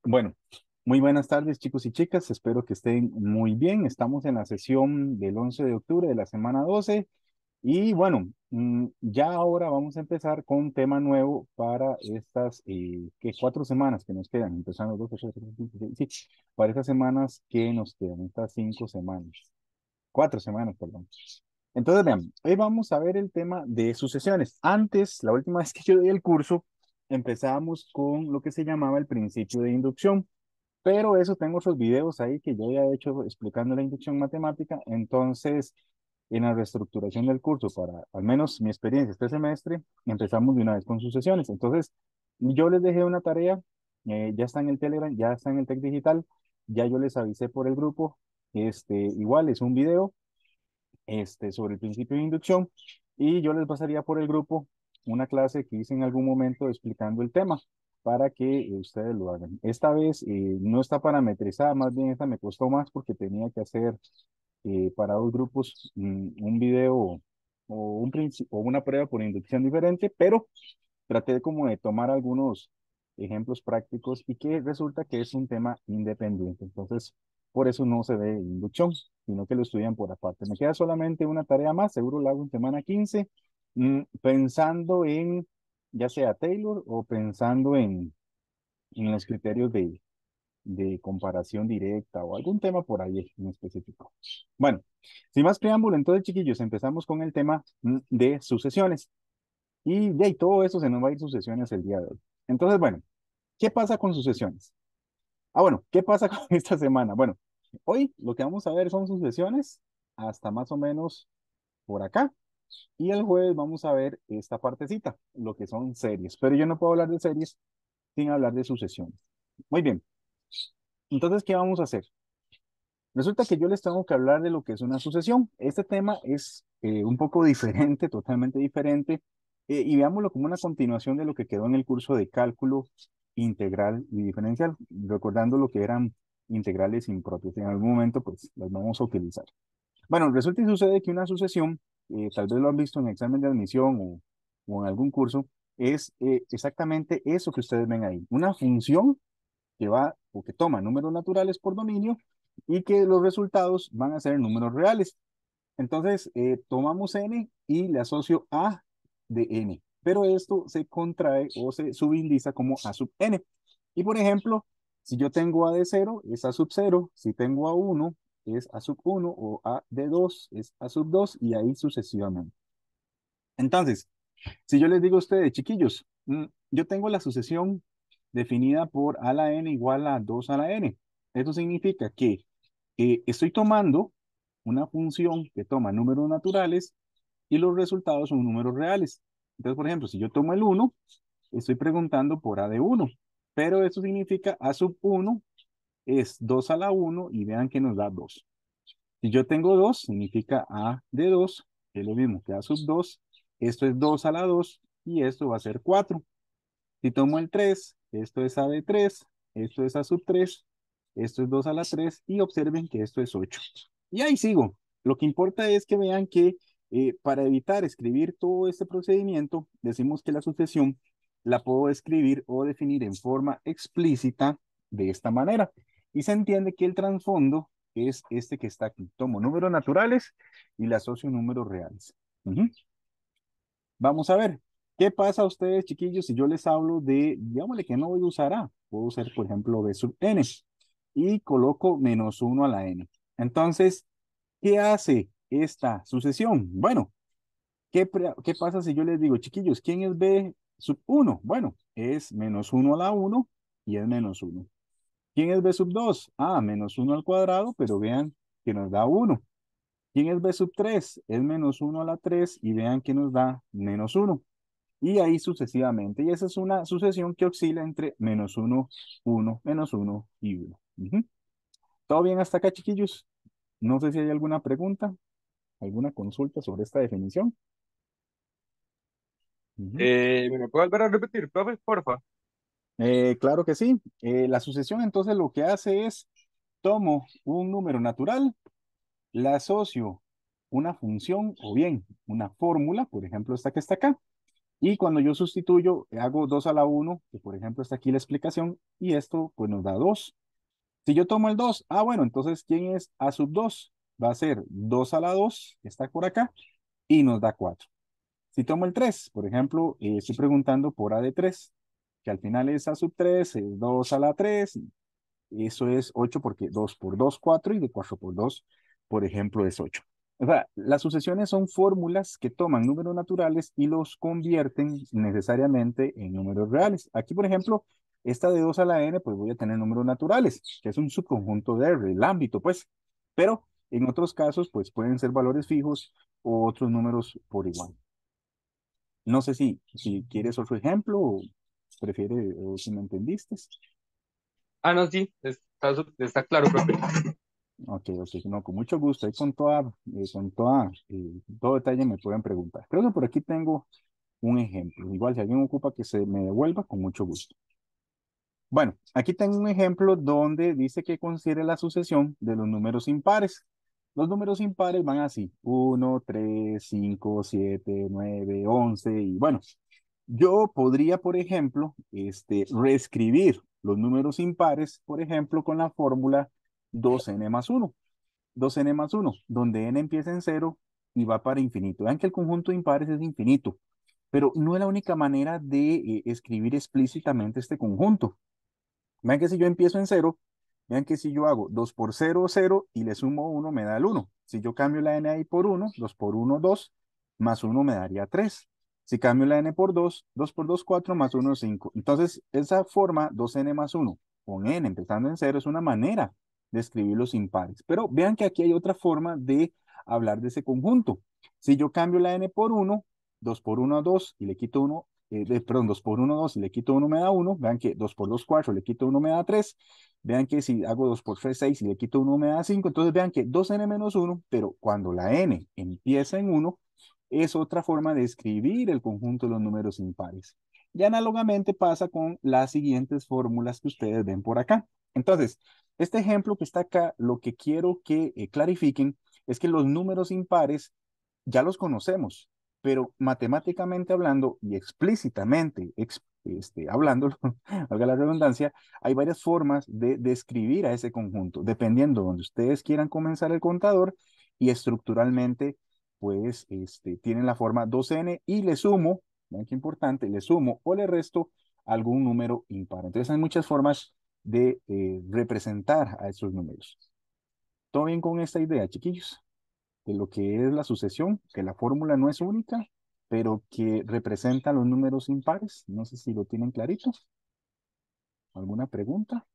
Bueno, muy buenas tardes chicos y chicas, espero que estén muy bien. Estamos en la sesión del 11 de octubre de la semana 12 y bueno, ya ahora vamos a empezar con un tema nuevo para estas 4 semanas que nos quedan, empezando 2, 8, 7, sí, para estas semanas que nos quedan, estas 5 semanas, 4 semanas, perdón. Entonces, vean, hoy vamos a ver el tema de sucesiones. Antes, la última vez que yo di el curso, empezábamos con lo que se llamaba el principio de inducción. Pero eso tengo otros videos ahí que yo ya he hecho explicando la inducción matemática. Entonces, en la reestructuración del curso, para al menos mi experiencia este semestre, empezamos de una vez con sucesiones. Entonces, yo les dejé una tarea, ya está en el Telegram, ya está en el Tech Digital, ya yo les avisé por el grupo. Igual es un video sobre el principio de inducción y yo les pasaría por el grupo una clase que hice en algún momento explicando el tema para que ustedes lo hagan. Esta vez no está parametrizada, más bien esta me costó más porque tenía que hacer para dos grupos un video o una prueba por inducción diferente, pero traté como de tomar algunos ejemplos prácticos y que resulta que es un tema independiente. Entonces, por eso no se ve inducción, sino que lo estudian por aparte. Me queda solamente una tarea más, seguro la hago en semana 15, pensando en ya sea Taylor o pensando en los criterios de comparación directa o algún tema por ahí en específico. Bueno, sin más preámbulo, entonces, chiquillos, empezamos con el tema de sucesiones. Y de ahí todo eso se nos va a ir sucesiones el día de hoy. Entonces, bueno, ¿qué pasa con sucesiones? Bueno, ¿qué pasa con esta semana? Bueno, hoy lo que vamos a ver son sucesiones hasta más o menos por acá. Y el jueves vamos a ver esta partecita, lo que son series. Pero yo no puedo hablar de series sin hablar de sucesiones. Muy bien. Entonces, ¿qué vamos a hacer? Resulta que yo les tengo que hablar de lo que es una sucesión. Este tema es un poco diferente, totalmente diferente, y veámoslo como una continuación de lo que quedó en el curso de cálculo integral y diferencial, recordando lo que eran integrales impropias. En algún momento, pues, las vamos a utilizar. Bueno, resulta y sucede que una sucesión, tal vez lo han visto en examen de admisión o en algún curso, es exactamente eso que ustedes ven ahí, una función que va o que toma números naturales por dominio y que los resultados van a ser números reales. Entonces, tomamos n y le asocio a de n, pero esto se contrae o se subindiza como a sub n. Y por ejemplo, si yo tengo a de 0, es a sub 0, si tengo a 1, es a sub 1, o a de 2, es a sub 2, y ahí sucesivamente. Entonces, si yo les digo a ustedes, chiquillos, yo tengo la sucesión definida por a la n igual a 2 a la n. Eso significa que estoy tomando una función que toma números naturales y los resultados son números reales. Entonces, por ejemplo, si yo tomo el 1, estoy preguntando por a de 1, pero eso significa a sub 1 es 2 a la 1 y vean que nos da 2. Si yo tengo 2, significa a de 2, que es lo mismo que a sub 2. Esto es 2 a la 2 y esto va a ser 4. Si tomo el 3, esto es a de 3, esto es a sub 3, esto es 2 a la 3 y observen que esto es 8. Y ahí sigo. Lo que importa es que vean que para evitar escribir todo este procedimiento, decimos que la sucesión la puedo escribir o definir en forma explícita de esta manera. Y se entiende que el trasfondo es este que está aquí. Tomo números naturales y le asocio números reales. Ujú. Vamos a ver, ¿qué pasa a ustedes, chiquillos, si yo les hablo de, digámosle que no voy a usar A? Puedo usar, por ejemplo, B sub n y coloco -1 a la n. Entonces, ¿qué hace esta sucesión? Bueno, ¿qué pasa si yo les digo, chiquillos, ¿quién es B sub 1? Bueno, es -1 a la 1 y es -1. ¿Quién es B sub 2? -1 al cuadrado, pero vean que nos da 1. ¿Quién es B sub 3? Es -1 a la 3 y vean que nos da -1. Y ahí sucesivamente. Y esa es una sucesión que oscila entre -1, 1, -1 y 1. Ujú. ¿Todo bien hasta acá, chiquillos? No sé si hay alguna pregunta, alguna consulta sobre esta definición. Ujú. ¿Me lo puede volver a repetir, profe, porfa? Claro que sí. La sucesión entonces lo que hace es, tomo un número natural, le asocio una función o bien una fórmula, por ejemplo esta que está acá, Y cuando yo sustituyo, hago 2 a la uno, que por ejemplo está aquí la explicación, y esto pues nos da 2. Si yo tomo el 2, bueno, entonces ¿quién es A sub 2? Va a ser 2 a la 2, que está por acá, y nos da 4. Si tomo el 3, por ejemplo, estoy preguntando por A de 3, que al final es A sub 3, es 2 a la 3, eso es 8 porque 2 por 2, 4 y de 4 por 2, por ejemplo, es 8. O sea, las sucesiones son fórmulas que toman números naturales y los convierten necesariamente en números reales. Aquí, por ejemplo, esta de 2 a la n, pues voy a tener números naturales, que es un subconjunto de R, el ámbito, pues. Pero en otros casos, pues pueden ser valores fijos o otros números por igual. No sé si quieres otro ejemplo o prefiere, o si me entendiste. Ah, no, sí, está claro, profe. Ok, ok, no, con mucho gusto. Ahí todo detalle me pueden preguntar. Creo que por aquí tengo un ejemplo. Igual, si alguien ocupa que se me devuelva, con mucho gusto. Bueno, aquí tengo un ejemplo donde dice que considere la sucesión de los números impares. Los números impares van así: 1, 3, 5, 7, 9, 11 y bueno, yo podría, por ejemplo, reescribir los números impares, por ejemplo, con la fórmula 2n más 1. 2n más 1, donde n empieza en cero y va para infinito. Vean que el conjunto de impares es infinito, pero no es la única manera de escribir explícitamente este conjunto. Vean que si yo empiezo en cero, vean que si yo hago 2 por cero 0 y le sumo uno me da el uno. Si yo cambio la n ahí por uno, 2 por uno 2 más uno me daría 3. Si cambio la n por 2, 2 por 2 4 más uno 5. Entonces, esa forma 2n más uno con n empezando en cero es una manera de escribir los impares. Pero vean que aquí hay otra forma de hablar de ese conjunto. Si yo cambio la n por uno, 2 por uno 2 y le quito uno, perdón, 2 por uno 2 y le quito uno me da uno. Vean que 2 por 2 4, le quito uno me da 3. Vean que si hago 2 por 3 6 y le quito uno me da 5. Entonces vean que 2n menos uno, pero cuando la n empieza en uno, es otra forma de escribir el conjunto de los números impares. Y análogamente pasa con las siguientes fórmulas que ustedes ven por acá. Entonces, este ejemplo que está acá, lo que quiero que clarifiquen es que los números impares ya los conocemos, pero matemáticamente hablando y explícitamente hablando, valga la redundancia, hay varias formas de describir a ese conjunto, dependiendo de donde ustedes quieran comenzar el contador y estructuralmente, pues, tienen la forma 2n y le sumo, vean qué importante, le sumo o le resto algún número impar. Entonces hay muchas formas de representar a esos números. ¿Todo bien con esta idea, chiquillos? De lo que es la sucesión, que la fórmula no es única, pero que representa los números impares. No sé si lo tienen clarito. ¿Alguna pregunta?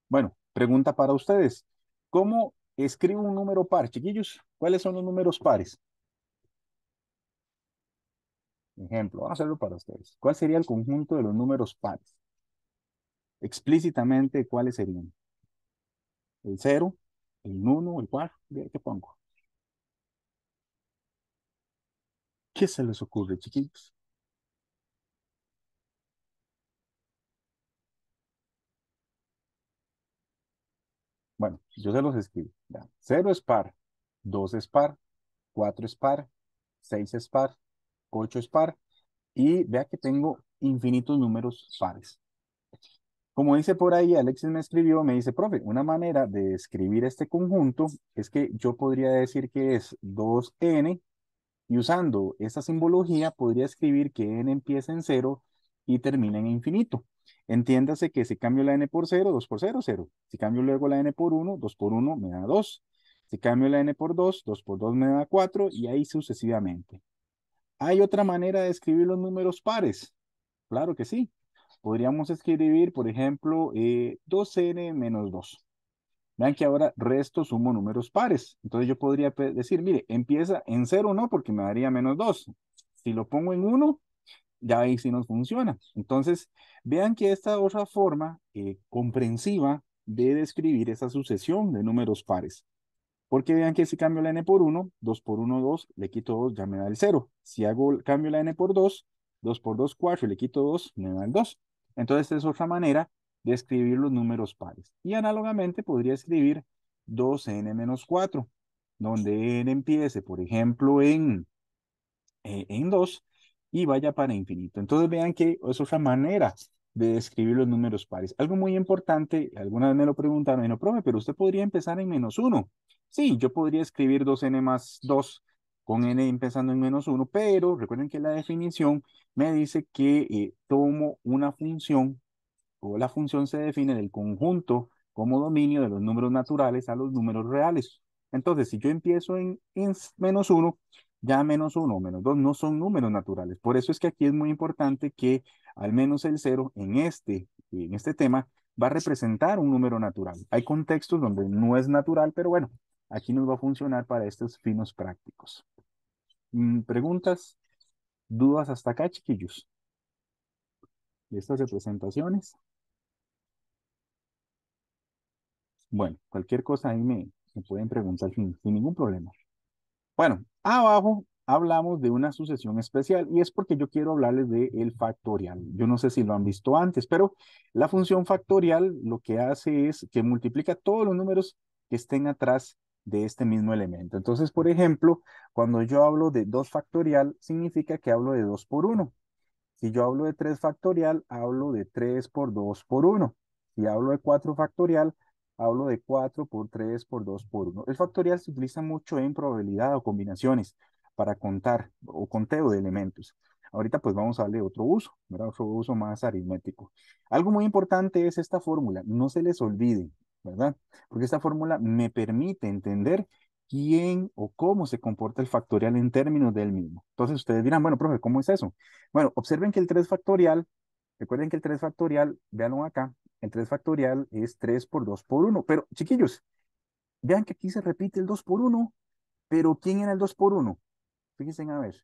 Bueno, pregunta para ustedes. ¿Cómo escribo un número par, chiquillos? ¿Cuáles son los números pares? Ejemplo, vamos a hacerlo para ustedes. ¿Cuál sería el conjunto de los números pares? Explícitamente, ¿cuáles serían? El cero, el uno, el cuatro. ¿Qué pongo? ¿Qué se les ocurre, chiquillos? Bueno, yo se los escribo. Ya. 0 es par, 2 es par, 4 es par, 6 es par, 8 es par, y vea que tengo infinitos números pares. Como dice por ahí, Alexis me escribió, me dice, profe, una manera de escribir este conjunto es que yo podría decir que es 2n, y usando esta simbología podría escribir que n empieza en cero y termina en infinito. Entiéndase que si cambio la n por cero, 2 por cero, cero. Si cambio luego la n por uno, 2 por uno me da 2. Si cambio la n por 2, 2 por 2 me da 4 y ahí sucesivamente. ¿Hay otra manera de escribir los números pares? Claro que sí. Podríamos escribir, por ejemplo, 2n menos 2. Vean que ahora resto sumo números pares. Entonces yo podría decir, mire, empieza en cero no, porque me daría menos 2. Si lo pongo en uno, ya ahí sí nos funciona. Entonces, vean que esta otra forma comprensiva de describir esa sucesión de números pares. Porque vean que si cambio la n por uno, 2 por uno 2, le quito 2, ya me da el cero. Si hago cambio la n por 2, 2 por 2 4, y le quito 2, me da el 2. Entonces, esta es otra manera de escribir los números pares. Y análogamente podría escribir 2n menos 4. donde n empiece, por ejemplo, en 2 y vaya para infinito. Entonces vean que es otra manera de escribir los números pares. Algo muy importante, alguna vez me lo preguntaron, no, profe, pero usted podría empezar en -1. Sí, yo podría escribir 2n más 2 con n empezando en -1, pero recuerden que la definición me dice que tomo una función o la función se define del conjunto como dominio de los números naturales a los números reales. Entonces, si yo empiezo en -1, ya -1 o -2 no son números naturales. Por eso es que aquí es muy importante que al menos el cero en este tema va a representar un número natural. Hay contextos donde no es natural, pero bueno, aquí nos va a funcionar para estos finos prácticos. ¿Preguntas, dudas hasta acá, chiquillos? De estas representaciones. Bueno, cualquier cosa ahí me pueden preguntar sin ningún problema. Bueno, abajo hablamos de una sucesión especial y es porque yo quiero hablarles de el factorial. Yo no sé si lo han visto antes, pero la función factorial lo que hace es que multiplica todos los números que estén atrás de este mismo elemento. Entonces, por ejemplo, cuando yo hablo de 2 factorial, significa que hablo de 2 por 1. Si yo hablo de 3 factorial, hablo de 3 por 2 por 1. Si hablo de 4 factorial, hablo de 4 por 3 por 2 por 1. El factorial se utiliza mucho en probabilidad o combinaciones para contar o conteo de elementos. Ahorita pues vamos a darle otro uso, ¿verdad? Otro uso más aritmético. Algo muy importante es esta fórmula, no se les olvide, ¿verdad? Porque esta fórmula me permite entender quién o cómo se comporta el factorial en términos del mismo. Entonces ustedes dirán, bueno, profe, ¿cómo es eso? Bueno, observen que el 3 factorial, recuerden que el 3 factorial, véanlo acá, el 3 factorial es 3 por 2 por 1. Pero, chiquillos, vean que aquí se repite el 2 por 1. Pero ¿quién era el 2 por 1? Fíjense a ver.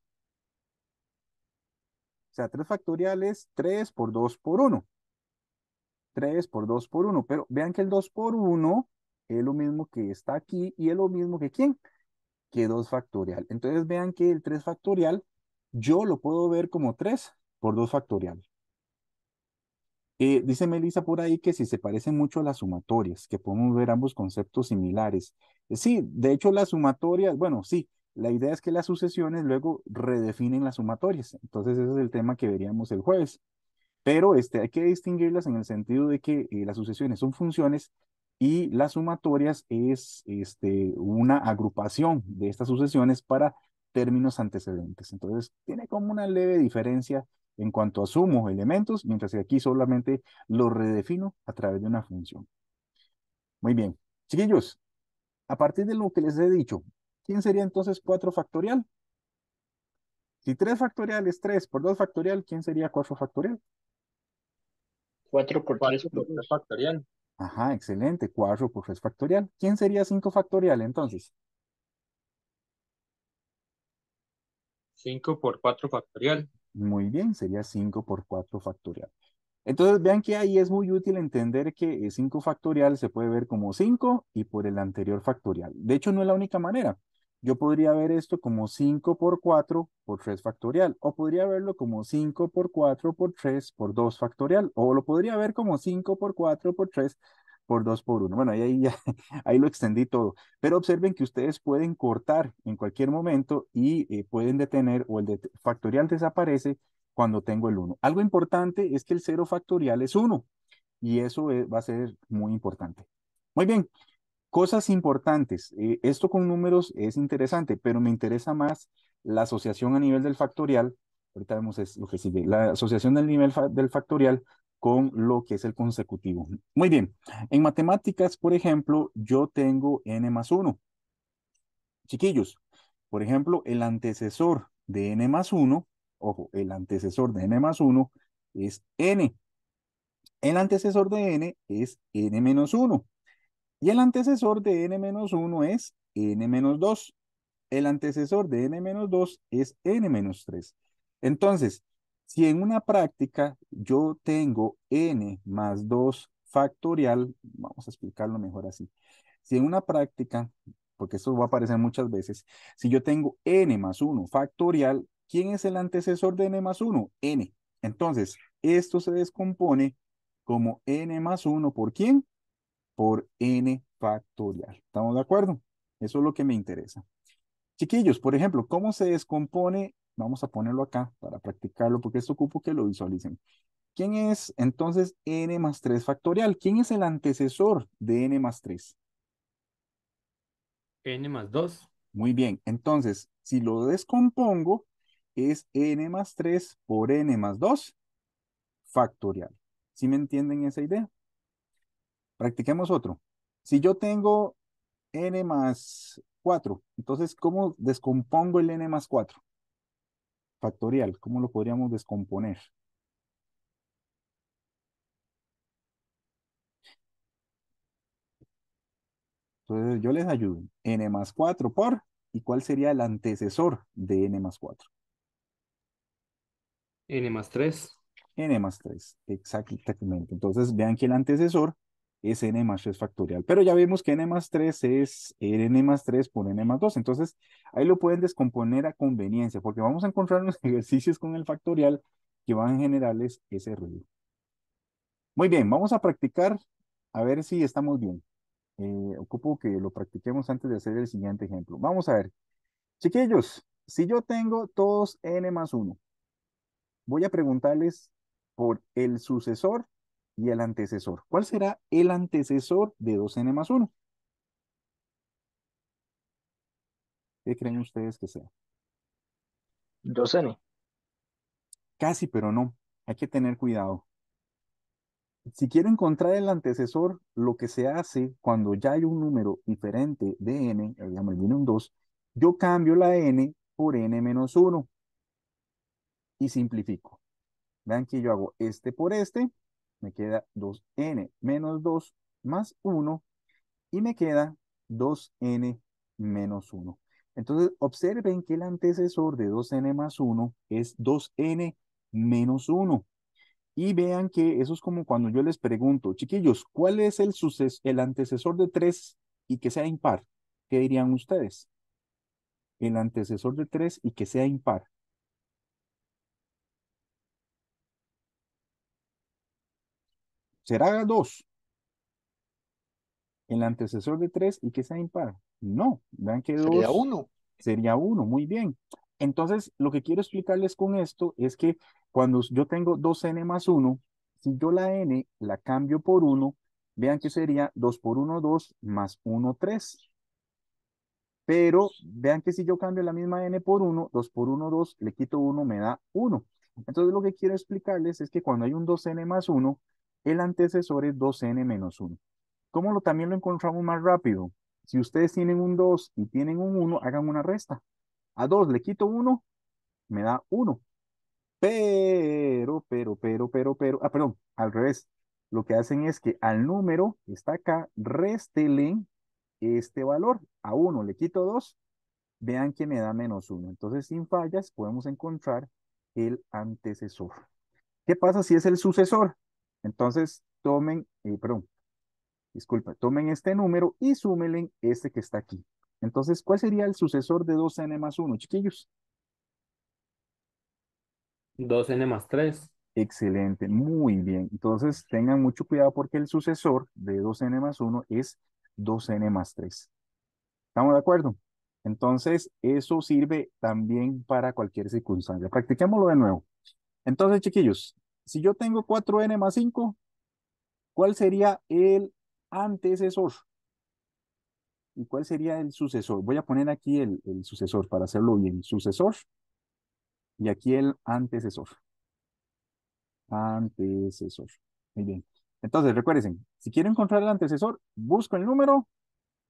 O sea, 3 factorial es 3 por 2 por 1. 3 por 2 por 1. Pero vean que el 2 por 1 es lo mismo que está aquí y es lo mismo que ¿quién? Que 2 factorial. Entonces vean que el 3 factorial yo lo puedo ver como 3 por 2 factorial. Dice Melissa por ahí que si se parecen mucho a las sumatorias, que podemos ver ambos conceptos similares. Sí, de hecho las sumatorias, bueno, sí, la idea es que las sucesiones luego redefinen las sumatorias. Entonces ese es el tema que veríamos el jueves. Pero hay que distinguirlas en el sentido de que las sucesiones son funciones y las sumatorias es una agrupación de estas sucesiones para términos antecedentes. Entonces, tiene como una leve diferencia en cuanto a sumo elementos, mientras que aquí solamente lo redefino a través de una función. Muy bien. Chiquillos, a partir de lo que les he dicho, ¿quién sería entonces 4 factorial? Si 3 factorial es 3 por 2 factorial, ¿quién sería 4 factorial? 4 por 3 4 por por 3 2. factorial. Ajá, excelente. 4 por 3 factorial. ¿Quién sería 5 factorial entonces? 5 por 4 factorial. Muy bien, sería 5 por 4 factorial. Entonces vean que ahí es muy útil entender que 5 factorial se puede ver como 5 y por el anterior factorial. De hecho, no es la única manera. Yo podría ver esto como 5 por 4 por 3 factorial, o podría verlo como 5 por 4 por 3 por 2 factorial, o lo podría ver como 5 por 4 por 3 por 2 por 1. Bueno, ahí ya, ahí lo extendí todo. Pero observen que ustedes pueden cortar en cualquier momento y pueden detener o factorial desaparece cuando tengo el 1. Algo importante es que el 0 factorial es 1 y eso va a ser muy importante. Muy bien, cosas importantes. Esto con números es interesante, pero me interesa más la asociación a nivel del factorial. Ahorita vemos lo que sigue. La asociación del nivel del factorial con lo que es el consecutivo. Muy bien. En matemáticas, por ejemplo, yo tengo n más 1. Chiquillos, por ejemplo, el antecesor de n más 1, ojo, el antecesor de n más 1 es n. El antecesor de n es n menos 1. Y el antecesor de n menos 1 es n menos 2. El antecesor de n menos 2 es n menos 3. Entonces, si en una práctica yo tengo n más 2 factorial, vamos a explicarlo mejor así. Si en una práctica, porque esto va a aparecer muchas veces, si yo tengo n más 1 factorial, ¿quién es el antecesor de n más 1? N. Entonces, esto se descompone como n más 1 ¿por quién? Por n factorial. ¿Estamos de acuerdo? Eso es lo que me interesa. Chiquillos, por ejemplo, ¿cómo se descompone? Vamos a ponerlo acá para practicarlo porque esto ocupo que lo visualicen. ¿Quién es entonces n más 3 factorial? ¿Quién es el antecesor de n más 3? N más 2. Muy bien, entonces, si lo descompongo, es n más 3 por n más 2 factorial. ¿Sí me entienden esa idea? Practiquemos otro. Si yo tengo n más 4, entonces, ¿cómo descompongo el n más 4 factorial? ¿Cómo lo podríamos descomponer? Entonces, yo les ayudo. N más 4 por, ¿y cuál sería el antecesor de n más 4? N más 3. N más 3, exactamente. Entonces, vean que el antecesor es n más 3 factorial. Pero ya vimos que n más 3 es n más 3 por n más 2. Entonces, ahí lo pueden descomponer a conveniencia, porque vamos a encontrar unos ejercicios con el factorial que van a generarles ese ruido. Muy bien, vamos a practicar a ver si estamos bien. Ocupo que lo practiquemos antes de hacer el siguiente ejemplo. Vamos a ver. Chiquillos, si yo tengo todos n más 1, voy a preguntarles por el sucesor y el antecesor. ¿Cuál será el antecesor de 2n más 1? ¿Qué creen ustedes que sea? 2n. Casi, pero no. Hay que tener cuidado. Si quiero encontrar el antecesor, lo que se hace cuando ya hay un número diferente de n, digamos, viene un 2, yo cambio la n por n menos 1 y simplifico. Vean que yo hago este por este, me queda 2n menos 2 más 1 y me queda 2n menos 1. Entonces, observen que el antecesor de 2n más 1 es 2n menos 1. Y vean que eso es como cuando yo les pregunto, chiquillos, ¿cuál es el antecesor de 3 y que sea impar? ¿Qué dirían ustedes? El antecesor de 3 y que sea impar. ¿Será 2? El antecesor de 3 y que sea impar. No, vean que Sería 2 1. sería 1, muy bien. Entonces, lo que quiero explicarles con esto es que cuando yo tengo 2n más 1, si yo la n la cambio por 1, vean que sería 2 por 1, 2 más 1, 3. Pero vean que si yo cambio la misma n por 1, 2 por 1, 2, le quito 1, me da 1. Entonces, lo que quiero explicarles es que cuando hay un 2n más 1, el antecesor es 2n menos 1. ¿Cómo también lo encontramos más rápido? Si ustedes tienen un 2 y tienen un 1, hagan una resta. A 2 le quito 1, me da 1. Perdón, al revés. Lo que hacen es que al número que está acá, réstele este valor. A 1 le quito 2, vean que me da menos 1. Entonces, sin fallas, podemos encontrar el antecesor. ¿Qué pasa si es el sucesor? Entonces, tomen este número y súmenle este que está aquí. Entonces, ¿cuál sería el sucesor de 2n más 1, chiquillos? 2n más 3. Excelente, muy bien. Entonces, tengan mucho cuidado porque el sucesor de 2n más 1 es 2n más 3. ¿Estamos de acuerdo? Entonces, eso sirve también para cualquier circunstancia. Practiquémoslo de nuevo. Entonces, chiquillos, si yo tengo 4n más 5, ¿cuál sería el antecesor? ¿Y cuál sería el sucesor? Voy a poner aquí el sucesor para hacerlo bien. Sucesor y aquí el antecesor. Antecesor. Muy bien. Entonces, recuerden, si quiero encontrar el antecesor, busco el número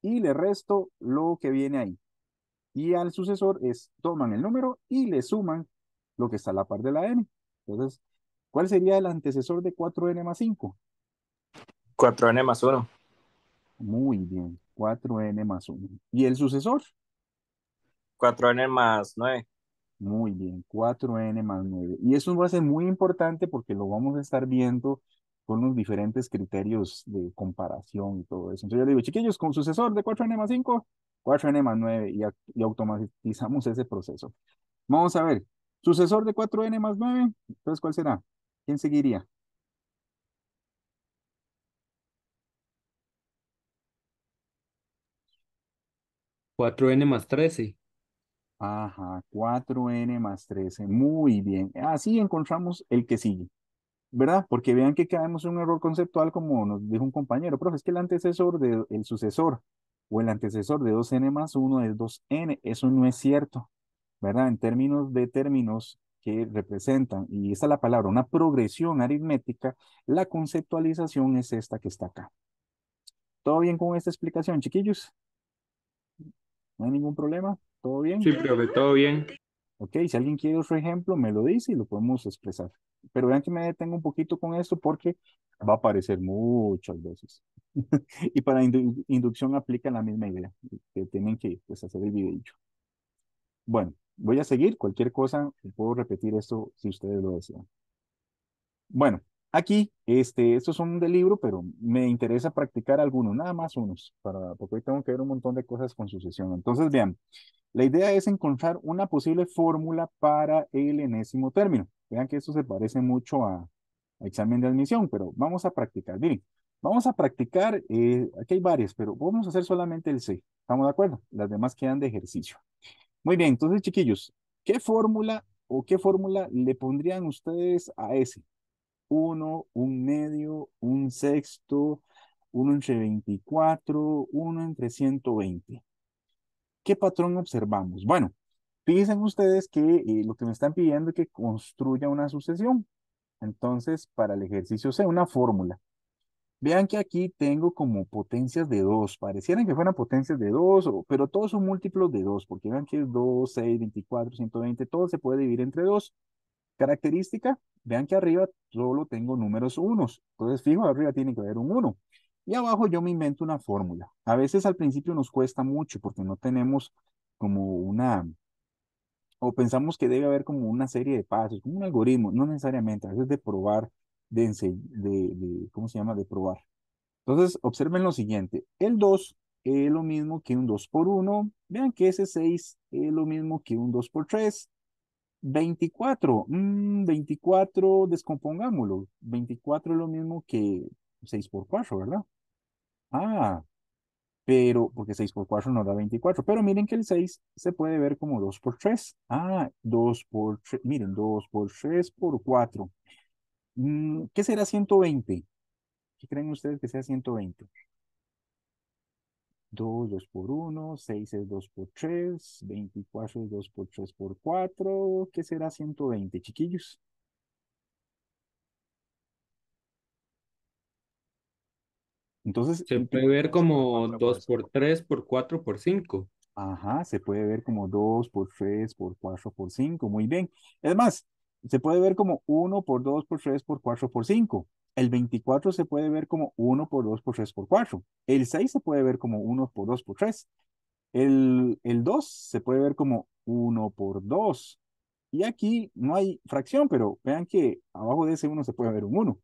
y le resto lo que viene ahí. Y al sucesor toman el número y le suman lo que está a la par de la n. Entonces, ¿cuál sería el antecesor de 4n más 5? 4n más 1. Muy bien, 4n más 1. ¿Y el sucesor? 4n más 9. Muy bien, 4n más 9. Y eso va a ser muy importante porque lo vamos a estar viendo con los diferentes criterios de comparación y todo eso. Entonces yo le digo, chiquillos, con sucesor de 4n más 5, 4n más 9 y automatizamos ese proceso. Vamos a ver, sucesor de 4n más 9, entonces ¿cuál será? ¿Quién seguiría? 4n más 13. Ajá, 4n más 13. Muy bien. Así encontramos el que sigue, ¿verdad? Porque vean que caemos en un error conceptual como nos dijo un compañero, profe, es que el antecesor el sucesor o el antecesor de 2n más uno es 2n. Eso no es cierto, ¿verdad? En términos de términos que representan, y esta es la palabra, una progresión aritmética, la conceptualización es esta que está acá. ¿Todo bien con esta explicación, chiquillos? ¿No hay ningún problema? ¿Todo bien? Sí, profe, todo bien. Ok, si alguien quiere otro ejemplo, me lo dice y lo podemos expresar. Pero vean que me detengo un poquito con esto porque va a aparecer muchas veces. Y para inducción aplica la misma idea, que tienen que pues, hacer el video. Bueno, voy a seguir. Cualquier cosa, puedo repetir esto si ustedes lo desean. Bueno, aquí, estos son del libro, pero me interesa practicar algunos, nada más unos, porque hoy tengo que ver un montón de cosas con sucesión. Entonces, vean, la idea es encontrar una posible fórmula para el enésimo término. Vean que esto se parece mucho a examen de admisión, pero vamos a practicar. Miren, vamos a practicar, aquí hay varias, pero vamos a hacer solamente el C. ¿Estamos de acuerdo? Las demás quedan de ejercicio. Muy bien, entonces, chiquillos, ¿qué fórmula o qué fórmula le pondrían ustedes a ese? Uno, un medio, un sexto, uno entre 24, uno entre 120. ¿Qué patrón observamos? Bueno, fíjense ustedes que lo que me están pidiendo es que construya una sucesión. Entonces, para el ejercicio C, una fórmula. Vean que aquí tengo como potencias de 2. Parecieran que fueran potencias de 2, pero todos son múltiplos de 2, porque vean que es 2, 6, 24, 120, todo se puede dividir entre 2. Característica, vean que arriba solo tengo números unos. Entonces, fijo, arriba tiene que haber un 1. Y abajo yo me invento una fórmula. A veces al principio nos cuesta mucho porque no tenemos como o pensamos que debe haber como una serie de pasos, como un algoritmo, no necesariamente, a veces de probar, ¿cómo se llama? De probar. Entonces, observen lo siguiente. El 2 es lo mismo que un 2 por uno. Vean que ese 6 es lo mismo que un 2 por 3. 24, 24, descompongámoslo. 24 es lo mismo que 6 por 4, ¿verdad? Ah, pero, porque 6 por 4 nos da 24. Pero miren que el 6 se puede ver como 2 por 3. Ah, 2 por 3, miren, 2 por 3 por 4. ¿Qué será 120? ¿Qué creen ustedes que sea 120? 2, 2 por uno, 6 es 2 por 3, 24 es 2 por 3 por 4. ¿Qué será 120, chiquillos? Entonces, Se puede ver como 2 por 3 por 4 por 5. ajá, se puede ver como 2 por 3 por 4 por 5, muy bien. Es más, se puede ver como uno por 2 por 3 por 4 por 5. El 24 se puede ver como uno por 2 por 3 por 4. El 6 se puede ver como uno por 2 por 3. El 2 se puede ver como uno por 2. Y aquí no hay fracción, pero vean que abajo de ese uno se puede ver un uno.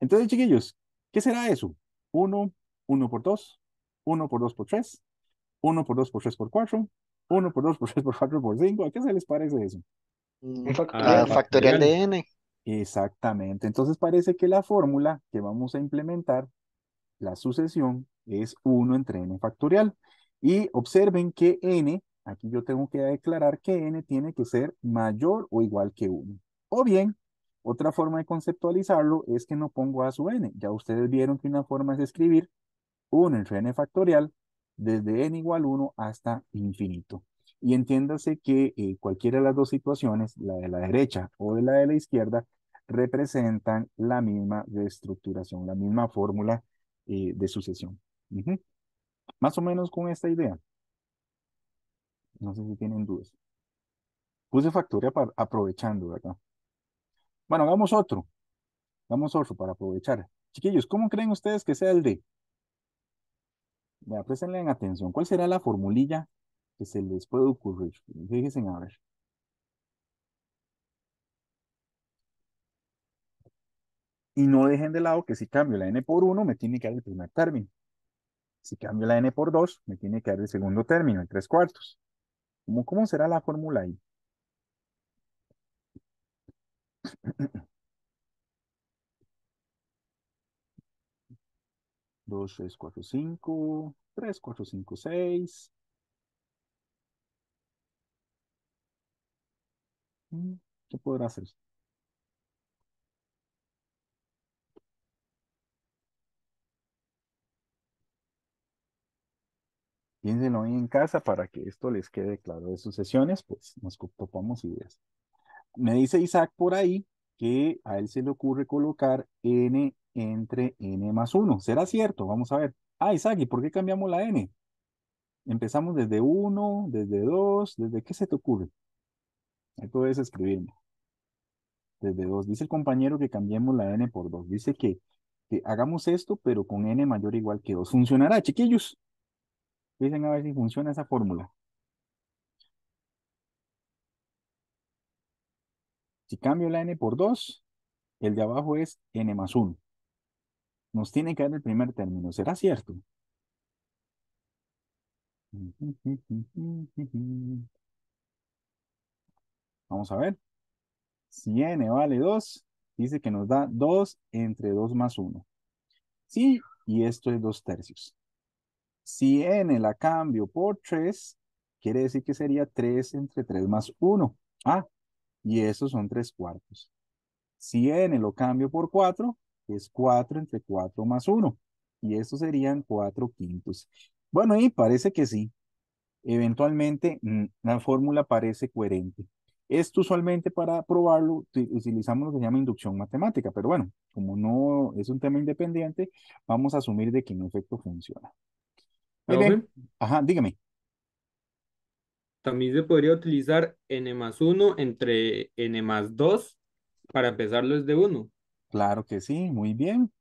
Entonces, chiquillos, ¿qué será eso? Uno, uno por 2, uno por 2 por 3, uno por 2 por 3 por 4, uno por 2 por 3 por 4 por 5. ¿A qué se les parece eso? Un Al factorial. Factorial factorial. de n. Exactamente. Entonces parece que la fórmula que vamos a implementar, la sucesión, es uno entre n factorial. Y observen que n, aquí yo tengo que declarar que n tiene que ser mayor o igual que uno. O bien, otra forma de conceptualizarlo es que no pongo a su n. Ya ustedes vieron que una forma es escribir 1 entre n factorial desde n igual 1 hasta infinito. Y entiéndase que cualquiera de las dos situaciones, la de la derecha o de la izquierda, representan la misma reestructuración, la misma fórmula de sucesión. Ujú. Más o menos con esta idea. No sé si tienen dudas. Puse factoría aprovechando, ¿verdad? Bueno, hagamos otro para aprovechar. Chiquillos, ¿cómo creen ustedes que sea el D? Vea, préstenle en atención. ¿Cuál será la formulilla que se les puede ocurrir? Fíjense a ver. Y no dejen de lado que si cambio la n por uno me tiene que dar el primer término. Si cambio la n por 2 me tiene que dar el segundo término, el 3 cuartos. ¿Cómo será la fórmula ahí? Dos, 3, 4, 5, 3, 4, 5, 6. ¿Qué podrá hacer? Piénsenlo ahí en casa para que esto les quede claro de sus sesiones, pues nos topamos ideas. Me dice Isaac por ahí que a él se le ocurre colocar n entre n más 1. ¿Será cierto? Vamos a ver. Ah, Isaac, ¿y por qué cambiamos la n? Empezamos desde 1, desde 2, ¿desde qué se te ocurre? Ahí puedes escribirme. Desde 2. Dice el compañero que cambiemos la n por 2. Dice que hagamos esto, pero con n mayor o igual que 2. ¿Funcionará, chiquillos? Dicen a ver si funciona esa fórmula. Si cambio la n por 2, el de abajo es n más 1. Nos tiene que dar el primer término. ¿Será cierto? Vamos a ver. Si n vale 2, dice que nos da 2 entre 2 más 1. Sí, y esto es 2 tercios. Si n la cambio por 3, quiere decir que sería 3 entre 3 más 1. Ah, y esos son 3 cuartos. Si n lo cambio por 4, es 4 entre 4 más 1. Y estos serían 4 quintos. Bueno, y parece que sí. Eventualmente, la fórmula parece coherente. Esto usualmente para probarlo utilizamos lo que se llama inducción matemática, pero bueno, como no es un tema independiente, vamos a asumir de que en efecto funciona. Muy bien. Profe, Ajá, dígame. también se podría utilizar n más 1 entre n más 2 para empezarlo desde 1. Claro que sí, muy bien.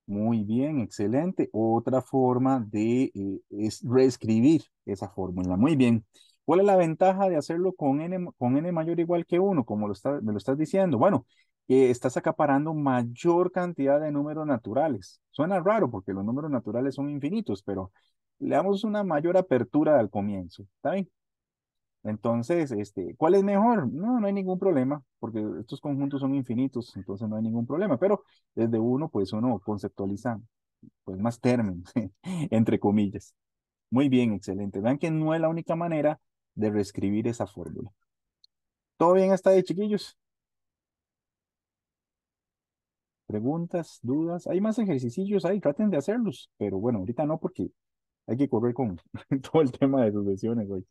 Muy bien, excelente. Otra forma de es reescribir esa fórmula. Muy bien. ¿Cuál es la ventaja de hacerlo con n mayor o igual que 1, como me lo estás diciendo? Bueno, que estás acaparando mayor cantidad de números naturales. Suena raro porque los números naturales son infinitos, pero le damos una mayor apertura al comienzo. ¿Está bien? Entonces, ¿cuál es mejor? No, no hay ningún problema, porque estos conjuntos son infinitos, entonces no hay ningún problema, pero desde uno, pues uno conceptualiza pues más términos, entre comillas. Muy bien, excelente. Vean que no es la única manera de reescribir esa fórmula. ¿Todo bien hasta ahí, chiquillos? ¿Preguntas, dudas? Hay más ejercicios ahí, traten de hacerlos, pero bueno, ahorita no porque hay que correr con todo el tema de sucesiones hoy.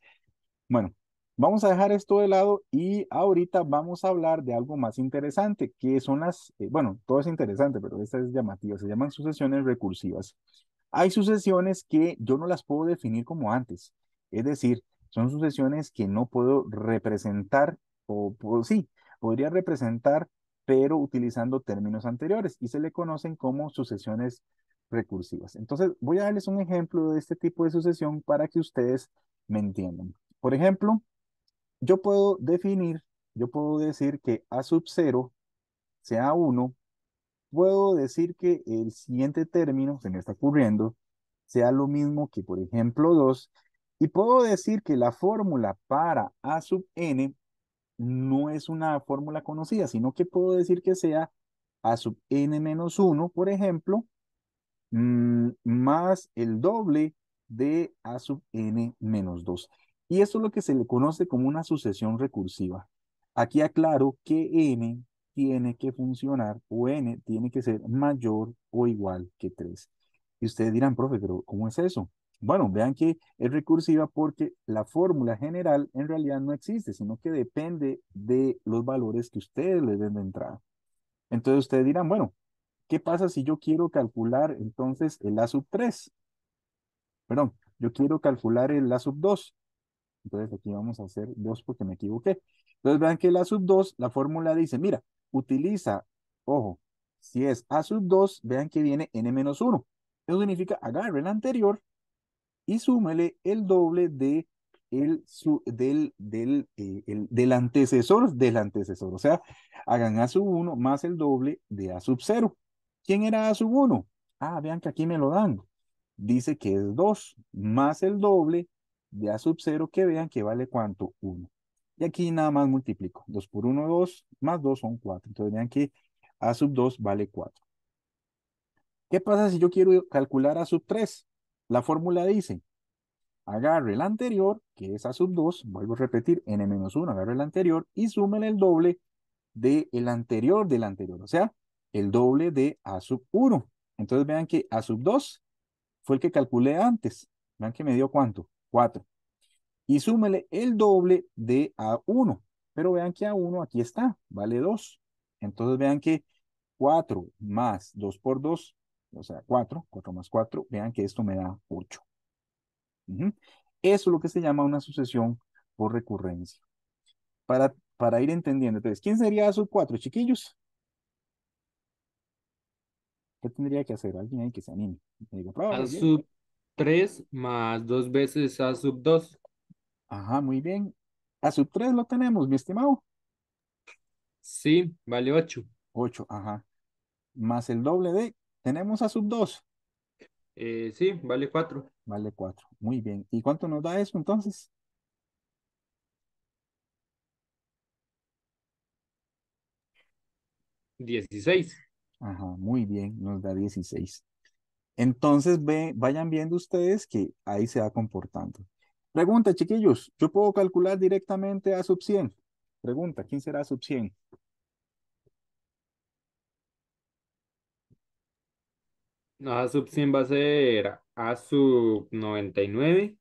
Bueno, vamos a dejar esto de lado y ahorita vamos a hablar de algo más interesante, que son bueno, todo es interesante, pero esta es llamativa, se llaman sucesiones recursivas. Hay sucesiones que yo no las puedo definir como antes, es decir, son sucesiones que no puedo representar, sí, podría representar, pero utilizando términos anteriores y se le conocen como sucesiones recursivas. Entonces, voy a darles un ejemplo de este tipo de sucesión para que ustedes me entiendan. Por ejemplo, yo puedo definir, yo puedo decir que A sub 0 sea 1, puedo decir que el siguiente término, se me está ocurriendo, sea lo mismo que, por ejemplo, 2, y puedo decir que la fórmula para A sub n no es una fórmula conocida, sino que puedo decir que sea A sub n menos 1, por ejemplo, más el doble de A sub n menos 2. Y eso es lo que se le conoce como una sucesión recursiva. Aquí aclaro que n tiene que funcionar o n tiene que ser mayor o igual que 3. Y ustedes dirán, profe, pero ¿cómo es eso? Bueno, vean que es recursiva porque la fórmula general en realidad no existe, sino que depende de los valores que ustedes le den de entrada. Entonces ustedes dirán, bueno, ¿qué pasa si yo quiero calcular entonces el A sub 3? Perdón, yo quiero calcular el A sub 2. Entonces aquí vamos a hacer 2 porque me equivoqué. Entonces vean que el A sub 2, la fórmula dice, mira, utiliza, ojo, si es A sub 2, vean que viene n menos 1. Eso significa agarre el anterior y súmele el doble de del antecesor del antecesor. O sea, hagan A sub 1 más el doble de A sub 0. ¿Quién era A sub 1? Ah, vean que aquí me lo dan. Dice que es 2 más el doble de A sub 0 que vean que vale ¿cuánto? 1. Y aquí nada más multiplico. 2 por 1, 2, más 2 son 4. Entonces vean que A sub 2 vale 4. ¿Qué pasa si yo quiero calcular A sub 3? La fórmula dice agarre el anterior, que es A sub 2, vuelvo a repetir, n-1, agarre el anterior y súmele el doble del anterior del anterior, o sea, el doble de A sub 1. Entonces vean que A sub 2 fue el que calculé antes. Vean que me dio ¿cuánto? 4. Y súmele el doble de A1. Pero vean que A1 aquí está, vale 2. Entonces vean que 4 más 2 por 2, o sea, 4 más 4, vean que esto me da 8. Eso es lo que se llama una sucesión por recurrencia. Para ir entendiendo, entonces, ¿quién sería A sub 4, chiquillos? ¿Qué tendría que hacer? Alguien ahí que se anime. Me diga, A profe, bien. sub 3 más 2 veces A sub 2. Ajá, muy bien. A sub 3 lo tenemos, mi estimado. Sí, vale 8. 8, ajá. Más el doble de, tenemos a sub 2. Sí, vale 4. Vale 4. Muy bien. ¿Y cuánto nos da eso entonces? 16. Ajá, muy bien, nos da 16. Entonces, vayan viendo ustedes que ahí se va comportando. Pregunta, chiquillos, ¿yo puedo calcular directamente A sub 100? Pregunta, ¿quién será A sub 100? A sub 100 va a ser A sub 99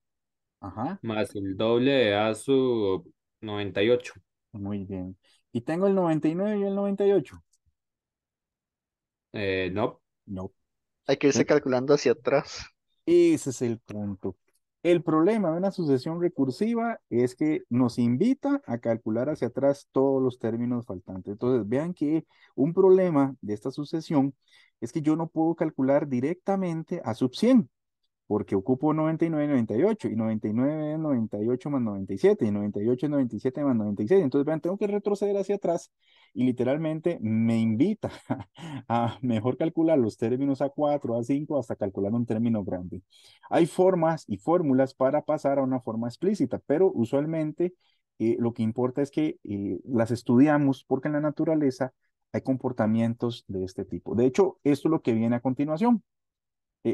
Ajá, más el doble de A sub 98. muy bien. ¿Y tengo el 99 y el 98? No. No. Hay que irse calculando hacia atrás. Ese es el punto. El problema de una sucesión recursiva es que nos invita a calcular hacia atrás todos los términos faltantes. Entonces, vean que un problema de esta sucesión es que yo no puedo calcular directamente a sub 100 porque ocupo 99 y 98, y 99 es 98 más 97, y 98 es 97 más 96. Entonces, vean, tengo que retroceder hacia atrás y literalmente me invita a mejor calcular los términos a 4, a 5, hasta calcular un término grande. Hay formas y fórmulas para pasar a una forma explícita, pero usualmente lo que importa es que las estudiamos porque en la naturaleza hay comportamientos de este tipo. De hecho, esto es lo que viene a continuación.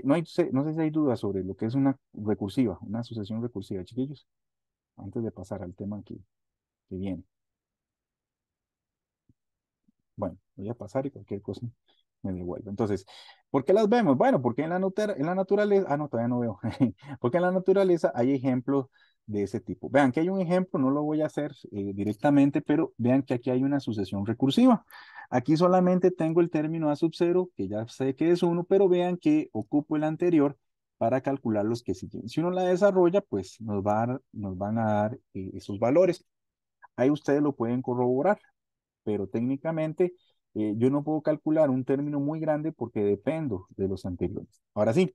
No sé si hay dudas sobre lo que es una recursiva, una sucesión recursiva, chiquillos, antes de pasar al tema que viene. Bueno, voy a pasar y cualquier cosa me devuelve. Entonces, ¿por qué las vemos? Bueno, porque en la naturaleza, no, todavía no veo, porque en la naturaleza hay ejemplos de ese tipo. Vean que hay un ejemplo, no lo voy a hacer directamente, pero vean que aquí hay una sucesión recursiva. Aquí solamente tengo el término A sub 0, que ya sé que es 1, pero vean que ocupo el anterior para calcular los que siguen. Si uno la desarrolla, pues nos van a dar esos valores. Ahí ustedes lo pueden corroborar, pero técnicamente yo no puedo calcular un término muy grande porque dependo de los anteriores. Ahora sí,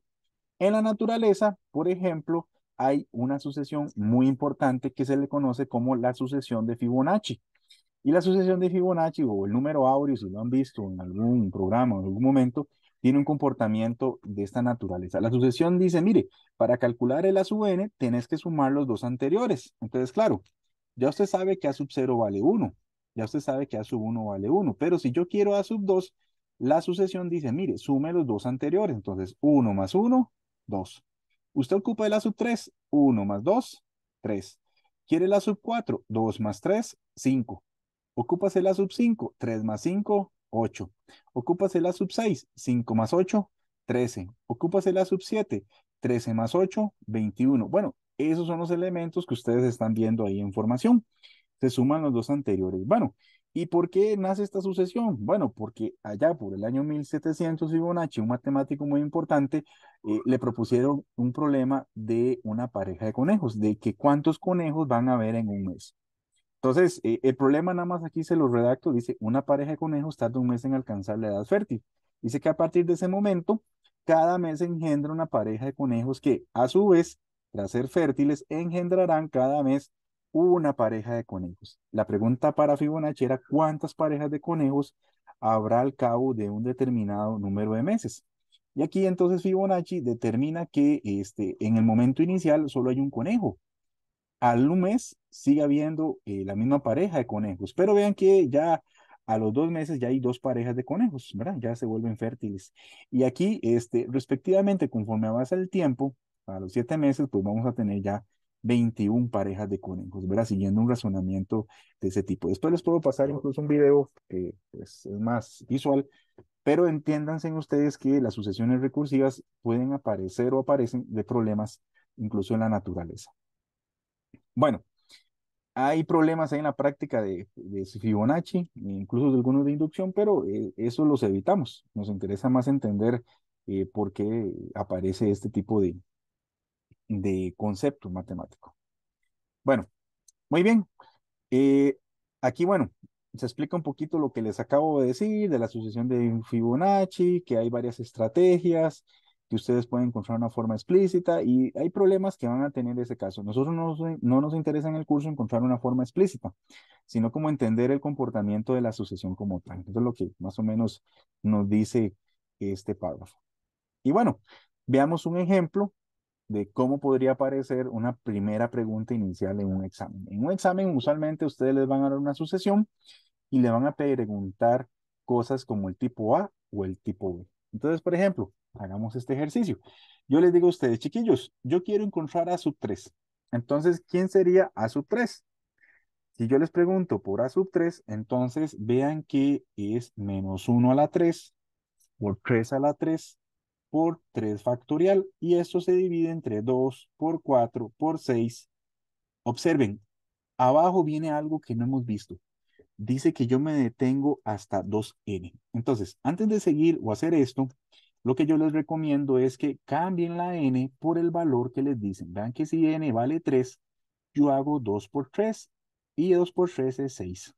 en la naturaleza, por ejemplo, hay una sucesión muy importante que se le conoce como la sucesión de Fibonacci. Y la sucesión de Fibonacci o el número áureo, si lo han visto en algún programa o en algún momento, tiene un comportamiento de esta naturaleza. La sucesión dice, mire, para calcular el A sub n, tenés que sumar los dos anteriores. Entonces, claro, ya usted sabe que A sub 0 vale 1, ya usted sabe que A sub 1 vale 1, pero si yo quiero A sub 2, la sucesión dice, mire, sume los dos anteriores. Entonces, 1 más 1, 2. Usted ocupa el A sub 3, 1 más 2, 3. ¿Quiere el A sub 4? 2 más 3, 5. Ocupas el A sub 5, 3 más 5, 8. Ocupas el A sub 6, 5 más 8, 13. Ocupas el A sub 7, 13 más 8, 21. Bueno, esos son los elementos que ustedes están viendo ahí en formación. Se suman los dos anteriores. Bueno, ¿y por qué nace esta sucesión? Bueno, porque allá por el año 1700 Fibonacci, un matemático muy importante, le propusieron un problema de una pareja de conejos, de que cuántos conejos van a haber en un mes. Entonces, el problema nada más aquí se lo redacto, dice, una pareja de conejos tarda un mes en alcanzar la edad fértil. Dice que a partir de ese momento, cada mes engendra una pareja de conejos que, a su vez, tras ser fértiles, engendrarán cada mes una pareja de conejos. La pregunta para Fibonacci era, ¿cuántas parejas de conejos habrá al cabo de un determinado número de meses? Y aquí entonces Fibonacci determina que en el momento inicial solo hay un conejo, al un mes sigue habiendo la misma pareja de conejos, pero vean que ya a los 2 meses ya hay dos parejas de conejos, ¿verdad? Ya se vuelven fértiles. Y aquí, respectivamente, conforme avanza el tiempo, A los 7 meses, pues vamos a tener ya 21 parejas de conejos, ¿verdad? Siguiendo un razonamiento de ese tipo. Después les puedo pasar incluso un video que pues, es más visual, pero entiéndanse en ustedes que las sucesiones recursivas pueden aparecer o aparecen de problemas incluso en la naturaleza. Bueno, hay problemas ahí en la práctica de Fibonacci, incluso de algunos de inducción, pero eso los evitamos. Nos interesa más entender por qué aparece este tipo de concepto matemático. Bueno, muy bien. Eh, Aquí, bueno, se explica un poquito lo que les acabo de decir de la sucesión de Fibonacci, que hay varias estrategias, que ustedes pueden encontrar una forma explícita y hay problemas que van a tener ese caso. Nosotros no nos interesa en el curso encontrar una forma explícita, sino como entender el comportamiento de la sucesión como tal. Eso es lo que más o menos nos dice este párrafo. Y bueno, veamos un ejemplo de cómo podría aparecer una primera pregunta inicial en un examen. En un examen, usualmente ustedes les van a dar una sucesión y le van a preguntar cosas como el tipo A o el tipo B. Entonces, por ejemplo, hagamos este ejercicio. Yo les digo a ustedes, chiquillos, yo quiero encontrar A sub 3. Entonces, ¿quién sería A sub 3? Si yo les pregunto por A sub 3, entonces vean que es menos 1 a la 3 por 3 a la 3 por 3 factorial y esto se divide entre 2 por 4 por 6. Observen, abajo viene algo que no hemos visto. Dice que yo me detengo hasta 2n. Entonces, antes de seguir o hacer esto, lo que yo les recomiendo es que cambien la n por el valor que les dicen. Vean que si n vale 3, yo hago 2 por 3 y 2 por 3 es 6.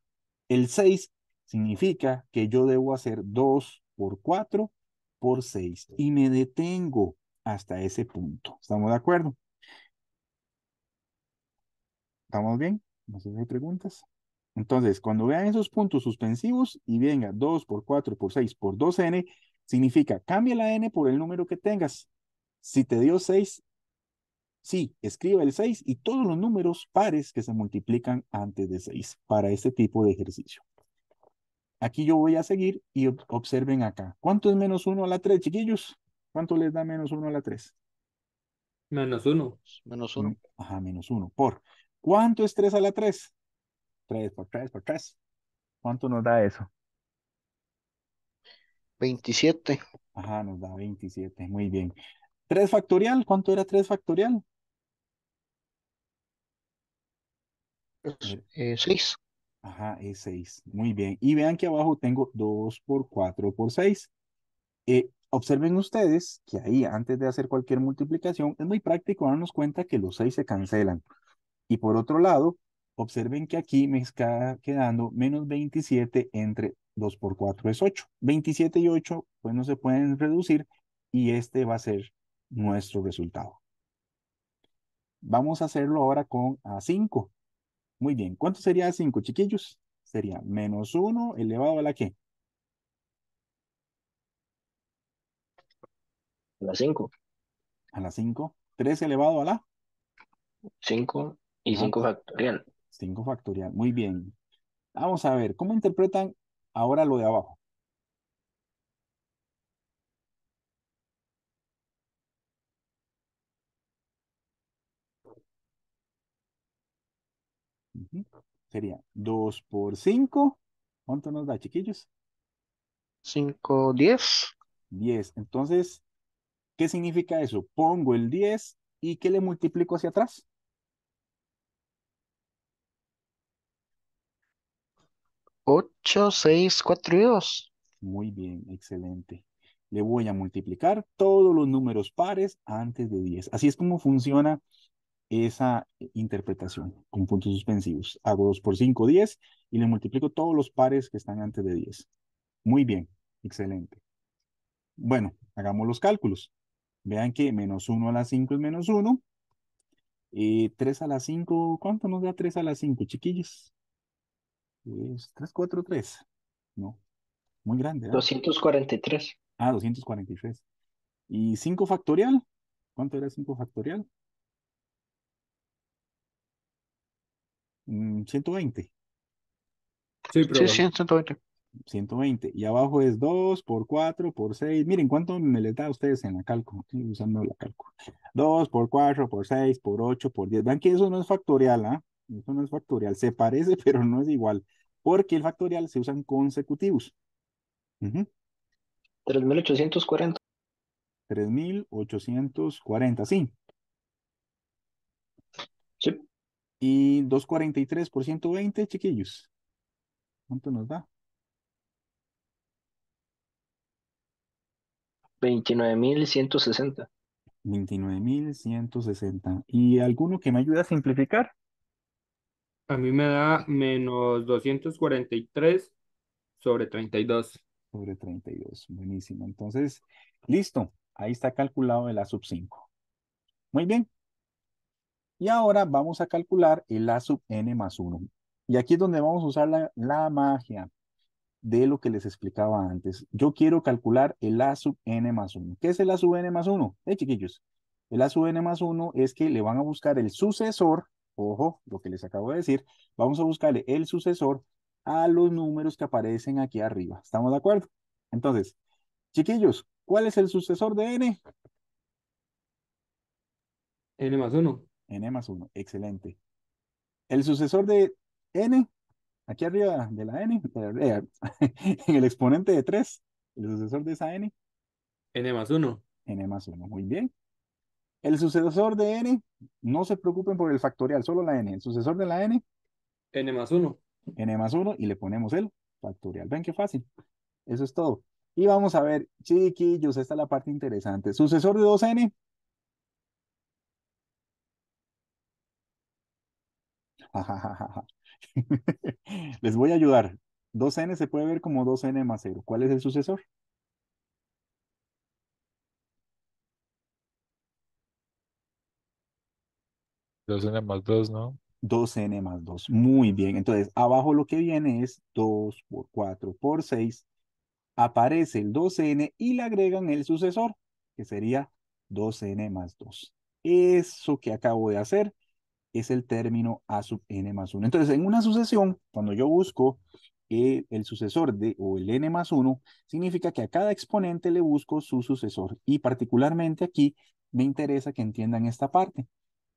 El 6 significa que yo debo hacer 2 por 4 por 6 y me detengo hasta ese punto. ¿Estamos de acuerdo? ¿Estamos bien? No sé si hay preguntas. Entonces, cuando vean esos puntos suspensivos y venga 2 por 4 por 6 por 2n, significa cambia la n por el número que tengas. Si te dio 6, sí, escriba el 6 y todos los números pares que se multiplican antes de 6 para este tipo de ejercicio. Aquí yo voy a seguir y observen acá. ¿Cuánto es menos 1 a la 3, chiquillos? ¿Cuánto les da menos 1 a la 3? -1. Menos uno. Ajá, menos 1 por. ¿Cuánto es 3 a la 3? 3 por 3 por 3. ¿Cuánto nos da eso? 27. Ajá, nos da 27. Muy bien. 3 factorial, ¿cuánto era 3 factorial? 6. Ajá, es 6. Muy bien. Y vean que abajo tengo 2 por 4 por 6. Observen ustedes que ahí, antes de hacer cualquier multiplicación, es muy práctico darnos cuenta que los 6 se cancelan. Y por otro lado, observen que aquí me está quedando menos 27 entre 2 por 4 es 8. 27 y 8 pues no se pueden reducir y este va a ser nuestro resultado. Vamos a hacerlo ahora con A5. Muy bien, ¿cuánto sería A5, chiquillos? Sería menos 1 elevado a la ¿qué? La 5. A la 5. 3 elevado a la 5 y ajá, 5 factorial. 5 factorial. Muy bien. Vamos a ver, ¿cómo interpretan ahora lo de abajo? Ujú. Sería 2 por 5. ¿Cuánto nos da, chiquillos? 5, 10. 10. Entonces, ¿qué significa eso? Pongo el 10 y ¿qué le multiplico hacia atrás? 8, 6, 4 y 2. Muy bien, excelente. Le voy a multiplicar todos los números pares antes de 10. Así es como funciona esa interpretación con puntos suspensivos. Hago 2 por 5, 10 y le multiplico todos los pares que están antes de 10. Muy bien, excelente. Bueno, hagamos los cálculos. Vean que menos 1 a la 5 es menos 1. 3 a la 5, ¿cuánto nos da 3 a la 5, chiquillos? Es 3, 4, 3. No, muy grande, ¿verdad? 243. Ah, 243. ¿Y 5 factorial? ¿Cuánto era 5 factorial? 120. Sí, Sí, profe. sí, 120. 120. Y abajo es 2 por 4 por 6. Miren cuánto me les da a ustedes en la cálculo. Estoy usando la cálculo. 2 por 4 por 6 por 8 por 10. Vean que eso no es factorial, ¿ah? Eso no es factorial. Se parece, pero no es igual. Porque el factorial se usan consecutivos. Ujú. 3840. 3840, sí. Sí. Y 243 por 120, chiquillos. ¿Cuánto nos da? 29.160. 29.160. ¿Y alguno que me ayude a simplificar? A mí me da menos 243 sobre 32. Sobre 32. Buenísimo. Entonces, listo. Ahí está calculado el A sub 5. Muy bien. Y ahora vamos a calcular el A sub n más 1. Y aquí es donde vamos a usar la magia de lo que les explicaba antes. Yo quiero calcular el A sub n más 1. ¿Qué es el A sub n más 1? Chiquillos, el A sub n más 1 es que le van a buscar el sucesor, ojo, lo que les acabo de decir, vamos a buscarle el sucesor a los números que aparecen aquí arriba. ¿Estamos de acuerdo? Entonces, chiquillos, ¿cuál es el sucesor de n? N más 1. N más 1, excelente. El sucesor de n, aquí arriba de la n, en el exponente de 3, el sucesor de esa n, N más 1. n más 1, muy bien. El sucesor de n, no se preocupen por el factorial, solo la n. El sucesor de la n, N más 1. n más 1, y le ponemos el factorial. Ven qué fácil. Eso es todo. Y vamos a ver, chiquillos, esta es la parte interesante. Sucesor de 2n. Les voy a ayudar. 2n se puede ver como 2n más 0. ¿Cuál es el sucesor? 2n más 2, ¿no? 2n más 2. Muy bien. Entonces, abajo lo que viene es 2 por 4 por 6. Aparece el 2n y le agregan el sucesor, que sería 2n más 2. Eso que acabo de hacer es el término a sub n más 1. Entonces, en una sucesión, cuando yo busco el sucesor de, o el n más 1, significa que a cada exponente le busco su sucesor. Y particularmente aquí me interesa que entiendan esta parte,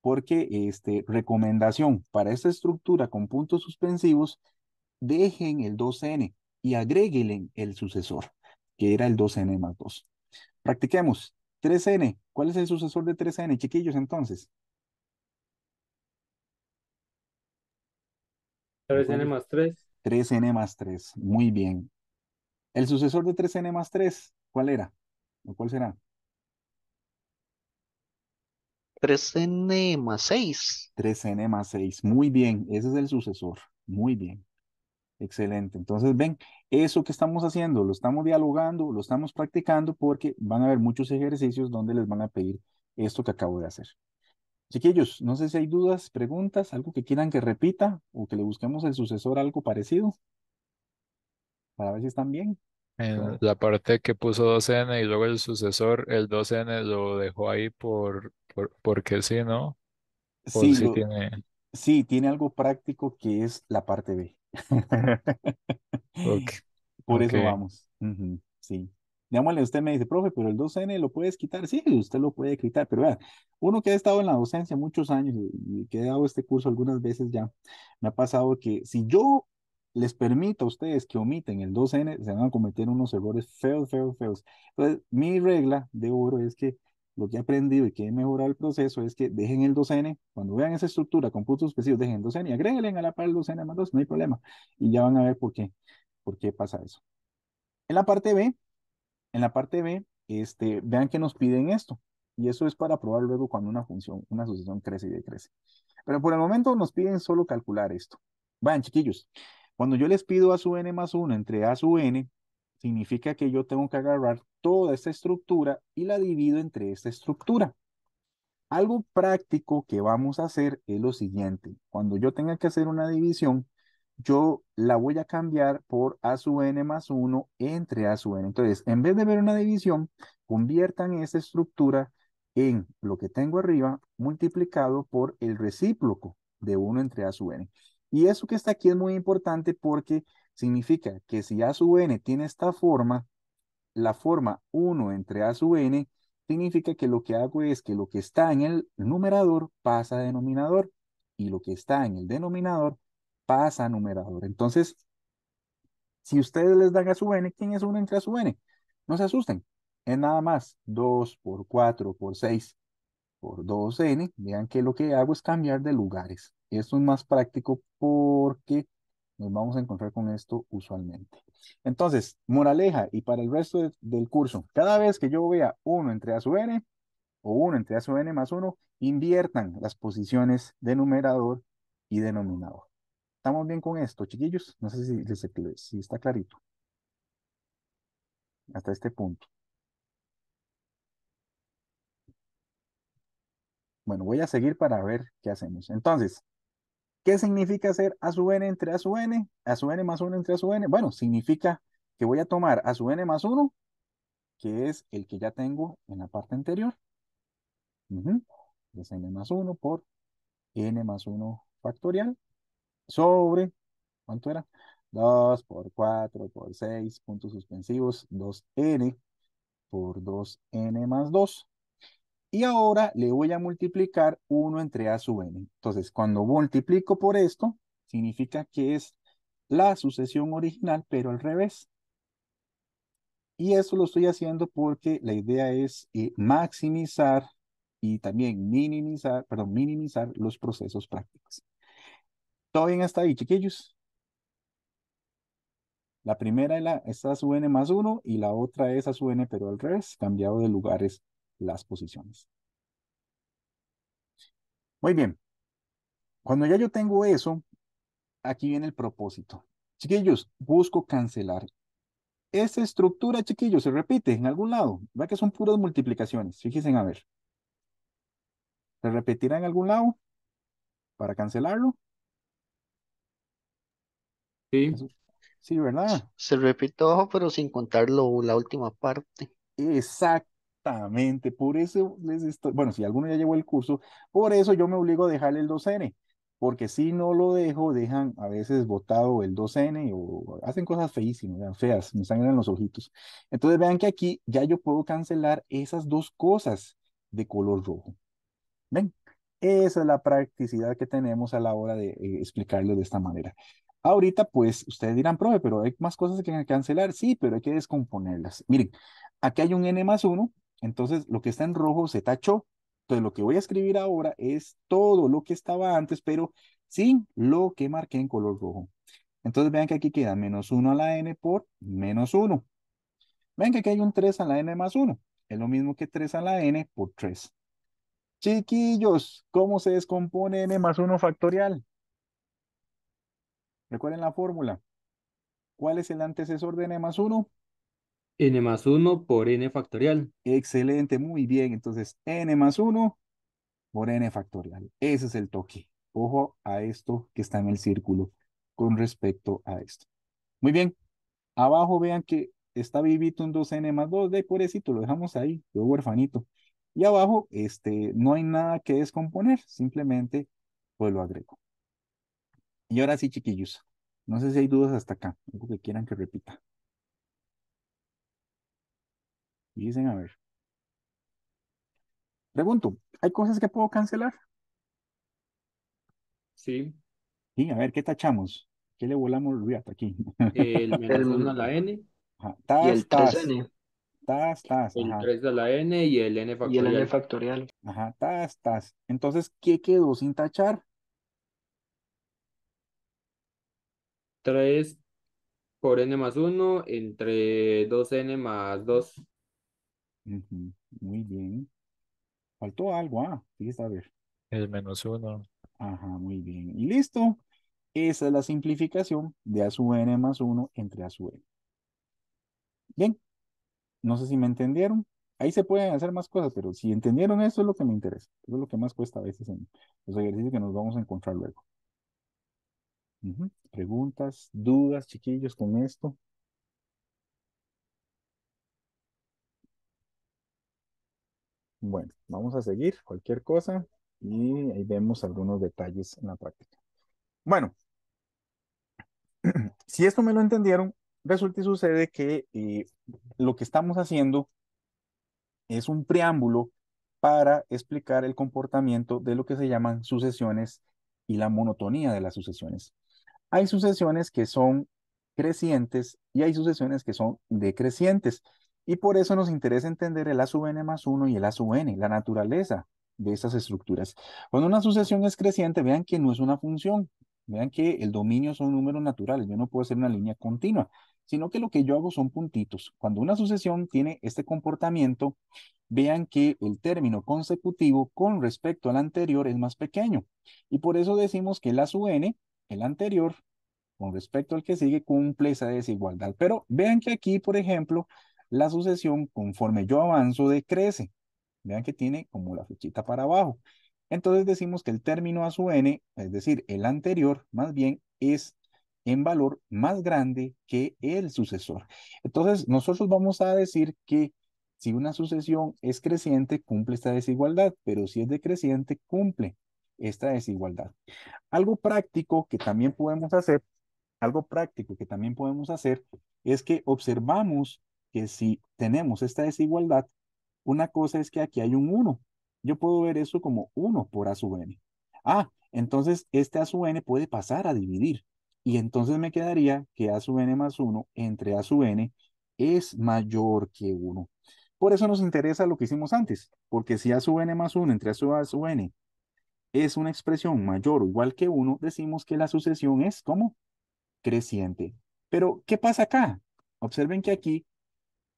porque recomendación para esta estructura con puntos suspensivos, dejen el 2n y agréguenle el sucesor, que era el 2n más 2. Practiquemos. 3n. ¿Cuál es el sucesor de 3n, chiquillos, entonces? 3N más 3. 3n más 3. Muy bien. El sucesor de 3n más 3, ¿cuál era? ¿O cuál será? 3n más 6. 3n más 6. Muy bien. Ese es el sucesor. Muy bien. Excelente. Entonces, ven, eso que estamos haciendo, lo estamos dialogando, lo estamos practicando porque van a haber muchos ejercicios donde les van a pedir esto que acabo de hacer. Chiquillos, no sé si hay dudas, preguntas, algo que quieran que repita o que le busquemos el sucesor a algo parecido para ver si están bien. En la parte que puso 2n y luego el sucesor, el 2n lo dejó ahí porque sí, ¿no? O Sí, sí tiene. sí, tiene algo práctico que es la parte B. Ok, Por ok. eso vamos. Ujú, sí. Digámosle, usted me dice, profe, pero el 2N lo puedes quitar. Sí, usted lo puede quitar, pero vea, uno que ha estado en la docencia muchos años y que he dado este curso algunas veces ya, me ha pasado que si yo les permito a ustedes que omiten el 2N, se van a cometer unos errores feos, feos, feos. Entonces, mi regla de oro es que lo que he aprendido y que he mejorado el proceso es que dejen el 2N, cuando vean esa estructura con puntos específicos, dejen el 2N y agréguenle a la par el 2N más 2, no hay problema. Y ya van a ver por qué pasa eso. En la parte B, en la parte B, vean que nos piden esto. Y eso es para probar luego cuando una función, una sucesión crece y decrece. Pero por el momento nos piden solo calcular esto. Vayan, chiquillos. Cuando yo les pido a su n más 1 entre a su n, significa que yo tengo que agarrar toda esta estructura y la divido entre esta estructura. Algo práctico que vamos a hacer es lo siguiente. Cuando yo tenga que hacer una división, yo la voy a cambiar por a sub n más 1 entre a sub n. Entonces, en vez de ver una división, conviertan esa estructura en lo que tengo arriba multiplicado por el recíproco de 1 entre a sub n. Y eso que está aquí es muy importante porque Significa que si A sub n tiene esta forma, la forma 1 entre A sub n, significa que lo que hago es que lo que está en el numerador pasa a denominador y lo que está en el denominador pasa a numerador. Entonces, si ustedes les dan A sub n, ¿quién es 1 entre A sub n? No se asusten. Es nada más 2 por 4 por 6 por 2n. Vean que lo que hago es cambiar de lugares. Esto es más práctico porque nos vamos a encontrar con esto usualmente. Entonces, moraleja, y para el resto del curso, cada vez que yo vea 1 entre A sub n o 1 entre A sub n más 1, inviertan las posiciones de numerador y denominador. ¿Estamos bien con esto, chiquillos? No sé si está clarito hasta este punto. Bueno, voy a seguir para ver qué hacemos. Entonces, ¿qué significa hacer A sub n entre A sub n? A sub n más 1 entre A sub n. Bueno, significa que voy a tomar A sub n más 1, que es el que ya tengo en la parte anterior. Es n más 1 por n más 1 factorial sobre, ¿cuánto era? 2 por 4 por 6 puntos suspensivos, 2n por 2n más 2. Y ahora le voy a multiplicar 1 entre A sub n. Entonces, cuando multiplico por esto, significa que es la sucesión original, pero al revés. Y eso lo estoy haciendo porque la idea es maximizar y también minimizar los procesos prácticos. ¿Todo bien hasta ahí, chiquillos? La primera es A sub n más 1 y la otra es A sub n, pero al revés, cambiado de lugares las posiciones. Muy bien. Cuando ya yo tengo eso, aquí viene el propósito. Chiquillos, busco cancelar. Esta estructura, chiquillos, se repite en algún lado. ¿Va que son puras multiplicaciones? Fíjense a ver. ¿Se repetirá en algún lado para cancelarlo? Sí, Sí, ¿verdad? Se repite abajo, pero sin contarlo la última parte. Exactamente. Por eso les estoy, bueno, si alguno ya llevó el curso, por eso yo me obligo a dejarle el 2n, porque si no lo dejo, dejan a veces botado el 2n o hacen cosas feísimas, vean, feas, me sangran los ojitos. Entonces vean que aquí ya yo puedo cancelar esas dos cosas de color rojo. ¿Ven? Esa es la practicidad que tenemos a la hora de explicarlo de esta manera. Ahorita, pues, ustedes dirán, profe, pero hay más cosas que cancelar. Sí, pero hay que descomponerlas. Miren, aquí hay un n más 1, entonces lo que está en rojo se tachó. Entonces, lo que voy a escribir ahora es todo lo que estaba antes, pero sin lo que marqué en color rojo. Entonces, vean que aquí queda menos 1 a la n por menos 1. Ven que aquí hay un 3 a la n más 1. Es lo mismo que 3 a la n por 3. Chiquillos, ¿cómo se descompone n más 1 factorial? Recuerden la fórmula. ¿Cuál es el antecesor de n más 1? n más 1 por n factorial. Excelente, muy bien. Entonces, n más 1 por n factorial. Ese es el toque. Ojo a esto que está en el círculo con respecto a esto. Muy bien. Abajo vean que está vivito un 2n más 2. De pobrecito, lo dejamos ahí, quedó huerfanito. Y abajo, no hay nada que descomponer. Simplemente, pues lo agrego. Y ahora sí, chiquillos. No sé si hay dudas hasta acá. Algo que quieran que repita. Y dicen, a ver. Pregunto, ¿hay cosas que puedo cancelar? Sí, Sí, a ver, ¿qué tachamos? ¿Qué le volamos riata aquí? el menos 1 a El, la n, Ajá, y el 3n el ajá, 3 a la n y el n y el n factorial. factorial. ajá, tas. Entonces, ¿qué quedó sin tachar? 3 por n más 1 entre 2n más 2. Ujú, muy bien. Faltó algo, fíjese a ver. El menos 1. Ajá, muy bien. Y listo. Esa es la simplificación de A sub n más 1 entre A sub n. Bien, no sé si me entendieron. Ahí se pueden hacer más cosas, pero si entendieron eso es lo que me interesa. Eso es lo que más cuesta a veces en los ejercicios que nos vamos a encontrar luego. Preguntas, dudas, chiquillos, con esto. Bueno, vamos a seguir cualquier cosa y ahí vemos algunos detalles en la práctica. Bueno, Si esto me lo entendieron, resulta y sucede que lo que estamos haciendo es un preámbulo para explicar el comportamiento de lo que se llaman sucesiones y la monotonía de las sucesiones. Hay sucesiones que son crecientes y hay sucesiones que son decrecientes. Y por eso nos interesa entender el A sub n más 1 y el A sub n, la naturaleza de estas estructuras. Cuando una sucesión es creciente, vean que no es una función. Vean que el dominio son números naturales. Yo no puedo hacer una línea continua, sino que lo que yo hago son puntitos. Cuando una sucesión tiene este comportamiento, vean que el término consecutivo con respecto al anterior es más pequeño. Y por eso decimos que el A sub n, el anterior, con respecto al que sigue, cumple esa desigualdad. Pero vean que aquí, por ejemplo, la sucesión, conforme yo avanzo, decrece. Vean que tiene como la flechita para abajo. Entonces decimos que el término a su n, es decir, el anterior, más bien, es en valor más grande que el sucesor. Entonces, nosotros vamos a decir que si una sucesión es creciente, cumple esta desigualdad, pero si es decreciente, cumple esta desigualdad. Algo práctico que también podemos hacer Algo práctico que también podemos hacer es que observamos que si tenemos esta desigualdad, una cosa es que aquí hay un uno. Yo puedo ver eso como uno por A sub n. Entonces este A sub n puede pasar a dividir. Y entonces me quedaría que A sub n más uno entre A sub n es mayor que uno. Por eso nos interesa lo que hicimos antes, porque si A sub n más uno entre A sub n es una expresión mayor o igual que uno, decimos que la sucesión es como creciente. Pero, ¿qué pasa acá? Observen que aquí,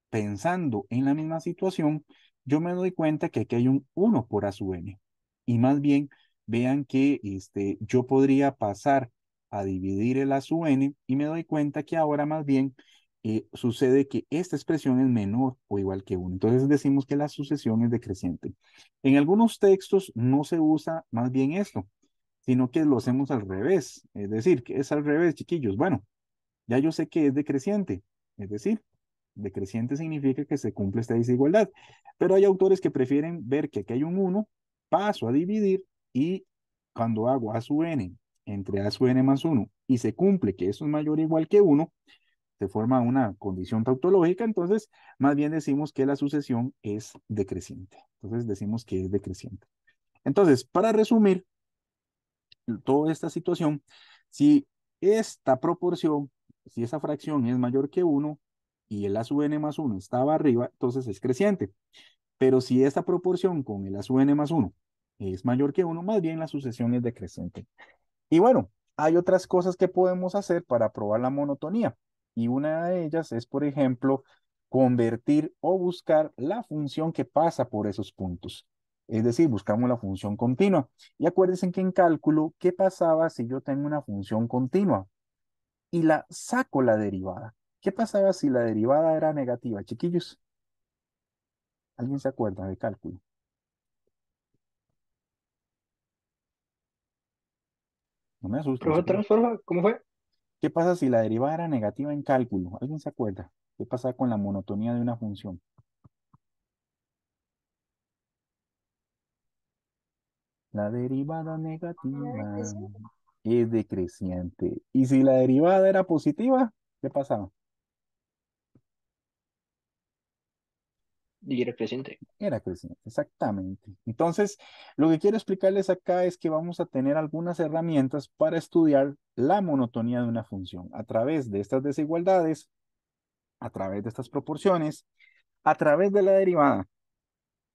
pensando en la misma situación, yo me doy cuenta que aquí hay un uno por A sub n. Y más bien, vean que yo podría pasar a dividir el A sub n y me doy cuenta que ahora más bien sucede que esta expresión es menor o igual que uno. Entonces decimos que la sucesión es decreciente. En algunos textos no se usa más bien esto, sino que lo hacemos al revés. Es decir, que es al revés, chiquillos. Bueno, ya yo sé que es decreciente, es decir, decreciente significa que se cumple esta desigualdad, pero hay autores que prefieren ver que aquí hay un uno, paso a dividir y cuando hago A sub n entre A sub n más uno y se cumple que eso es mayor o igual que uno, se forma una condición tautológica, entonces más bien decimos que la sucesión es decreciente. Entonces decimos que es decreciente. Entonces, para resumir, toda esta situación, si esta proporción, si esa fracción es mayor que uno y el A sub n más uno estaba arriba, entonces es creciente. Pero si esta proporción con el A sub n más uno es mayor que uno, más bien la sucesión es decreciente. Y bueno, hay otras cosas que podemos hacer para probar la monotonía. Y una de ellas es, por ejemplo, convertir o buscar la función que pasa por esos puntos. Es decir, buscamos la función continua. Y acuérdense que en cálculo, ¿qué pasaba si yo tengo una función continua y la saco la derivada? ¿Qué pasaba si la derivada era negativa, chiquillos? ¿Alguien se acuerda de cálculo? No me asusten, Profe, chiquillos. transforma, ¿cómo fue? ¿Qué pasa si la derivada era negativa en cálculo? ¿Alguien se acuerda? ¿Qué pasa con la monotonía de una función? La derivada negativa es decreciente. Y si la derivada era positiva, ¿qué pasaba? Y era creciente. Era creciente, exactamente. Entonces, lo que quiero explicarles acá es que vamos a tener algunas herramientas para estudiar la monotonía de una función a través de estas desigualdades, a través de estas proporciones, a través de la derivada.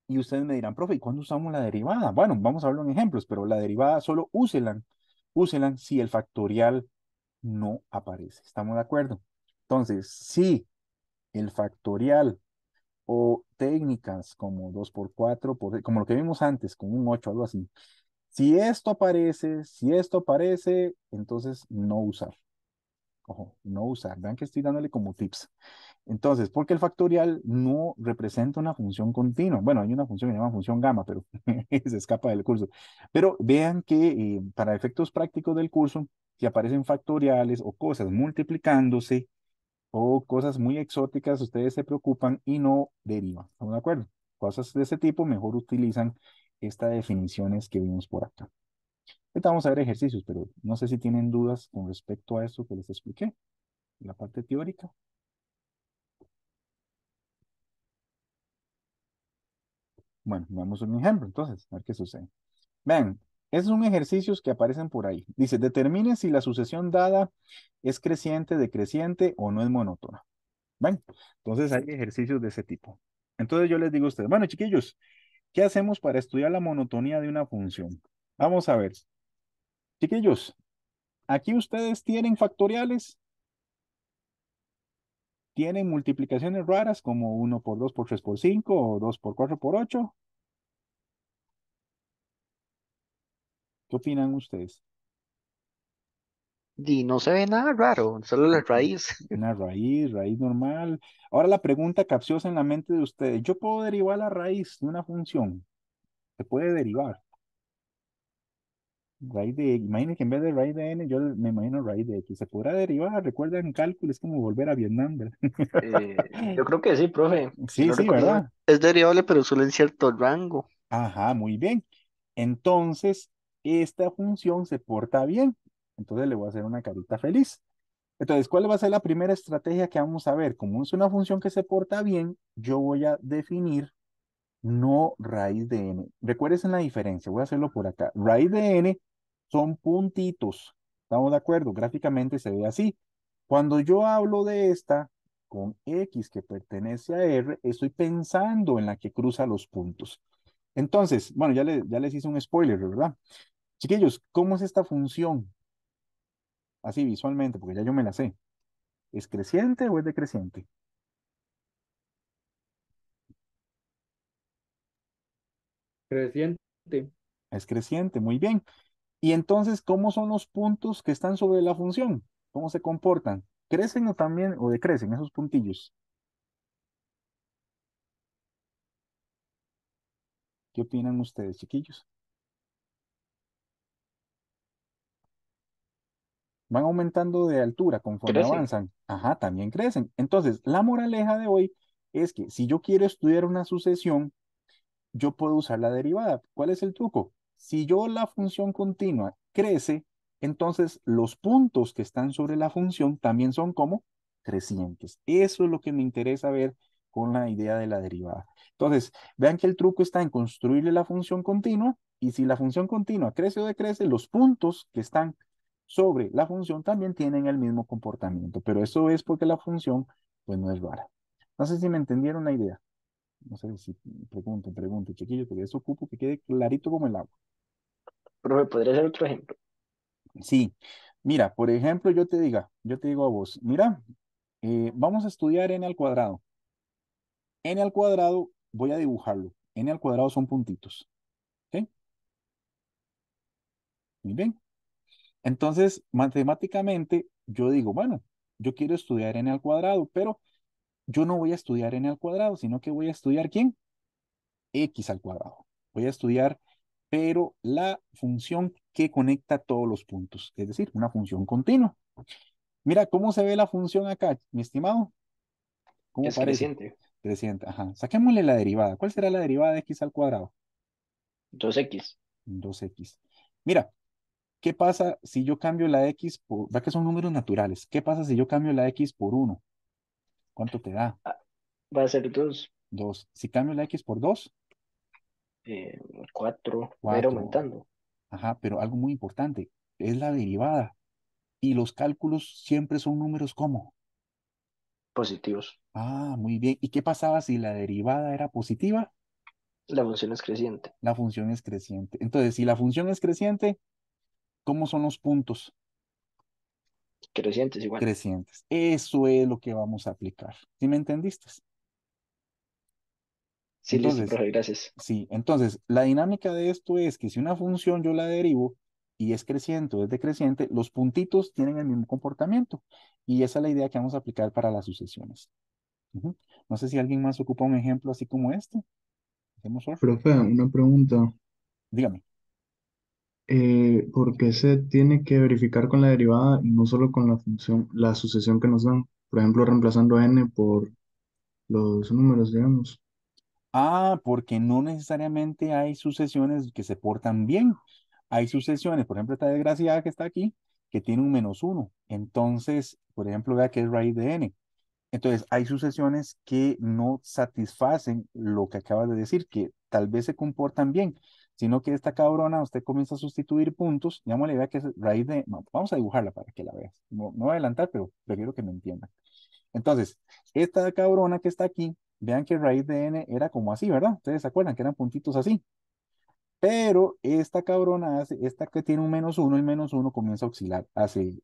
Y ustedes me dirán, profe, ¿y cuándo usamos la derivada? Bueno, vamos a hablar en ejemplos, pero la derivada solo úselan si el factorial no aparece. ¿Estamos de acuerdo? Entonces, si el factorial o técnicas como 2 por 4, como lo que vimos antes, con un 8, algo así. Si esto aparece, entonces no usar. Ojo, no usar. Vean que estoy dándole como tips. Entonces, porque el factorial no representa una función continua. Bueno, hay una función que se llama función gamma, pero se escapa del curso. Pero vean que para efectos prácticos del curso, si aparecen factoriales o cosas multiplicándose o cosas muy exóticas, ustedes se preocupan y no derivan. ¿Estamos de acuerdo? Cosas de ese tipo, mejor utilizan estas definiciones que vimos por acá. Ahorita vamos a ver ejercicios, pero no sé si tienen dudas con respecto a eso que les expliqué, la parte teórica. Bueno, veamos un ejemplo entonces, a ver qué sucede. Vean, esos son ejercicios que aparecen por ahí. Dice, determine si la sucesión dada es creciente, decreciente o no es monótona. ¿Ven? Entonces hay ejercicios de ese tipo. Entonces yo les digo a ustedes, bueno, chiquillos, ¿qué hacemos para estudiar la monotonía de una función? Vamos a ver. Chiquillos, aquí ustedes tienen factoriales, tienen multiplicaciones raras como 1 por 2 por 3 por 5 o 2 por 4 por 8. ¿Qué opinan ustedes? Y no se ve nada raro, solo la raíz. Una raíz, raíz normal. Ahora la pregunta capciosa en la mente de ustedes. ¿Yo puedo derivar la raíz de una función? Se puede derivar. Raíz de X. Imaginen que en vez de raíz de n, yo me imagino raíz de X. ¿Se podrá derivar? Recuerden, en cálculo es como volver a Vietnam, ¿verdad? Yo creo que sí, profe. Si Sí, no sí, recuerdo mal. ¿verdad? Es derivable, pero solo en cierto rango. Ajá, muy bien. Entonces, esta función se porta bien. Entonces le voy a hacer una carita feliz. Entonces, ¿cuál va a ser la primera estrategia que vamos a ver? Como es una función que se porta bien, yo voy a definir no raíz de n. Recuerden la diferencia, voy a hacerlo por acá. Raíz de n son puntitos. ¿Estamos de acuerdo? Gráficamente se ve así. Cuando yo hablo de esta con x que pertenece a r, estoy pensando en la que cruza los puntos. Entonces, bueno, ya les hice un spoiler, ¿verdad? Chiquillos, ¿cómo es esta función? Así visualmente, porque ya yo me la sé. ¿Es creciente o es decreciente? Creciente. Es creciente, muy bien. Y entonces, ¿cómo son los puntos que están sobre la función? ¿Cómo se comportan? ¿Crecen o también o decrecen esos puntillos? ¿Qué opinan ustedes, chiquillos? Van aumentando de altura conforme Crecen. avanzan. Ajá, también crecen. Entonces, la moraleja de hoy es que si yo quiero estudiar una sucesión, yo puedo usar la derivada. ¿Cuál es el truco? Si yo la función continua crece, entonces los puntos que están sobre la función también son como crecientes. Eso es lo que me interesa ver con la idea de la derivada. Entonces, vean que el truco está en construirle la función continua y si la función continua crece o decrece, los puntos que están sobre la función también tienen el mismo comportamiento, pero eso es porque la función pues no es rara. No sé si me entendieron la idea. No sé si pregunten, chiquillos, porque eso ocupo que quede clarito como el agua. Profe, ¿podría ser otro ejemplo? Sí, mira, por ejemplo, yo te digo a vos, mira, vamos a estudiar n al cuadrado. N al cuadrado, voy a dibujarlo. N al cuadrado son puntitos. ¿Ok? Muy bien. Entonces, matemáticamente, yo digo, bueno, yo quiero estudiar n al cuadrado, pero yo no voy a estudiar n al cuadrado, sino que voy a estudiar ¿quién? X al cuadrado. Voy a estudiar, pero la función que conecta todos los puntos, es decir, una función continua. Mira, ¿cómo se ve la función acá, mi estimado? ¿Cómo Es parece? creciente. Creciente, ajá. Saquémosle la derivada. ¿Cuál será la derivada de x al cuadrado? 2x. 2x. Mira, ¿qué pasa si yo cambio la x por, va que son números naturales? ¿Qué pasa si yo cambio la x por 1? ¿Cuánto te da? Ah, va a ser 2. 2. Si cambio la x por 2, 4. Va a ir 4. aumentando. Ajá, pero algo muy importante, es la derivada. Y los cálculos siempre son números ¿cómo? Positivos. Ah, muy bien. ¿Y qué pasaba si la derivada era positiva? La función es creciente. La función es creciente. Entonces, si la función es creciente, ¿cómo son los puntos? Creciente es igual. Crecientes. Eso es lo que vamos a aplicar. ¿Sí me entendiste? Sí, listo, Entonces, profe, gracias. sí, entonces la dinámica de esto es que si una función yo la derivo y es creciente o es decreciente, los puntitos tienen el mismo comportamiento. Y esa es la idea que vamos a aplicar para las sucesiones. Ujú. No sé si alguien más ocupa un ejemplo así como este. Hacemos otro. Profe, una pregunta. Dígame. ¿Por qué se tiene que verificar con la derivada y no solo con la función, la sucesión que nos dan? Por ejemplo, reemplazando n por los números, digamos. Ah, porque no necesariamente hay sucesiones que se portan bien. Hay sucesiones, por ejemplo, esta desgraciada que está aquí, que tiene un -1. Entonces, por ejemplo, vea que es raíz de n. Entonces, hay sucesiones que no satisfacen lo que acabas de decir, que tal vez se comportan bien, sino que esta cabrona, usted comienza a sustituir puntos, llamémosle, vea que es raíz de, vamos a dibujarla para que la veas. No, no voy a adelantar, pero prefiero que me entiendan. Entonces, esta cabrona que está aquí, vean que raíz de n era como así, ¿verdad? Ustedes se acuerdan que eran puntitos así. Pero esta cabrona hace, esta que tiene un -1, el -1 comienza a oscilar. Hace,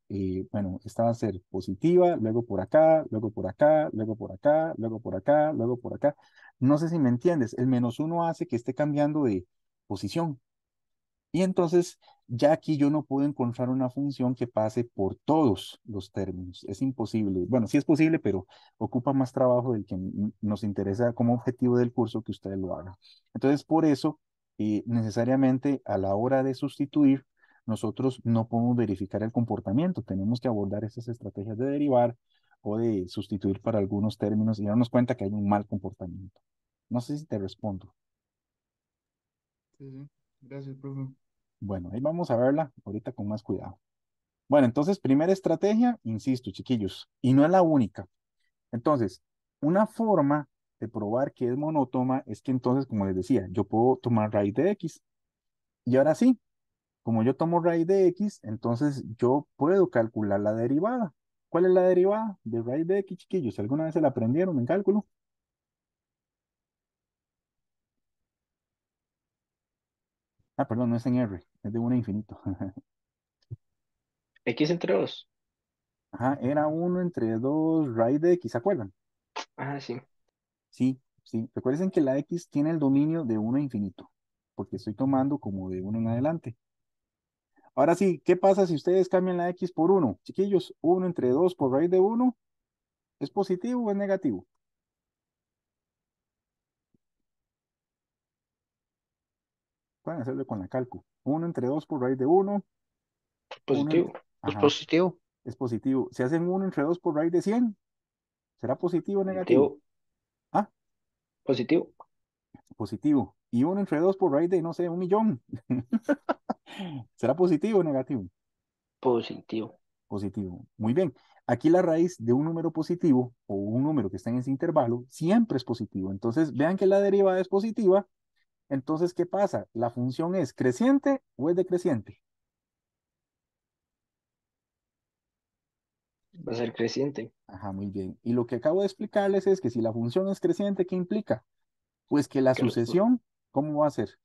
bueno, esta va a ser positiva, luego por acá, luego por acá, luego por acá, luego por acá, luego por acá. No sé si me entiendes. El -1 hace que esté cambiando de posición. Y entonces, ya aquí yo no puedo encontrar una función que pase por todos los términos. Es imposible. Bueno, sí es posible, pero ocupa más trabajo del que nos interesa como objetivo del curso que ustedes lo hagan. Entonces, por eso, necesariamente a la hora de sustituir, nosotros no podemos verificar el comportamiento. Tenemos que abordar esas estrategias de derivar o de sustituir para algunos términos y darnos cuenta que hay un mal comportamiento. No sé si te respondo. Sí, sí. Gracias, profe. Bueno, ahí vamos a verla ahorita con más cuidado. Bueno, entonces, primera estrategia, insisto, chiquillos, y no es la única. Entonces, una forma de probar que es monótona es que entonces, como les decía, yo puedo tomar raíz de x. Y ahora sí, como yo tomo raíz de x, entonces yo puedo calcular la derivada. ¿Cuál es la derivada de raíz de x, chiquillos? ¿Alguna vez se la aprendieron en cálculo? Ah, perdón, no es en R, es de 1 a infinito. X entre 2. Ajá, era 1 entre 2 raíz de x, ¿se acuerdan? Ah, sí. Sí, sí. Recuerden que la X tiene el dominio de 1 a infinito, porque estoy tomando como de 1 en adelante. Ahora sí, ¿qué pasa si ustedes cambian la X por 1? Chiquillos, 1 entre 2 por raíz de 1, ¿es positivo o es negativo? Pueden hacerlo con la calcu. 1 entre 2 por raíz de 1, 1 Positivo. entre... Es Ajá, positivo. es positivo. Si hacen 1 entre 2 por raíz de 100, ¿será positivo o negativo? Positivo. Ah, Positivo. positivo. Y 1 entre 2 por raíz de, no sé, 1.000.000. ¿Será positivo o negativo? Positivo. Positivo. Muy bien. Aquí la raíz de un número positivo o un número que está en ese intervalo siempre es positivo. Entonces, vean que la derivada es positiva. Entonces, ¿qué pasa? ¿La función es creciente o es decreciente? Va a ser creciente. Ajá, muy bien. Y lo que acabo de explicarles es que si la función es creciente, ¿qué implica? Pues que la Que lo- sucesión, ¿cómo va a ser?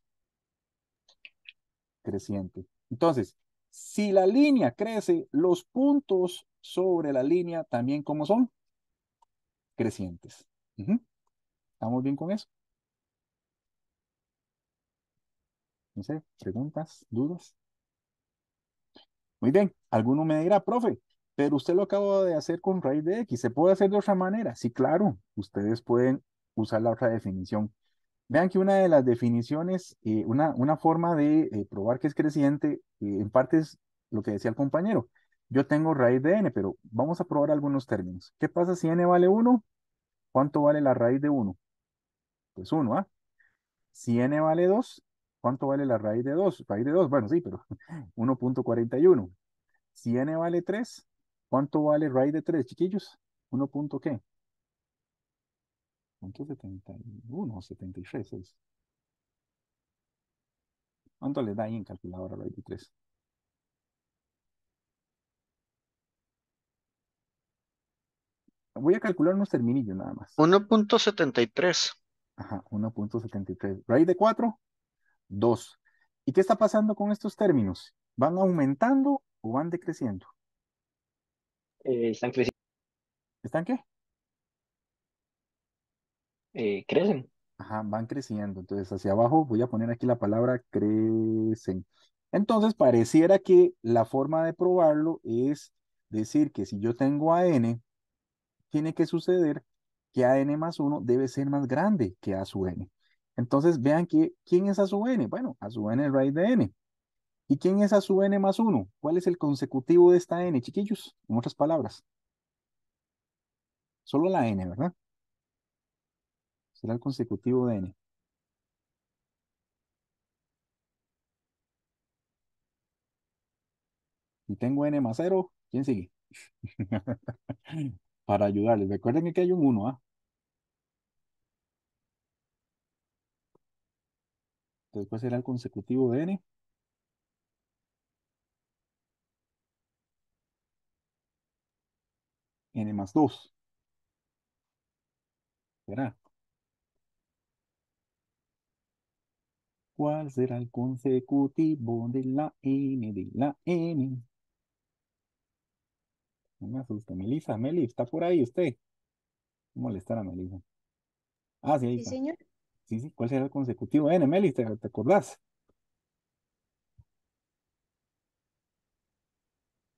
Creciente. Entonces, si la línea crece, los puntos sobre la línea también, ¿cómo son? Crecientes. Ujú. ¿Estamos bien con eso? No sé, preguntas, dudas. Muy bien, alguno me dirá, profe, pero usted lo acaba de hacer con raíz de X, ¿se puede hacer de otra manera? Sí, claro, ustedes pueden usar la otra definición. Vean que una de las definiciones, una forma de probar que es creciente, en parte es lo que decía el compañero. Yo tengo raíz de n, pero vamos a probar algunos términos. ¿Qué pasa si n vale 1? ¿Cuánto vale la raíz de 1? Pues 1, ¿ah? Si n vale 2, ¿cuánto vale la raíz de 2? Raíz de 2, bueno, sí, pero 1.41. Si n vale 3, ¿cuánto vale raíz de 3, chiquillos? 1 punto qué? ¿Cuánto? 71, 73 es. ¿Cuánto le da ahí en calculadora raíz de 3? Voy a calcular unos terminillos nada más. 1.73. Ajá, 1.73. Raíz de 4, 2. ¿Y qué está pasando con estos términos? ¿Van aumentando o van decreciendo? Están creciendo. ¿Están qué? Crecen. Ajá, van creciendo. Entonces, hacia abajo voy a poner aquí la palabra crecen. Entonces, pareciera que la forma de probarlo es decir que si yo tengo a n, tiene que suceder que a n más 1 debe ser más grande que a sub n. Entonces, vean que, ¿quién es a sub n? Bueno, a sub n es raíz de n. ¿Y quién es a sub n más 1? ¿Cuál es el consecutivo de esta n, chiquillos? En otras palabras, solo la n, ¿verdad? Será el consecutivo de n. Si tengo n más 0, ¿quién sigue? Para ayudarles. Recuerden que aquí hay un 1, ¿ah? Entonces, ¿cuál será el consecutivo de n? N más 2. ¿Será? ¿Cuál será el consecutivo de la n de la n? No me asusta. Melissa, Meli, ¿está por ahí usted? No molestar a Melissa. Ah, sí, ahí Sí, está. señor. Sí, sí. ¿Cuál será el consecutivo de n, Meli? ¿Te acordás?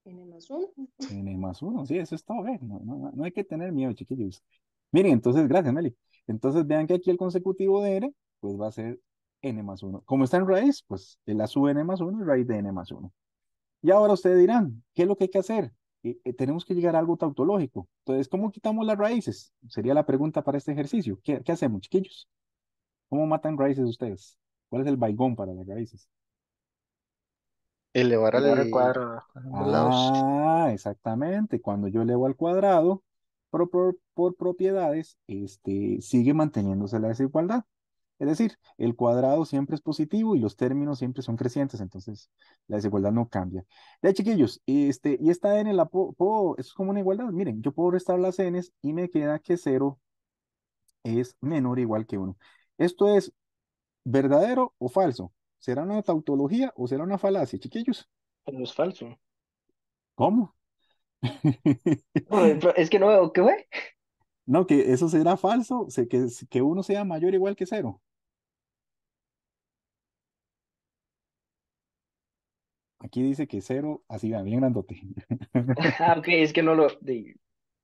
N más 1. N más 1, sí, eso está bien. No hay que tener miedo, chiquillos. Miren, entonces, gracias, Meli. Entonces, vean que aquí el consecutivo de n, pues va a ser n más 1. Como está en raíz, pues la sub n más 1 es raíz de n más 1. Y ahora ustedes dirán, ¿qué es lo que hay que hacer? Tenemos que llegar a algo tautológico. Entonces, ¿cómo quitamos las raíces? Sería la pregunta para este ejercicio. ¿Qué hacemos, chiquillos? ¿Cómo matan raíces ustedes? ¿Cuál es el baigón para las raíces? Elevar Llevar el al cuadro. a ambos lados. Ah, exactamente. Cuando yo elevo al cuadrado, por propiedades, sigue manteniéndose la desigualdad. Es decir, el cuadrado siempre es positivo y los términos siempre son crecientes, entonces la desigualdad no cambia. Ya, chiquillos, y esta n eso es como una igualdad. Miren, yo puedo restar las n's y me queda que 0 es menor o igual que 1. ¿Esto es verdadero o falso? ¿Será una tautología o será una falacia, chiquillos? Pero es falso. ¿Cómo? No, pero es que no veo, ¿qué fue? No, que eso será falso, que uno sea mayor o igual que 0. Aquí dice que 0, así va, bien grandote. Ah, ok, es que no lo. Es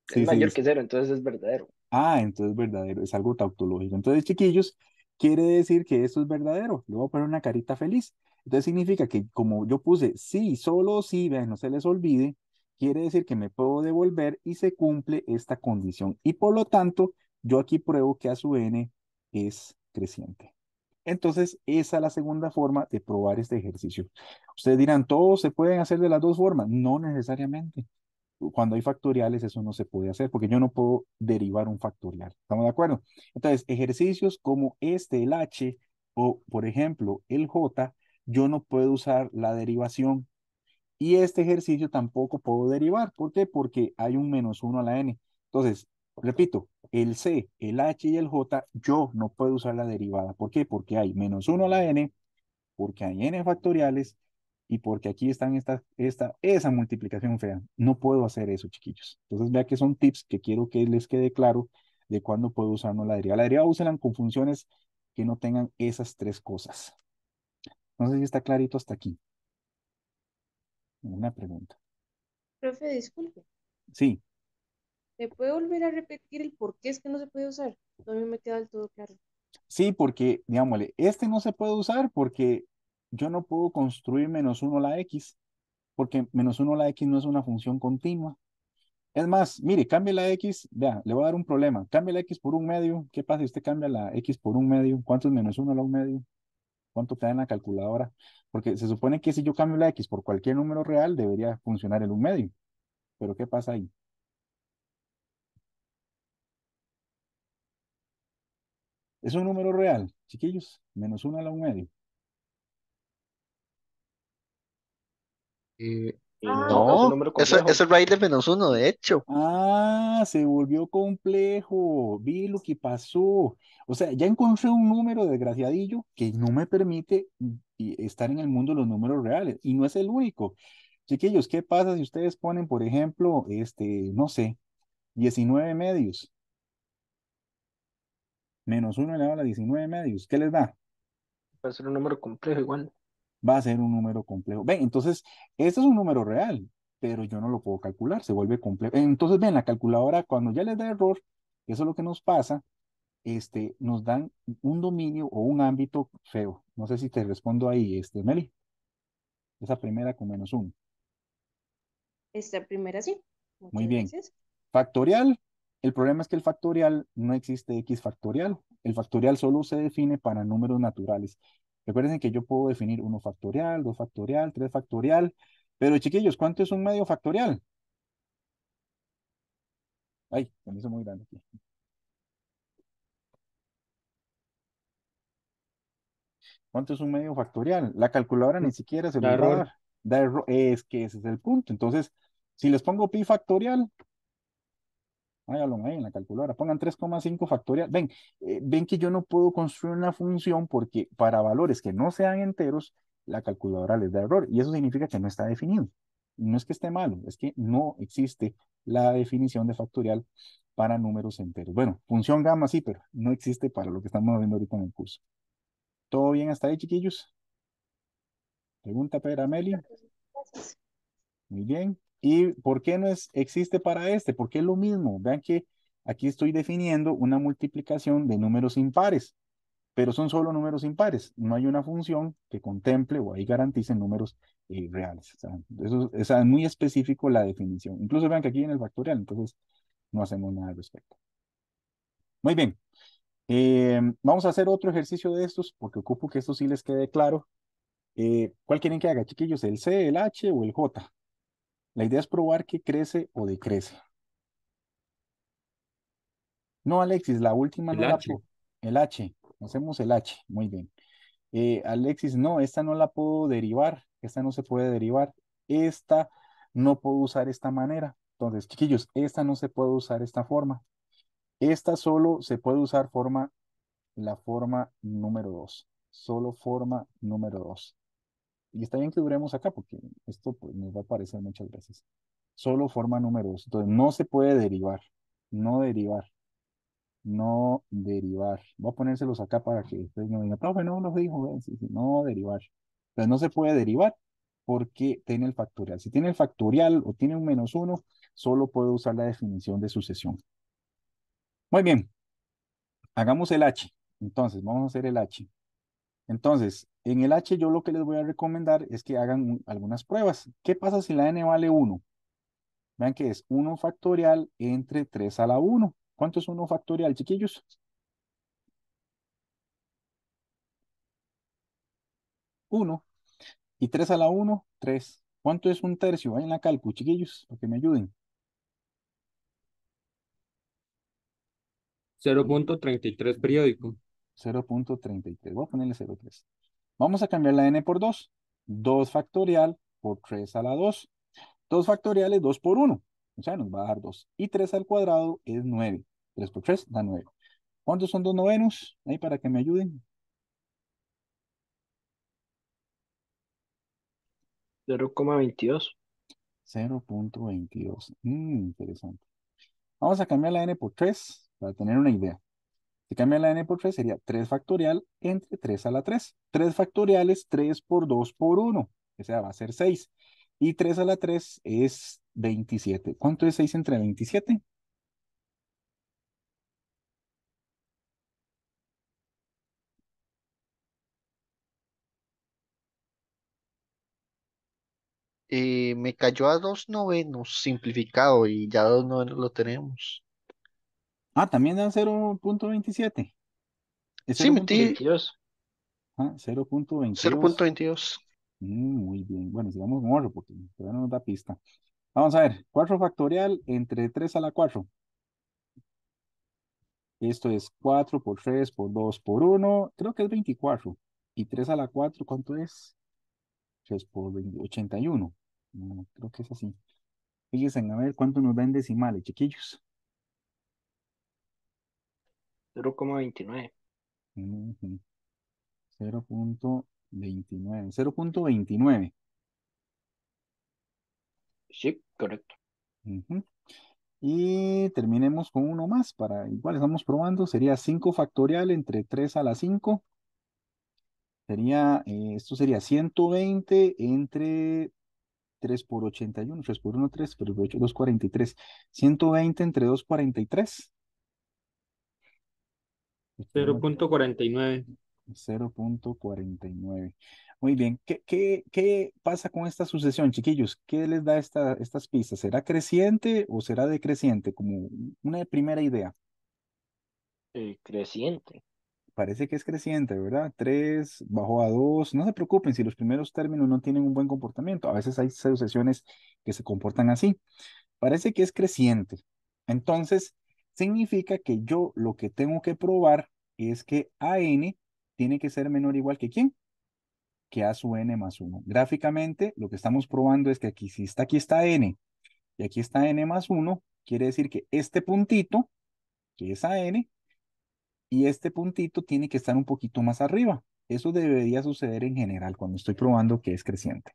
Sí, sí, mayor que cero, entonces es verdadero. ah, entonces verdadero, es algo tautológico. Entonces, chiquillos, quiere decir que esto es verdadero. Le voy a poner una carita feliz. Entonces significa que como yo puse sí, solo sí, vean, no se les olvide, quiere decir que me puedo devolver y se cumple esta condición. Y por lo tanto, yo aquí pruebo que a su n es creciente. Entonces, esa es la segunda forma de probar este ejercicio. Ustedes dirán, ¿todos se pueden hacer de las dos formas? No necesariamente. Cuando hay factoriales, eso no se puede hacer porque yo no puedo derivar un factorial. ¿Estamos de acuerdo? Entonces, ejercicios como el h, o por ejemplo, el j, yo no puedo usar la derivación. Y este ejercicio tampoco puedo derivar. ¿Por qué? Porque hay un -1 a la n. Entonces, repito, el c, el h y el j, yo no puedo usar la derivada. ¿Por qué? Porque hay -1 a la n, porque hay n factoriales y porque aquí están esa multiplicación fea. No puedo hacer eso, chiquillos. Entonces, vea que son tips que quiero que les quede claro de cuándo puedo usar no la derivada. La derivada úsenla con funciones que no tengan esas tres cosas. No sé si está clarito hasta aquí. Una pregunta. Profe, disculpe. Sí, ¿Me puede volver a repetir el por qué es que no se puede usar? No me queda del todo claro. sí, porque, digámosle, este no se puede usar porque yo no puedo construir -1 la x, porque -1 la x no es una función continua. Es más, mire, cambie la X, vea, le voy a dar un problema. Cambie la X por un medio. ¿Qué pasa si usted cambia la X por un medio? ¿Cuánto es -1 a la un medio? ¿Cuánto te da en la calculadora? Porque se supone que si yo cambio la X por cualquier número real, debería funcionar el un medio. Pero ¿qué pasa ahí? Es un número real, chiquillos. -1 a la un medio. Y Y no, es un no, número eso complejo. es raíz de -1, de hecho. Ah, se volvió complejo. Vi lo que pasó. O sea, ya encontré un número desgraciadillo que no me permite estar en el mundo de los números reales. Y no es el único. Chiquillos, ¿qué pasa si ustedes ponen, por ejemplo, no sé, 19 medios, -1 elevado a la 19 medios? ¿Qué les da? Va a ser un número complejo igual. Va a ser un número complejo. Ven, entonces, este es un número real, pero yo no lo puedo calcular, se vuelve complejo. Entonces, ven, la calculadora, cuando ya les da error, eso es lo que nos pasa, nos dan un dominio o un ámbito feo. No sé si te respondo ahí, Meli, esa primera con -1. Esta primera sí. Muy Muchas bien. gracias. Factorial. El problema es que el factorial no existe x factorial. El factorial solo se define para números naturales. Recuerden que yo puedo definir 1 factorial, 2 factorial, 3 factorial. Pero chiquillos, ¿cuánto es un medio factorial? Ay, se me hizo muy grande aquí. ¿Cuánto es un medio factorial? La calculadora ni siquiera se Da los va a error. dar. Da error. Es que ese es el punto. Entonces, si les pongo pi factorial, háganlo ahí en la calculadora, pongan 3,5 factorial. Ven, ven que yo no puedo construir una función porque para valores que no sean enteros, la calculadora les da error. Y eso significa que no está definido. Y no es que esté malo, es que no existe la definición de factorial para números enteros. Bueno, función gamma sí, pero no existe para lo que estamos viendo ahorita en el curso. ¿Todo bien hasta ahí, chiquillos? Pregunta para Meli. Gracias. Muy bien. ¿Y por qué no existe para este? Porque es lo mismo. Vean que aquí estoy definiendo una multiplicación de números impares, pero son solo números impares. No hay una función que contemple o ahí garantice números reales. O sea, es muy específico la definición. Incluso vean que aquí en el factorial, entonces no hacemos nada al respecto. Muy bien. Vamos a hacer otro ejercicio de estos porque ocupo que esto sí les quede claro. ¿Cuál quieren que haga, chiquillos? ¿El C, el H o el J? La idea es probar que crece o decrece. No, Alexis, la última El no la H. puedo. El H, hacemos el H, muy bien. Alexis, no, esta no la puedo derivar, esta no se puede derivar, esta no puedo usar esta manera. Entonces, chiquillos, esta no se puede usar esta forma. Esta solo se puede usar la forma número 2. Solo forma número 2. Y está bien que duremos acá porque esto pues, nos va a aparecer muchas veces. Solo forma número 2. Entonces, no se puede derivar, no derivar. No derivar. Voy a ponérselos acá para que ustedes no digan, profe, no lo dijo, sí, sí, no derivar. Entonces no se puede derivar porque tiene el factorial. Si tiene el factorial o tiene un -1, solo puedo usar la definición de sucesión. Muy bien, hagamos el H. Entonces, vamos a hacer el H. Entonces, en el H yo lo que les voy a recomendar es que hagan algunas pruebas. ¿Qué pasa si la n vale 1? Vean que es 1 factorial entre 3 a la 1. ¿Cuánto es 1 factorial, chiquillos? 1. Y 3 a la 1, 3. ¿Cuánto es un tercio? Ahí en la calcu, chiquillos, para que me ayuden. 0.33 periódico. 0,33. Voy a ponerle 0,3. Vamos a cambiar la n por 2. 2 factorial por 3 a la 2. 2 factorial es 2 por 1. O sea, nos va a dar 2. Y 3 al cuadrado es 9. 3 por 3 da 9. ¿Cuántos son 2 novenos? Ahí para que me ayuden. 0,22. 0,22. Interesante. Vamos a cambiar la n por 3 para tener una idea. Si cambia la n por 3 sería 3 factorial entre 3 a la 3. 3 factoriales, 3 por 2 por 1. O sea, va a ser 6. Y 3 a la 3 es 27. ¿Cuánto es 6 entre 27? Me cayó a 2 novenos simplificado y ya 2 novenos lo tenemos. Ah, también da 0,27. Es Sí, metí 22. 0,22. 0,22. Muy bien. Bueno, sigamos con otro porque todavía no nos da pista. Vamos a ver. 4 factorial entre 3 a la 4. Esto es 4 por 3 por 2 por 1. Creo que es 24. Y 3 a la 4, ¿cuánto es? 3 por 20, 81. No, creo que es así. Fíjense a ver cuánto nos da en decimales, chiquillos. 0,29. Ujú. 0,29. 0,29. Sí, correcto. Ujú. Y terminemos con uno más para, igual estamos probando, sería 5 factorial entre 3 a la 5. Sería, esto sería 120 entre 3 por 81, 3 por 1, 3, pero 8, 243. 120 entre 243. 0.49. 0,49. Muy bien. ¿Qué pasa con esta sucesión, chiquillos? ¿Qué les da estas pistas? ¿Será creciente o será decreciente? Como una primera idea. Creciente. parece que es creciente, ¿verdad? 3 bajó a 2. No se preocupen si los primeros términos no tienen un buen comportamiento. A veces hay sucesiones que se comportan así. Parece que es creciente. Entonces, significa que yo lo que tengo que probar es que AN tiene que ser menor o igual que ¿quién? Que A sub n más 1. Gráficamente, lo que estamos probando es que aquí, si está aquí está n y aquí está n más 1, quiere decir que este puntito, que es AN, y este puntito tiene que estar un poquito más arriba. Eso debería suceder en general cuando estoy probando que es creciente.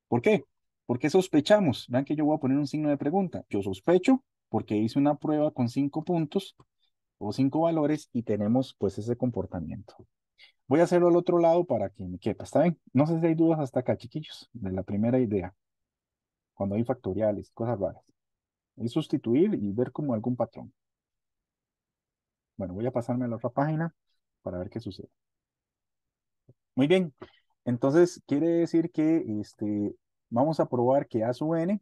¿Por qué? Porque sospechamos. Vean que yo voy a poner un signo de pregunta. Yo sospecho porque hice una prueba con 5 puntos o 5 valores y tenemos pues ese comportamiento. Voy a hacerlo al otro lado para que me quepa. ¿Está bien? No sé si hay dudas hasta acá, chiquillos, de la primera idea. Cuando hay factoriales, cosas raras. Es sustituir y ver como algún patrón. Bueno, voy a pasarme a la otra página para ver qué sucede. Muy bien. Entonces, quiere decir que vamos a probar que A sub n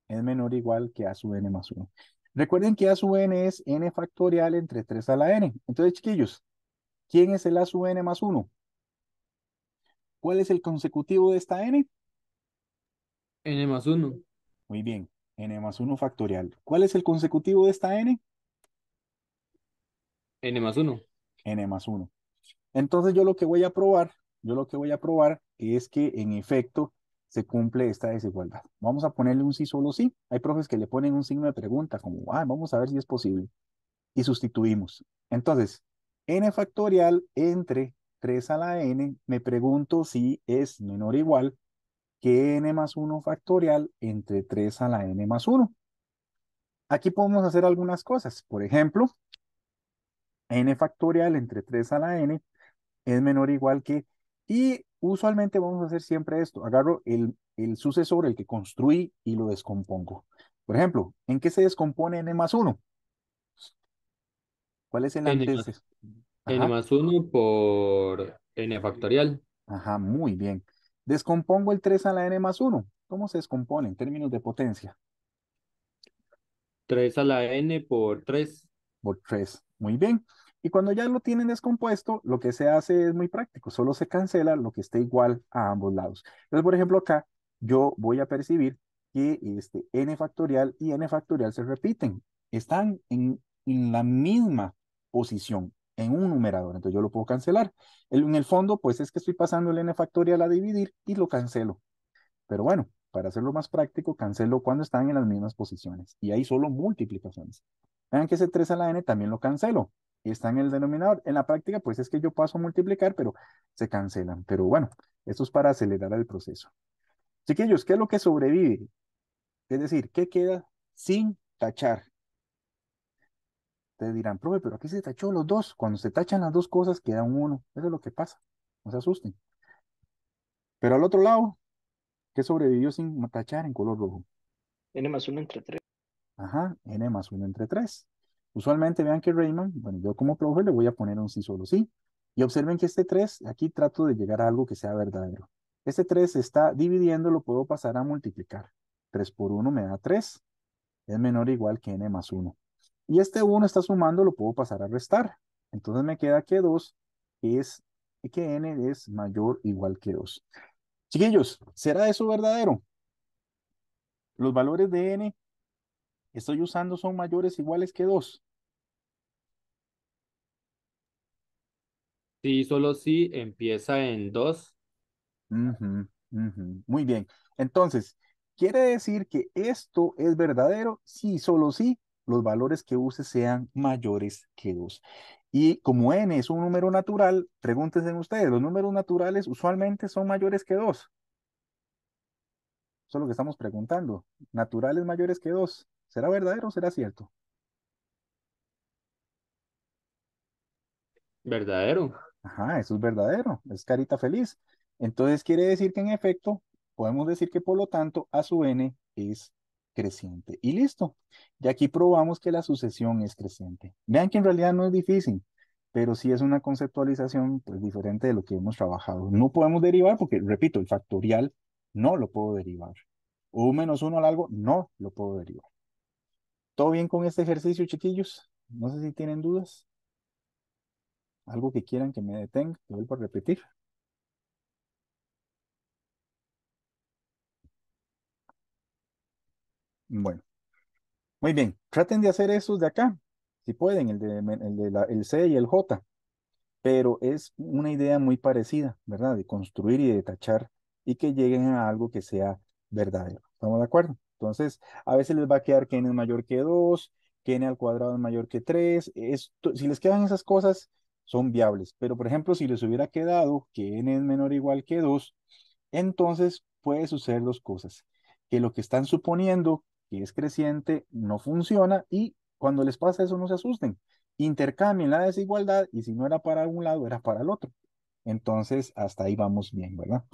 es menor o igual que A sub n más 1. Recuerden que A sub n es n factorial entre 3 a la n. Entonces, chiquillos, ¿quién es el A sub n más 1? ¿Cuál es el consecutivo de esta n? N más 1. Muy bien, n más 1 factorial. ¿Cuál es el consecutivo de esta n? N más 1. N más 1. Entonces yo lo que voy a probar es que en efecto se cumple esta desigualdad. Vamos a ponerle un sí solo sí. Hay profes que le ponen un signo de pregunta como, vamos a ver si es posible. Y sustituimos. Entonces, n factorial entre 3 a la n, me pregunto si es menor o igual que n más 1 factorial entre 3 a la n más 1. Aquí podemos hacer algunas cosas. Por ejemplo, n factorial entre 3 a la n es menor o igual que, y usualmente vamos a hacer siempre esto, agarro el sucesor, el que construí, y lo descompongo. Por ejemplo, ¿en qué se descompone n más 1? ¿Cuál es el N antes? más, N Ajá, más 1 por N factorial. ajá, muy bien. Descompongo el 3 a la n más 1. ¿Cómo se descompone en términos de potencia? 3 a la N por 3. Por 3. Muy bien. Y cuando ya lo tienen descompuesto, lo que se hace es muy práctico. Solo se cancela lo que esté igual a ambos lados. Entonces, por ejemplo, acá yo voy a percibir que n factorial y n factorial se repiten. Están en la misma posición, en un numerador. Entonces yo lo puedo cancelar. En el fondo, pues es que estoy pasando el n factorial a dividir y lo cancelo. Pero bueno, para hacerlo más práctico, cancelo cuando están en las mismas posiciones. Y hay solo multiplicaciones. Vean que ese 3 a la n también lo cancelo. Y está en el denominador. En la práctica, pues es que yo paso a multiplicar, pero se cancelan. Pero bueno, esto es para acelerar el proceso. Chiquillos, ¿qué es lo que sobrevive? Es decir, ¿qué queda sin tachar? Ustedes dirán, profe, pero aquí se tachó los dos. Cuando se tachan las dos cosas, queda un uno. Eso es lo que pasa. No se asusten. Pero al otro lado, ¿qué sobrevivió sin tachar en color rojo? N más 1 entre 3. Ajá, n más 1 entre 3. Usualmente vean que Rayman, bueno, yo como profe le voy a poner un sí solo sí. Y observen que este 3 aquí trato de llegar a algo que sea verdadero. Este 3 se está dividiendo, lo puedo pasar a multiplicar. 3 por 1 me da 3. Es menor o igual que n más 1. Y este 1 está sumando, lo puedo pasar a restar. Entonces me queda que 2 es que n es mayor o igual que 2. Chiquillos, ¿será eso verdadero? Los valores de n estoy usando son mayores o iguales que 2. Sí, solo sí empieza en 2. Ujú, ujú. Muy bien. Entonces, ¿quiere decir que esto es verdadero? Sí, solo sí, los valores que use sean mayores que 2. Y como n es un número natural, pregúntense ustedes, ¿los números naturales usualmente son mayores que 2? Eso es lo que estamos preguntando. ¿Naturales mayores que 2? ¿Será verdadero o será cierto? ¿Verdadero? Ajá, eso es verdadero, es carita feliz. Entonces quiere decir que en efecto, podemos decir que por lo tanto a sub n es creciente. Y listo. Y aquí probamos que la sucesión es creciente. Vean que en realidad no es difícil, pero sí es una conceptualización pues, diferente de lo que hemos trabajado. No podemos derivar porque, repito, el factorial no lo puedo derivar. Un menos uno al algo no lo puedo derivar. ¿Todo bien con este ejercicio, chiquillos? No sé si tienen dudas. Algo que quieran que me detenga, lo vuelvo a repetir. Bueno, muy bien. Traten de hacer esos de acá, si pueden, el C y el J, pero es una idea muy parecida, ¿verdad? De construir y de tachar y que lleguen a algo que sea verdadero. ¿Estamos de acuerdo? Entonces, a veces les va a quedar que n es mayor que 2, que n al cuadrado es mayor que 3. Si les quedan esas cosas, son viables. Pero, por ejemplo, si les hubiera quedado que n es menor o igual que 2, entonces puede suceder dos cosas. Que lo que están suponiendo que es creciente no funciona y cuando les pasa eso no se asusten. Intercambien la desigualdad y si no era para un lado, era para el otro. Entonces, hasta ahí vamos bien, ¿verdad?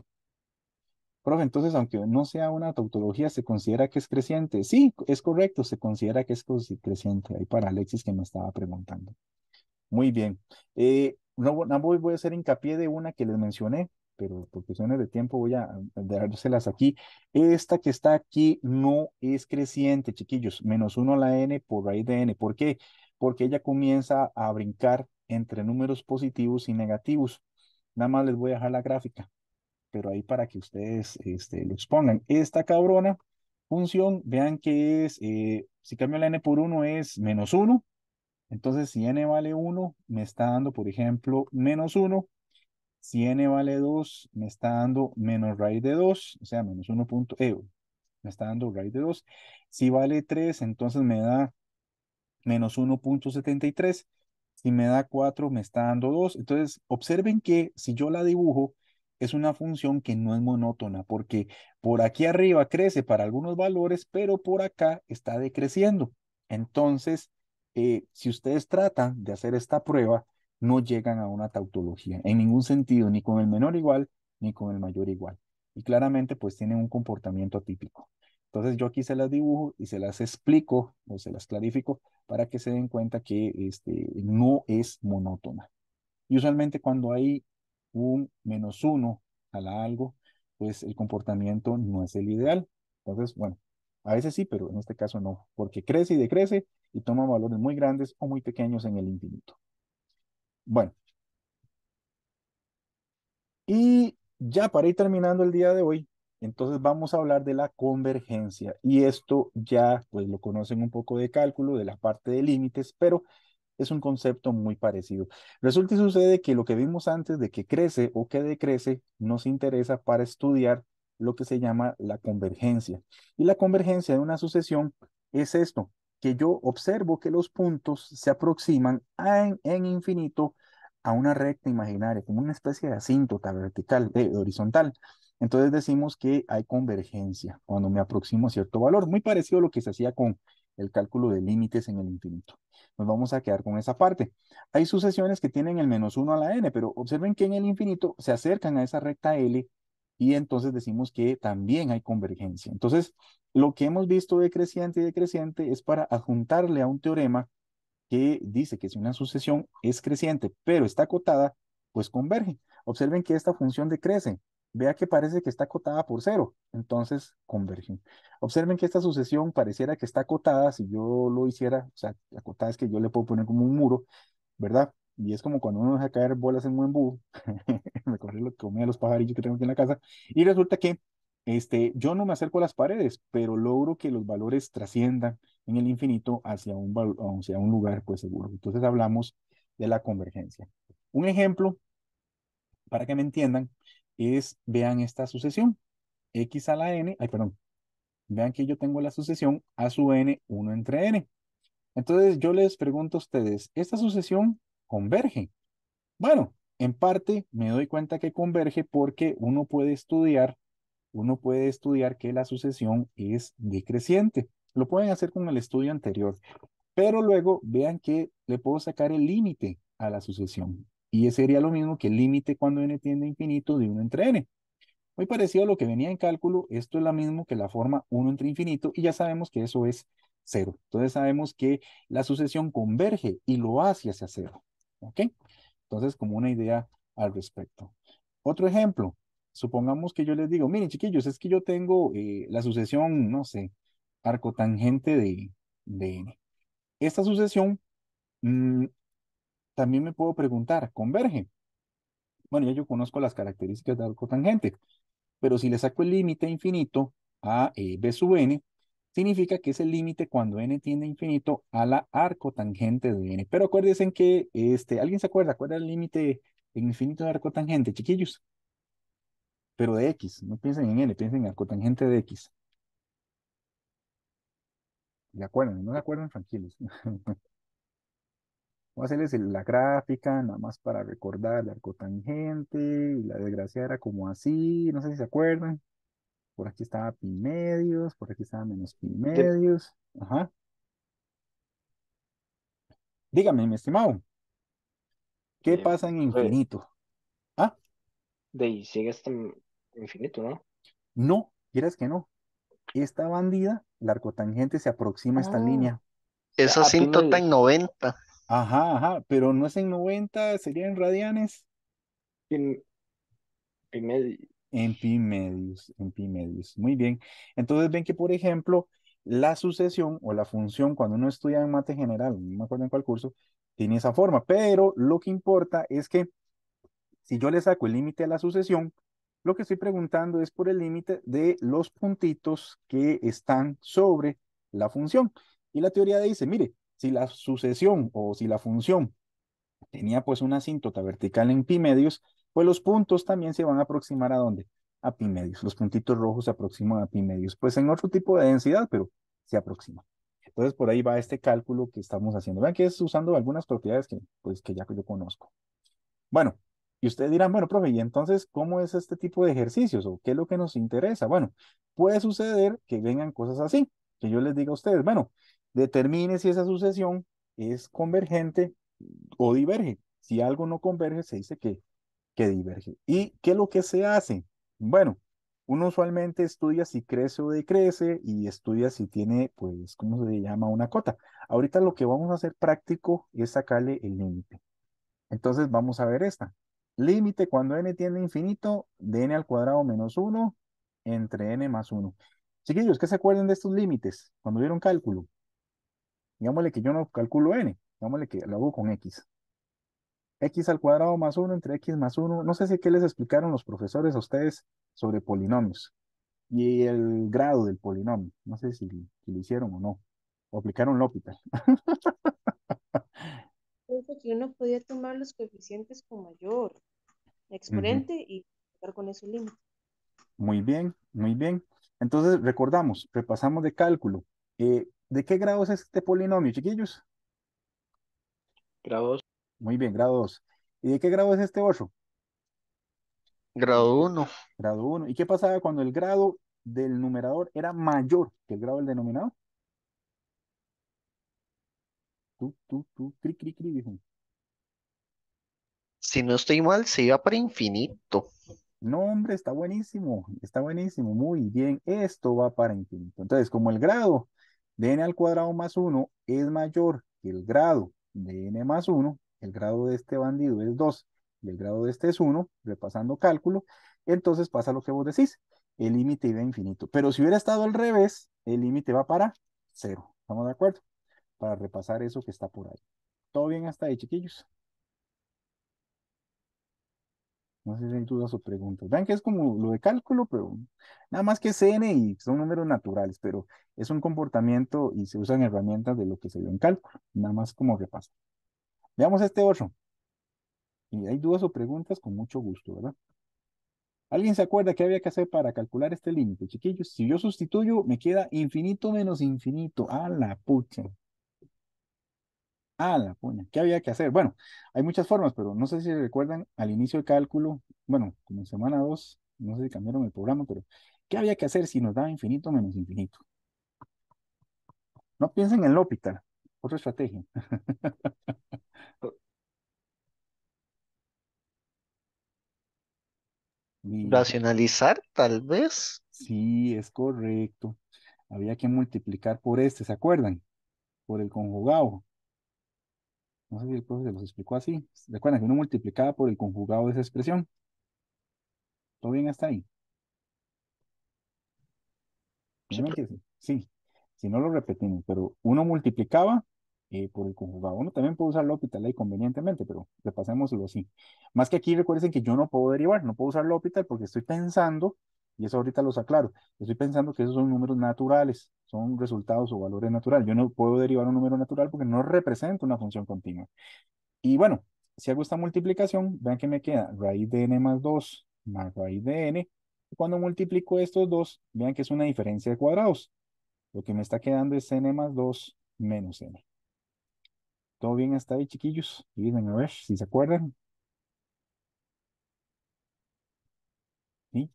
Profe, entonces, aunque no sea una tautología, ¿se considera que es creciente? Sí, es correcto, se considera que es creciente. Ahí para Alexis que me estaba preguntando. Muy bien. No voy a hacer hincapié de una que les mencioné, pero por cuestiones de tiempo voy a dárselas aquí. Esta que está aquí no es creciente, chiquillos. -1 a la n por raíz de n. ¿Por qué? Porque ella comienza a brincar entre números positivos y negativos. Nada más les voy a dejar la gráfica, pero ahí para que ustedes lo expongan. Esta cabrona función, vean que es, si cambio la n por 1 es -1. Entonces, si n vale 1, me está dando, por ejemplo, -1. Si n vale 2, me está dando menos raíz de 2, o sea, -1 punto, me está dando raíz de 2. Si vale 3, entonces me da -1,73. Si me da 4, me está dando 2. Entonces, observen que si yo la dibujo, es una función que no es monótona, porque por aquí arriba crece para algunos valores, pero por acá está decreciendo. Entonces, si ustedes tratan de hacer esta prueba, no llegan a una tautología en ningún sentido, ni con el menor igual, ni con el mayor igual. Y claramente, pues tienen un comportamiento atípico. Entonces, yo aquí se las dibujo y se las explico o se las clarifico para que se den cuenta que no es monótona. Y usualmente cuando hay un -1 a la algo, pues el comportamiento no es el ideal. Entonces, bueno, a veces sí, pero en este caso no, porque crece y decrece y toma valores muy grandes o muy pequeños en el infinito. Bueno, y ya para ir terminando el día de hoy, entonces vamos a hablar de la convergencia. Y esto ya pues lo conocen un poco de cálculo, de la parte de límites, pero es un concepto muy parecido. Resulta y sucede que lo que vimos antes de que crece o que decrece nos interesa para estudiar lo que se llama la convergencia. Y la convergencia de una sucesión es esto, que yo observo que los puntos se aproximan en infinito a una recta imaginaria, como una especie de asíntota vertical, horizontal. Entonces decimos que hay convergencia cuando me aproximo a cierto valor, muy parecido a lo que se hacía con el cálculo de límites en el infinito. Nos vamos a quedar con esa parte. Hay sucesiones que tienen el -1 a la n, pero observen que en el infinito se acercan a esa recta L y entonces decimos que también hay convergencia. Entonces, lo que hemos visto de creciente y decreciente es para adjuntarle a un teorema que dice que si una sucesión es creciente, pero está acotada, pues converge. Observen que esta función decrece. Vea que parece que está acotada por 0, entonces convergen. Observen que esta sucesión pareciera que está acotada, si yo lo hiciera, o sea, la acotada es que yo le puedo poner como un muro, ¿verdad? Y es como cuando uno deja caer bolas en un embudo, me acordé lo que comía los pajarillos que tengo aquí en la casa, y resulta que yo no me acerco a las paredes, pero logro que los valores trasciendan en el infinito hacia un lugar pues seguro. Entonces hablamos de la convergencia. Un ejemplo, para que me entiendan, es, vean esta sucesión, x a la n, ay, perdón, vean que yo tengo la sucesión a su n, 1 entre n. Entonces yo les pregunto a ustedes, ¿esta sucesión converge? Bueno, en parte me doy cuenta que converge porque uno puede estudiar que la sucesión es decreciente. Lo pueden hacer con el estudio anterior, pero luego vean que le puedo sacar el límite a la sucesión. Y ese sería lo mismo que el límite cuando n tiende a infinito de 1 entre n. Muy parecido a lo que venía en cálculo, esto es lo mismo que la forma 1 entre infinito y ya sabemos que eso es cero. Entonces sabemos que la sucesión converge y lo hace hacia cero. ¿Ok? Entonces, como una idea al respecto. Otro ejemplo, supongamos que yo les digo, miren chiquillos, es que yo tengo la sucesión, no sé, arcotangente de n. Esta sucesión mm, también me puedo preguntar, ¿converge? Bueno, ya yo conozco las características del arco tangente, pero si le saco el límite infinito a b sub n, significa que es el límite cuando n tiende a infinito a la arco tangente de n. Pero acuérdense que, ¿alguien se acuerda? ¿Cuál era el límite en infinito de arco tangente, chiquillos? Pero de x, no piensen en n, piensen en arco tangente de x. ¿De acuerdo? ¿No se acuerdan? Tranquilos. Voy a hacerles la gráfica, nada más para recordar el arco tangente, y la desgracia era como así, no sé si se acuerdan. Por aquí estaba pi medios, por aquí estaba menos pi De, medios. Ajá. Dígame, mi estimado, ¿qué de, pasa en profe, infinito? Ah, de ahí sigue hasta infinito, ¿no? no, quieres que no. Esta bandida, el arcotangente se aproxima a esta Ah, línea. Es a pi asíntota en medios. 90. Ajá, ajá, pero no es en 90, sería en radianes. Pi, pi medios. En pi medios, en pi medios. Muy bien. Entonces ven que, por ejemplo, la sucesión o la función, cuando uno estudia en mate general, no me acuerdo en cuál curso, tiene esa forma, pero lo que importa es que si yo le saco el límite a la sucesión, lo que estoy preguntando es por el límite de los puntitos que están sobre la función. Y la teoría dice, mire, si la sucesión o si la función tenía pues una asíntota vertical en pi medios, pues los puntos también se van a aproximar a dónde? A pi medios. Los puntitos rojos se aproximan a pi medios, pues en otro tipo de densidad, pero se aproximan. Entonces por ahí va este cálculo que estamos haciendo. Vean que es usando algunas propiedades que, pues, que ya yo conozco. Bueno, y ustedes dirán, bueno, profe, ¿y entonces cómo es este tipo de ejercicios o qué es lo que nos interesa? Bueno, puede suceder que vengan cosas así, que yo les diga a ustedes, bueno, determine si esa sucesión es convergente o diverge. Si algo no converge, se dice que diverge. ¿Y qué es lo que se hace? Bueno, uno usualmente estudia si crece o decrece y estudia si tiene, pues, ¿cómo se llama? Una cota. Ahorita lo que vamos a hacer práctico es sacarle el límite. Entonces vamos a ver esta. Límite cuando n tiende a infinito de n al cuadrado menos uno entre n más uno. Chiquillos, ¿qué se acuerdan de estos límites? Cuando vieron cálculo. Digámosle que yo no calculo n, digámosle que lo hago con x. X al cuadrado más uno entre x más uno. No sé si qué les explicaron los profesores a ustedes sobre polinomios y el grado del polinomio. No sé si lo hicieron o no. O aplicaron L'Hopital. Pienso que uno podía tomar los coeficientes con mayor Ujú. exponente y sacar con eso el límite. Muy bien, muy bien. Entonces, recordamos, repasamos de cálculo. ¿De qué grado es este polinomio, chiquillos? Grados. Muy bien, grado 2. ¿Y de qué grado es este otro? Grado 1. Grado uno. ¿Y qué pasaba cuando el grado del numerador era mayor que el grado del denominador? Cri, cri, dijo. Si no estoy mal, se iba para infinito. No, hombre, está buenísimo, muy bien. Esto va para infinito. Entonces, como el grado de n al cuadrado más uno es mayor que el grado de n más uno, el grado de este bandido es 2 y el grado de este es uno, repasando cálculo, entonces pasa lo que vos decís, el límite iba a infinito. Pero si hubiera estado al revés, el límite va para cero. ¿Estamos de acuerdo? Para repasar eso que está por ahí. ¿Todo bien hasta ahí, chiquillos? No sé si hay dudas o preguntas. Vean que es como lo de cálculo, pero nada más que es n y son números naturales, pero es un comportamiento y se usan herramientas de lo que se ve en cálculo. Nada más como repasa. Veamos este otro. Y hay dudas o preguntas con mucho gusto, ¿verdad? ¿Alguien se acuerda qué había que hacer para calcular este límite, chiquillos? Si yo sustituyo, me queda infinito menos infinito. A la pucha. A la puña. ¿Qué había que hacer? Bueno, hay muchas formas, pero no sé si recuerdan al inicio de cálculo, bueno, como en semana 2, no sé si cambiaron el programa, pero ¿qué había que hacer si nos daba infinito menos infinito? No piensen en L'Hopital, otra estrategia. Y Racionalizar, tal vez. sí, es correcto. Había que multiplicar por este, ¿se acuerdan? Por el conjugado. No sé si el profe se los explicó así. ¿Se acuerdan que uno multiplicaba por el conjugado de esa expresión? ¿Todo bien hasta ahí? Sí, Díganme que sí. Sí, si no lo repetimos, pero uno multiplicaba por el conjugado. Uno también puede usar L'Hopital ahí convenientemente, pero repasémoslo así. Más que aquí recuerden que yo no puedo derivar, no puedo usar L'Hopital porque estoy pensando, y eso ahorita los aclaro, estoy pensando que esos son números naturales, son resultados o valores naturales. Yo no puedo derivar un número natural porque no representa una función continua. Y bueno, si hago esta multiplicación, vean que me queda raíz de n más 2 más raíz de n. Y cuando multiplico estos dos, vean que es una diferencia de cuadrados. Lo que me está quedando es n más 2 menos n. ¿Todo bien hasta ahí, chiquillos? Miren, a ver si se acuerdan. ¿Sí?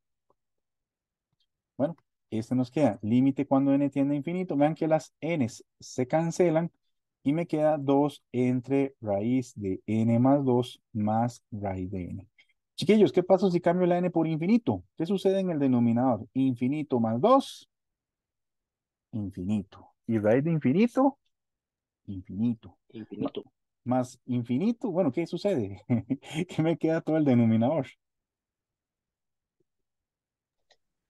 Bueno, este nos queda límite cuando n tiende a infinito. Vean que las n's se cancelan y me queda 2 entre raíz de n más 2 más raíz de n. Chiquillos, ¿qué pasa si cambio la n por infinito? ¿Qué sucede en el denominador? Infinito más 2, infinito. Y raíz de infinito, infinito. Infinito. Más infinito, bueno, ¿qué sucede? ¿Qué me queda todo el denominador?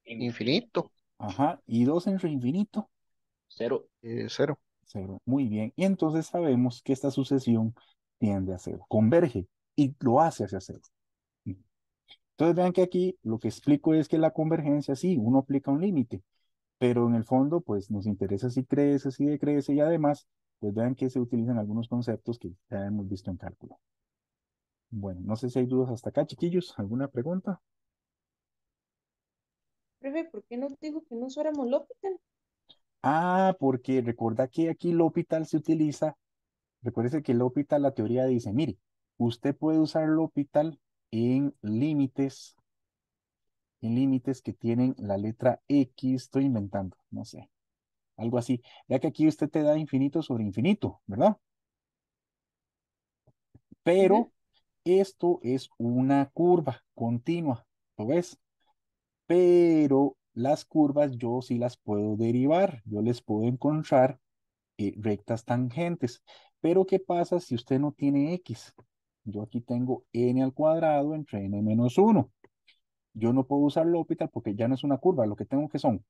Infinito. Ajá, y 2 entre infinito, Cero. 0. 0. Muy bien. Y entonces sabemos que esta sucesión tiende a cero, converge y lo hace hacia cero. Entonces vean que aquí lo que explico es que la convergencia, sí, uno aplica un límite, pero en el fondo, pues nos interesa si crece, si decrece y además, pues vean que se utilizan algunos conceptos que ya hemos visto en cálculo. Bueno, no sé si hay dudas hasta acá, chiquillos. ¿Alguna pregunta? Profe, ¿por qué no dijo que no usáramos L'Hopital? Ah, porque recuerda que aquí el L'Hopital se utiliza. Recuérdese que el L'Hopital, la teoría dice, mire, usted puede usar el L'Hopital en límites que tienen la letra X, estoy inventando, no sé, algo así. Ya que aquí usted te da infinito sobre infinito, ¿verdad? Ujú. Pero esto es una curva continua, ¿lo ves? Pero las curvas yo sí las puedo derivar, yo les puedo encontrar rectas tangentes. Pero ¿qué pasa si usted no tiene X? Yo aquí tengo n al cuadrado entre n menos 1. Yo no puedo usar L'Hopital porque ya no es una curva, lo que tengo que son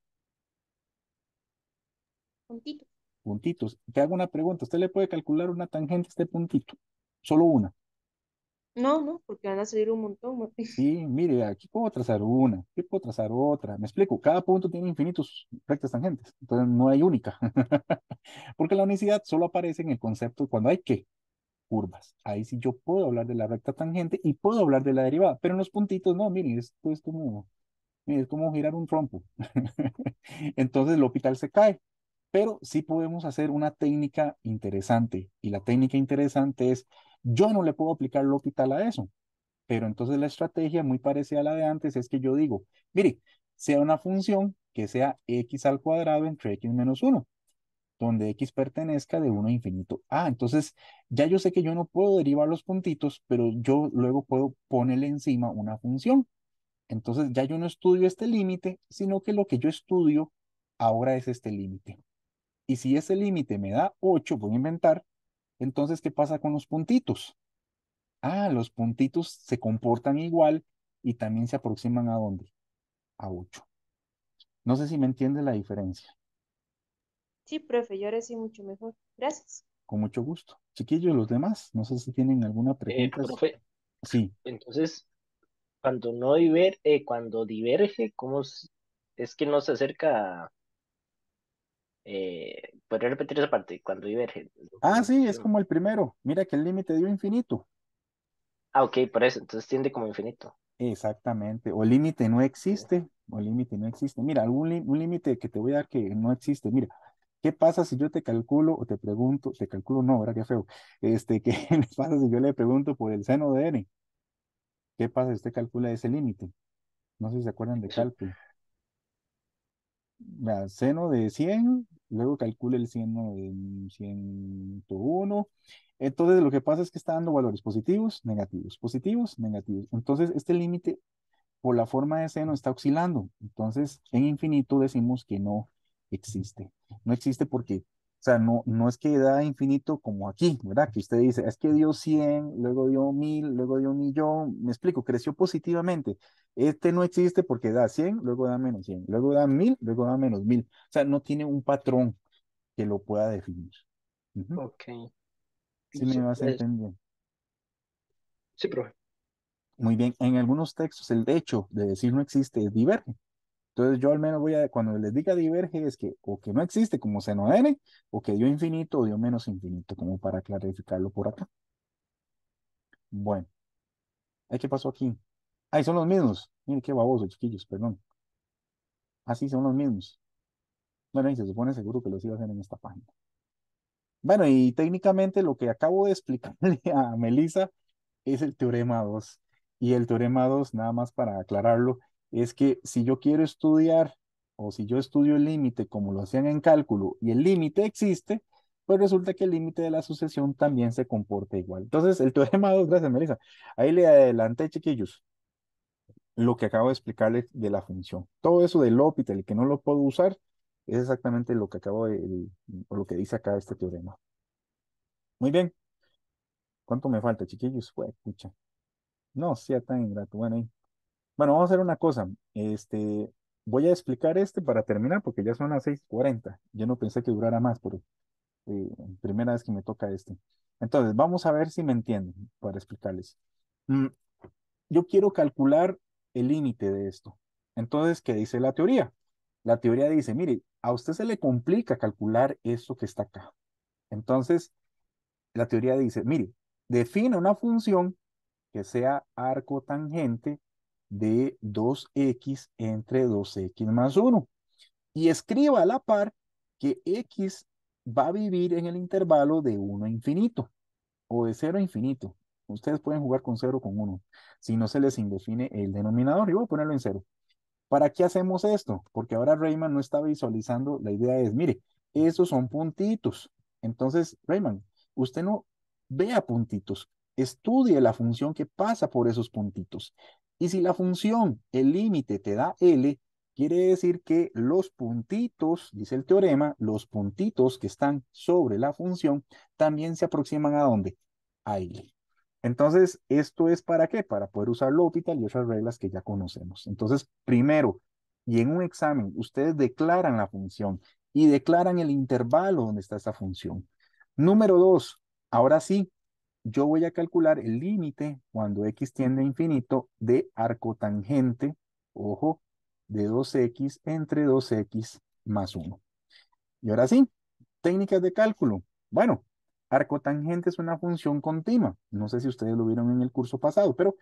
Puntito. puntitos. Te hago una pregunta, ¿usted le puede calcular una tangente a este puntito? Solo una. No, no, porque van a salir un montón, mami. Sí, mire, aquí puedo trazar una, aquí puedo trazar otra. Me explico, cada punto tiene infinitos rectas tangentes, entonces no hay única. Porque la unicidad solo aparece en el concepto cuando hay que curvas. Ahí sí yo puedo hablar de la recta tangente y puedo hablar de la derivada, pero en los puntitos no, miren, esto es como, mire, es como girar un trompo. Entonces el hospital se cae, pero sí podemos hacer una técnica interesante y la técnica interesante es, yo no le puedo aplicar el hospital a eso, pero entonces la estrategia muy parecida a la de antes es que yo digo, mire, sea una función que sea x al cuadrado entre x menos uno donde x pertenezca de 1 a infinito. Ah, entonces ya yo sé que yo no puedo derivar los puntitos, pero yo luego puedo ponerle encima una función. Entonces ya yo no estudio este límite, sino que lo que yo estudio ahora es este límite. Y si ese límite me da 8, voy a inventar, entonces ¿qué pasa con los puntitos? Ah, los puntitos se comportan igual y también se aproximan a dónde? A 8. No sé si me entiende la diferencia. Sí, profe, yo ahora sí mucho mejor. Gracias. Con mucho gusto. Chiquillos, los demás, no sé si tienen alguna pregunta. Profe, Sí. entonces, cuando diverge, es que no se acerca? ¿Podría repetir esa parte? Cuando diverge. Es lo que Ah, no sí, es entiendo. como el primero. Mira que el límite dio infinito. Ah, ok, por eso. Entonces tiende como infinito. Exactamente. O el límite no existe. O el límite no existe. Mira, un límite que te voy a dar que no existe. Mira, ¿qué pasa si yo te calculo o te pregunto? Te calculo, no, ¿verdad? Qué feo. ¿Qué le pasa si yo le pregunto por el seno de n? ¿Qué pasa si usted calcula ese límite? No sé si se acuerdan de Eso. cálculo. Vea, seno de 100, luego calcule el seno de 101. Entonces, lo que pasa es que está dando valores positivos, negativos, positivos, negativos. Entonces, este límite por la forma de seno está oscilando. Entonces, en infinito decimos que no existe. No existe porque, o sea, no es que da infinito como aquí, ¿verdad? Que usted dice, es que dio 100, luego dio 1000, luego dio un millón. Me explico, creció positivamente. Este no existe porque da 100, luego da menos 100, luego da 1000, luego da menos 1000. O sea, no tiene un patrón que lo pueda definir. Ujú. Ok. Sí me vas Es- entendiendo. sí, profe. Muy bien, en algunos textos el hecho de decir no existe es diverge. Entonces yo al menos cuando les diga diverge es que o que no existe como seno de n, o que dio infinito o dio menos infinito, como para clarificarlo por acá. Bueno, ¿qué pasó aquí? Ahí son los mismos. Miren qué baboso, chiquillos, perdón. Así son los mismos. Bueno, y se supone seguro que los iba a hacer en esta página. Bueno, y técnicamente lo que acabo de explicarle a Melissa es el teorema 2. Y el teorema 2, nada más para aclararlo, es que si yo quiero estudiar o si yo estudio el límite como lo hacían en cálculo y el límite existe, pues resulta que el límite de la sucesión también se comporta igual. Entonces, el teorema 2, gracias, Melissa. Ahí le adelanté, chiquillos, lo que acabo de explicarles de la función. Todo eso del L'Hopital y que no lo puedo usar es exactamente lo que o lo que dice acá este teorema. Muy bien. ¿Cuánto me falta, chiquillos? Pucha. No sea tan ingrato. Bueno, bueno, vamos a hacer una cosa. Voy a explicar para terminar porque ya son las 6:40. Yo no pensé que durara más, pero primera vez que me toca este. Entonces, vamos a ver si me entienden para explicarles. Mm, yo quiero calcular el límite de esto. Entonces, ¿qué dice la teoría? La teoría dice, mire, a usted se le complica calcular esto que está acá. Entonces, la teoría dice, mire, define una función que sea arco tangente de 2x entre 2x más 1. Y escriba a la par que x va a vivir en el intervalo de 1 a infinito o de 0 a infinito. Ustedes pueden jugar con 0 o con 1. Si no se les indefine el denominador, yo voy a ponerlo en 0. ¿Para qué hacemos esto? Porque ahora Rayman no está visualizando, la idea es, mire, esos son puntitos. Entonces, Rayman, usted no vea puntitos, estudie la función que pasa por esos puntitos. Y si la función, el límite te da L, quiere decir que los puntitos, dice el teorema, los puntitos que están sobre la función también se aproximan ¿a dónde? A L. Entonces, ¿esto es para qué? Para poder usar L'Hopital y otras reglas que ya conocemos. Entonces, primero, y en un examen, ustedes declaran la función y declaran el intervalo donde está esa función. Número dos, ahora sí, yo voy a calcular el límite cuando x tiende a infinito de arco tangente, ojo, de 2x entre 2x más 1. Y ahora sí, técnicas de cálculo. Bueno, arcotangente es una función continua. No sé si ustedes lo vieron en el curso pasado, pero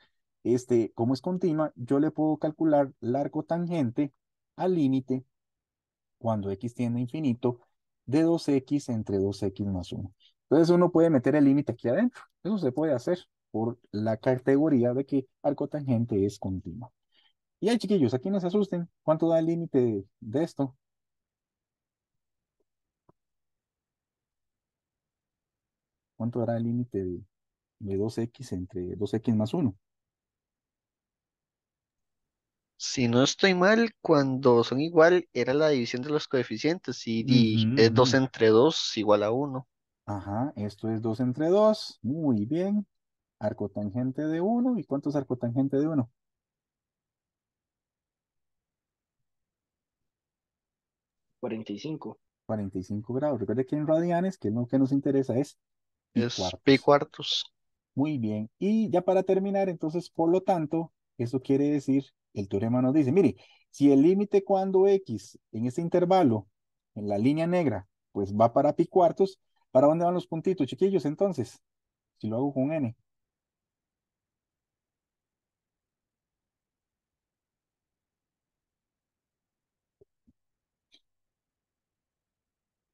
como es continua, yo le puedo calcular la arcotangente al límite cuando x tiende a infinito de 2x entre 2x más 1. Entonces uno puede meter el límite aquí adentro. Eso se puede hacer por la categoría de que arcotangente es continua. Y ahí, chiquillos, aquí no se asusten. ¿Cuánto da el límite de esto? ¿Cuánto dará el límite de 2x entre 2x más 1? Si no estoy mal, cuando son igual, era la división de los coeficientes y Ujú, es 2 ujú. entre 2 igual a 1. Ajá, esto es 2 entre 2. Muy bien. Arcotangente de 1. ¿Y cuánto es arcotangente de 1? 45. 45 grados. Recuerde que en radianes, que es lo que nos interesa, es pi Es pi cuartos. cuartos. Muy bien. Y ya para terminar, entonces, por lo tanto, eso quiere decir, el teorema nos dice, mire, si el límite cuando x en este intervalo, en la línea negra, pues va para pi cuartos, ¿para dónde van los puntitos, chiquillos? Entonces, si lo hago con n.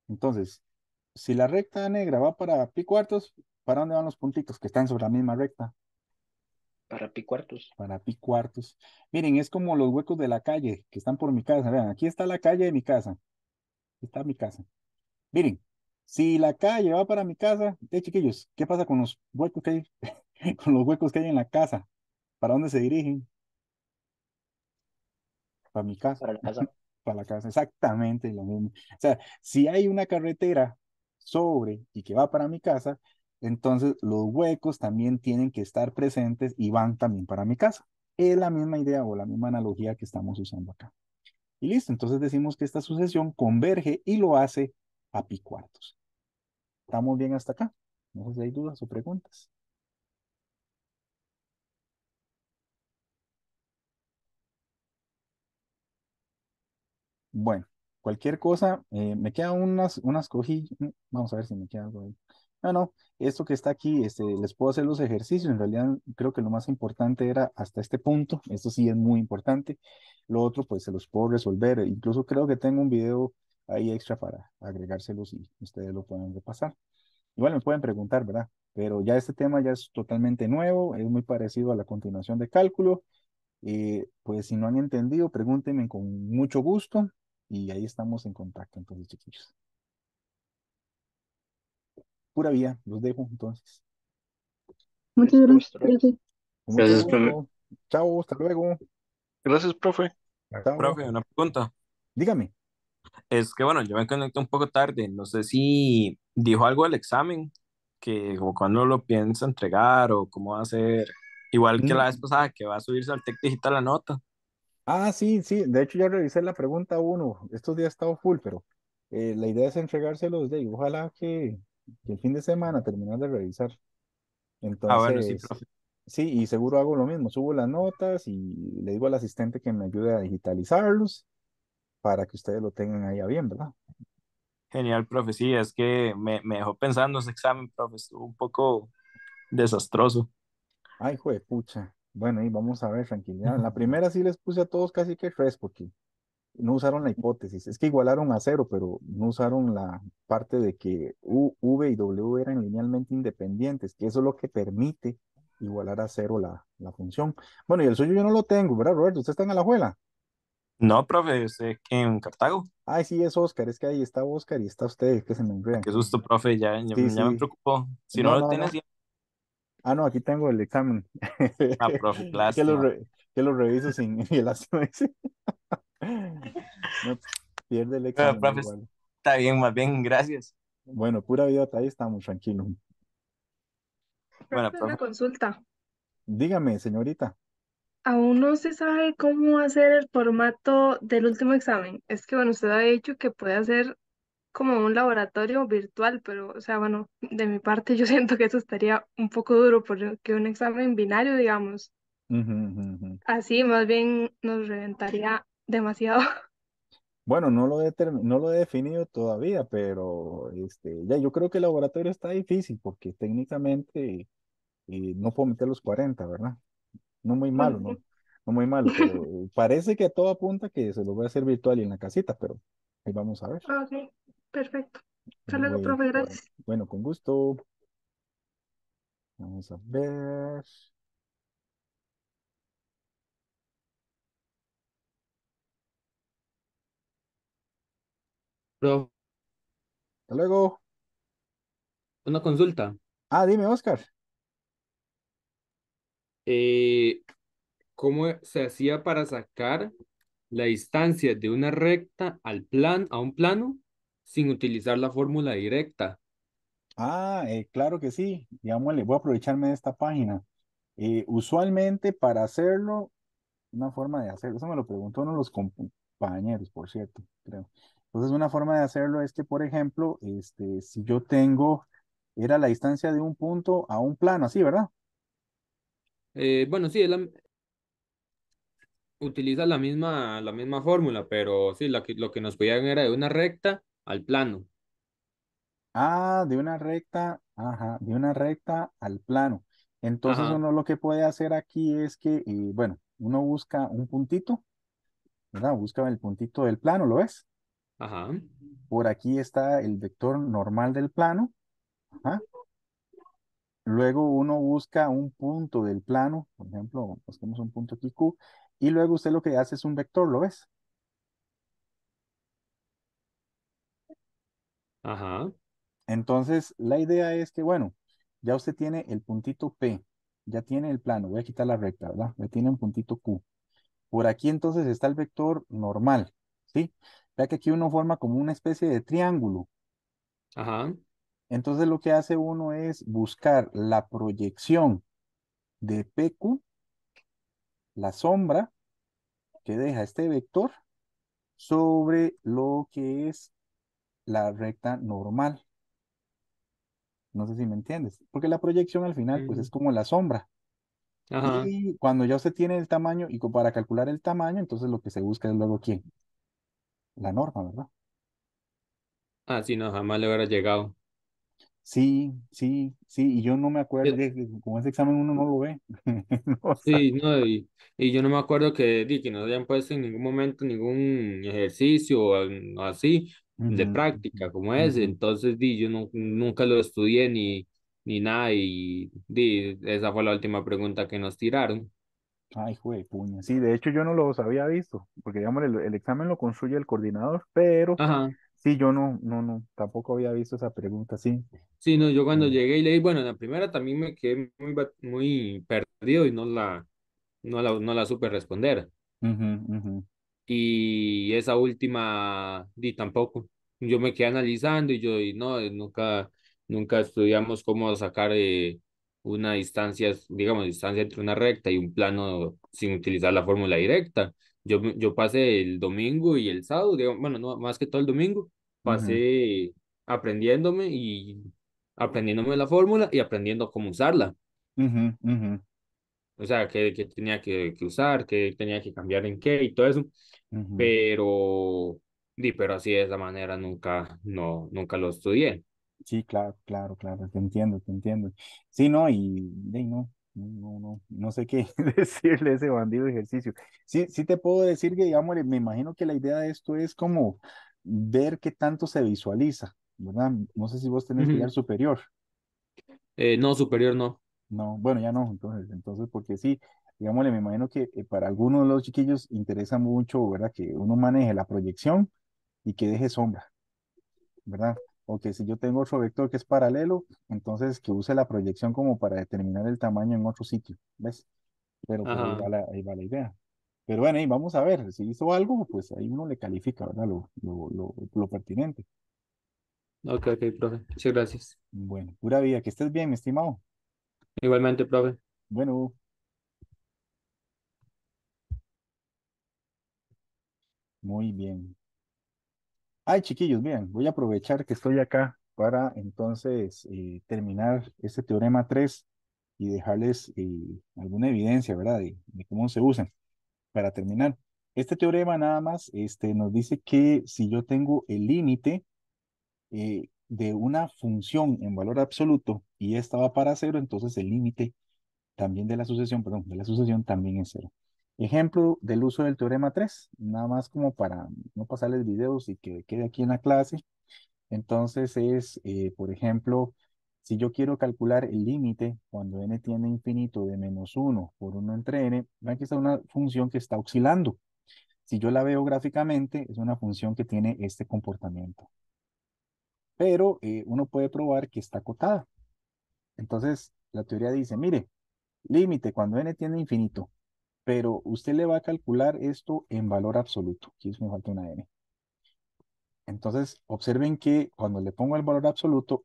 Entonces, si la recta negra va para pi cuartos, ¿para dónde van los puntitos que están sobre la misma recta? Para pi cuartos. Para pi cuartos. Miren, es como los huecos de la calle que están por mi casa. Vean, aquí está la calle de mi casa. Aquí está mi casa. Miren, si la calle va para mi casa, chiquillos, ¿qué pasa con los huecos que hay? Con los huecos que hay en la casa. ¿Para dónde se dirigen? Para mi casa. Para la casa. Para la casa, exactamente lo mismo. O sea, si hay una carretera sobre y que va para mi casa, entonces los huecos también tienen que estar presentes y van también para mi casa. Es la misma idea o la misma analogía que estamos usando acá. Y listo, entonces decimos que esta sucesión converge y lo hace a pi cuartos. ¿Estamos bien hasta acá? No sé si hay dudas o preguntas. Bueno, cualquier cosa, me quedan unas cojillas. Vamos a ver si me queda algo ahí. No, no, esto que está aquí, les puedo hacer los ejercicios. En realidad, creo que lo más importante era hasta este punto. Esto sí es muy importante. Lo otro, pues se los puedo resolver. Incluso creo que tengo un video ahí extra para agregárselos y ustedes lo pueden repasar. Igual me pueden preguntar, ¿verdad? Pero ya este tema ya es totalmente nuevo, es muy parecido a la continuación de cálculo. Pues si no han entendido, pregúntenme con mucho gusto y ahí estamos en contacto, entonces, chiquillos. Pura vida, los dejo entonces. Listo, Muchas profe, gracias, hasta luego. profe. Con mucho Gracias, profe. gusto. Chao, hasta luego. Gracias, profe. Chao. Profe, una pregunta. Dígame. Es que bueno, yo me conecté un poco tarde. No sé si dijo algo del examen, que o cuándo lo piensa entregar o cómo va a ser. Igual que la vez Mm, pasada, que va a subirse al TEC Digital la nota. sí, sí, de hecho ya revisé la pregunta uno. Estos días he estado full, pero la idea es entregárselos de ahí. Ojalá que el fin de semana terminar de revisar. Ah, bueno, sí, Entonces, profe. sí, y seguro hago lo mismo, subo las notas y le digo al asistente que me ayude a digitalizarlos para que ustedes lo tengan ahí a bien, ¿verdad? Genial, profe. Sí, es que me dejó pensando ese examen, profe. Estuvo un poco desastroso. Ay, de pucha. Bueno, y vamos a ver, tranquilidad. En la primera sí les puse a todos casi que tres porque no usaron la hipótesis. Es que igualaron a cero, pero no usaron la parte de que V y W eran linealmente independientes, que eso es lo que permite igualar a cero la función. Bueno, y el suyo yo no lo tengo, ¿verdad, Roberto? ¿Usted está en Alajuela? No, profe, sé que en Cartago. Ay, sí, es Oscar, es que ahí está Oscar y está usted, que se me Ah, enredan. qué susto, profe. Ya Sí, me sí. preocupó. Si no No, lo no, tienes, no. ya. Ah, no, aquí tengo el examen. Ah, profe, qué Es que lo, lástima. que lo reviso sin el ácido. No pierde el Bueno, examen profe, igual. está bien, más bien, gracias. Bueno, pura vida, ahí estamos, tranquilo. Bueno, Profe, una profe. consulta. Dígame, señorita. Aún no se sabe cómo hacer el formato del último examen. Es que, bueno, usted ha dicho que puede hacer como un laboratorio virtual, pero, o sea, bueno, de mi parte yo siento que eso estaría un poco duro porque un examen binario, digamos, Ujú, ujú, ujú. así más bien nos reventaría demasiado. Bueno, no lo he definido todavía, pero ya yo creo que el laboratorio está difícil porque técnicamente no puedo meter los 40, ¿verdad? No muy malo, Bueno, no, sí. no muy malo, pero parece que todo apunta que se lo voy a hacer virtual y en la casita, pero ahí vamos a ver. Ok, perfecto. Hasta luego, Bueno, profe, gracias. bueno, con gusto. Vamos a ver. Profe, Hasta luego. una consulta. Dime, Oscar. Eh, ¿Cómo se hacía para sacar la distancia de una recta a un plano sin utilizar la fórmula directa? Claro que sí. Digámosle, voy a aprovecharme de esta página. Usualmente para hacerlo, una forma de hacerlo, eso me lo preguntó uno de los compañeros, por cierto, creo. Entonces, una forma de hacerlo es que, por ejemplo, si yo tengo, era la distancia de un punto a un plano, así, ¿verdad? Bueno, sí, utiliza la misma fórmula, pero sí, lo que nos pedían era de una recta al plano. De una recta, ajá, de una recta al plano. Entonces Ajá, uno lo que puede hacer aquí es que, bueno, uno busca un puntito, ¿verdad? Busca el puntito del plano, ¿lo ves? ajá, Por aquí está el vector normal del plano, ajá. Luego uno busca un punto del plano, por ejemplo, busquemos un punto aquí Q, y luego usted lo que hace es un vector, ¿lo ves? ajá, Entonces, la idea es que, bueno, ya usted tiene el puntito P, ya tiene el plano, voy a quitar la recta, ¿verdad? Ya tiene un puntito Q. Por aquí entonces está el vector normal, ¿sí? Ya que aquí uno forma como una especie de triángulo. ajá, Entonces lo que hace uno es buscar la proyección de PQ, la sombra que deja este vector sobre lo que es la recta normal. No sé si me entiendes, porque la proyección al final pues es Ujú. como la sombra. Ajá. Y cuando ya usted tiene el tamaño y para calcular el tamaño, entonces lo que se busca es luego quién, la norma, ¿verdad? Ah, sí, no, jamás le hubiera llegado. Sí, sí, sí, y yo no me acuerdo, Eh, con ese examen uno no lo ve. No sabe. Sí, no, y yo no me acuerdo que nos hayan puesto en ningún momento ningún ejercicio o así de Ujú, práctica como ese. ujú. Entonces, yo no, nunca lo estudié ni nada y esa fue la última pregunta que nos tiraron. Ay, jue puña. Sí, de hecho yo no los había visto, porque digamos el examen lo construye el coordinador, pero Ajá. sí, yo no, tampoco había visto esa pregunta, sí. Sí, no, yo cuando Mm, llegué y leí, bueno, en la primera también me quedé muy perdido y no la supe responder. ujú, ujú, Y esa última, di tampoco. Yo me quedé analizando y yo, y no, nunca estudiamos cómo sacar una distancia, digamos, distancia entre una recta y un plano sin utilizar la fórmula directa. Yo pasé el domingo y el sábado, digamos, bueno, no, más que todo el domingo, ujú, pasé aprendiéndome la fórmula y aprendiendo cómo usarla. ujú, ujú, O sea, qué tenía que usar, qué tenía que cambiar en qué y todo eso, ujú. pero así de esa manera nunca lo estudié. Sí, claro, claro, claro, te entiendo, te entiendo. Sí, no, no sé qué decirle a ese bandido de ejercicio. Sí, sí te puedo decir que, digamos, me imagino que la idea de esto es como ver qué tanto se visualiza, ¿verdad? No sé si vos tenés pilar Ujú. superior. No, superior no. No, bueno, ya no, entonces, porque sí, digámosle, me imagino que para algunos de los chiquillos interesa mucho, ¿verdad? Que uno maneje la proyección y que deje sombra, ¿verdad? O que si yo tengo otro vector que es paralelo, entonces que use la proyección como para determinar el tamaño en otro sitio, ¿ves? Pero por Ajá. ahí va la idea. Pero bueno, y vamos a ver, si hizo algo, pues ahí uno le califica, ¿verdad? Lo pertinente. Ok, ok, profe. Muchas gracias. Bueno, pura vida, que estés bien, mi estimado. Igualmente, profe. Bueno, muy bien. Ay, chiquillos, bien, voy a aprovechar que estoy acá para entonces terminar este teorema 3 y dejarles alguna evidencia, ¿verdad? De cómo se usan. Para terminar, este teorema nada más nos dice que si yo tengo el límite de una función en valor absoluto y esta va para cero, entonces el límite también de la sucesión, perdón, de la sucesión también es cero. Ejemplo del uso del teorema 3 nada más como para no pasarles videos y que quede aquí en la clase. Entonces es, por ejemplo, si yo quiero calcular el límite cuando n tiende a infinito de -1 por 1 entre n, vean que esta es una función que está oscilando. Si yo la veo gráficamente, es una función que tiene este comportamiento. Pero uno puede probar que está acotada. Entonces, la teoría dice, mire, límite cuando n tiende a infinito, pero usted le va a calcular esto en valor absoluto. Aquí me falta una n. Entonces, observen que cuando le pongo el valor absoluto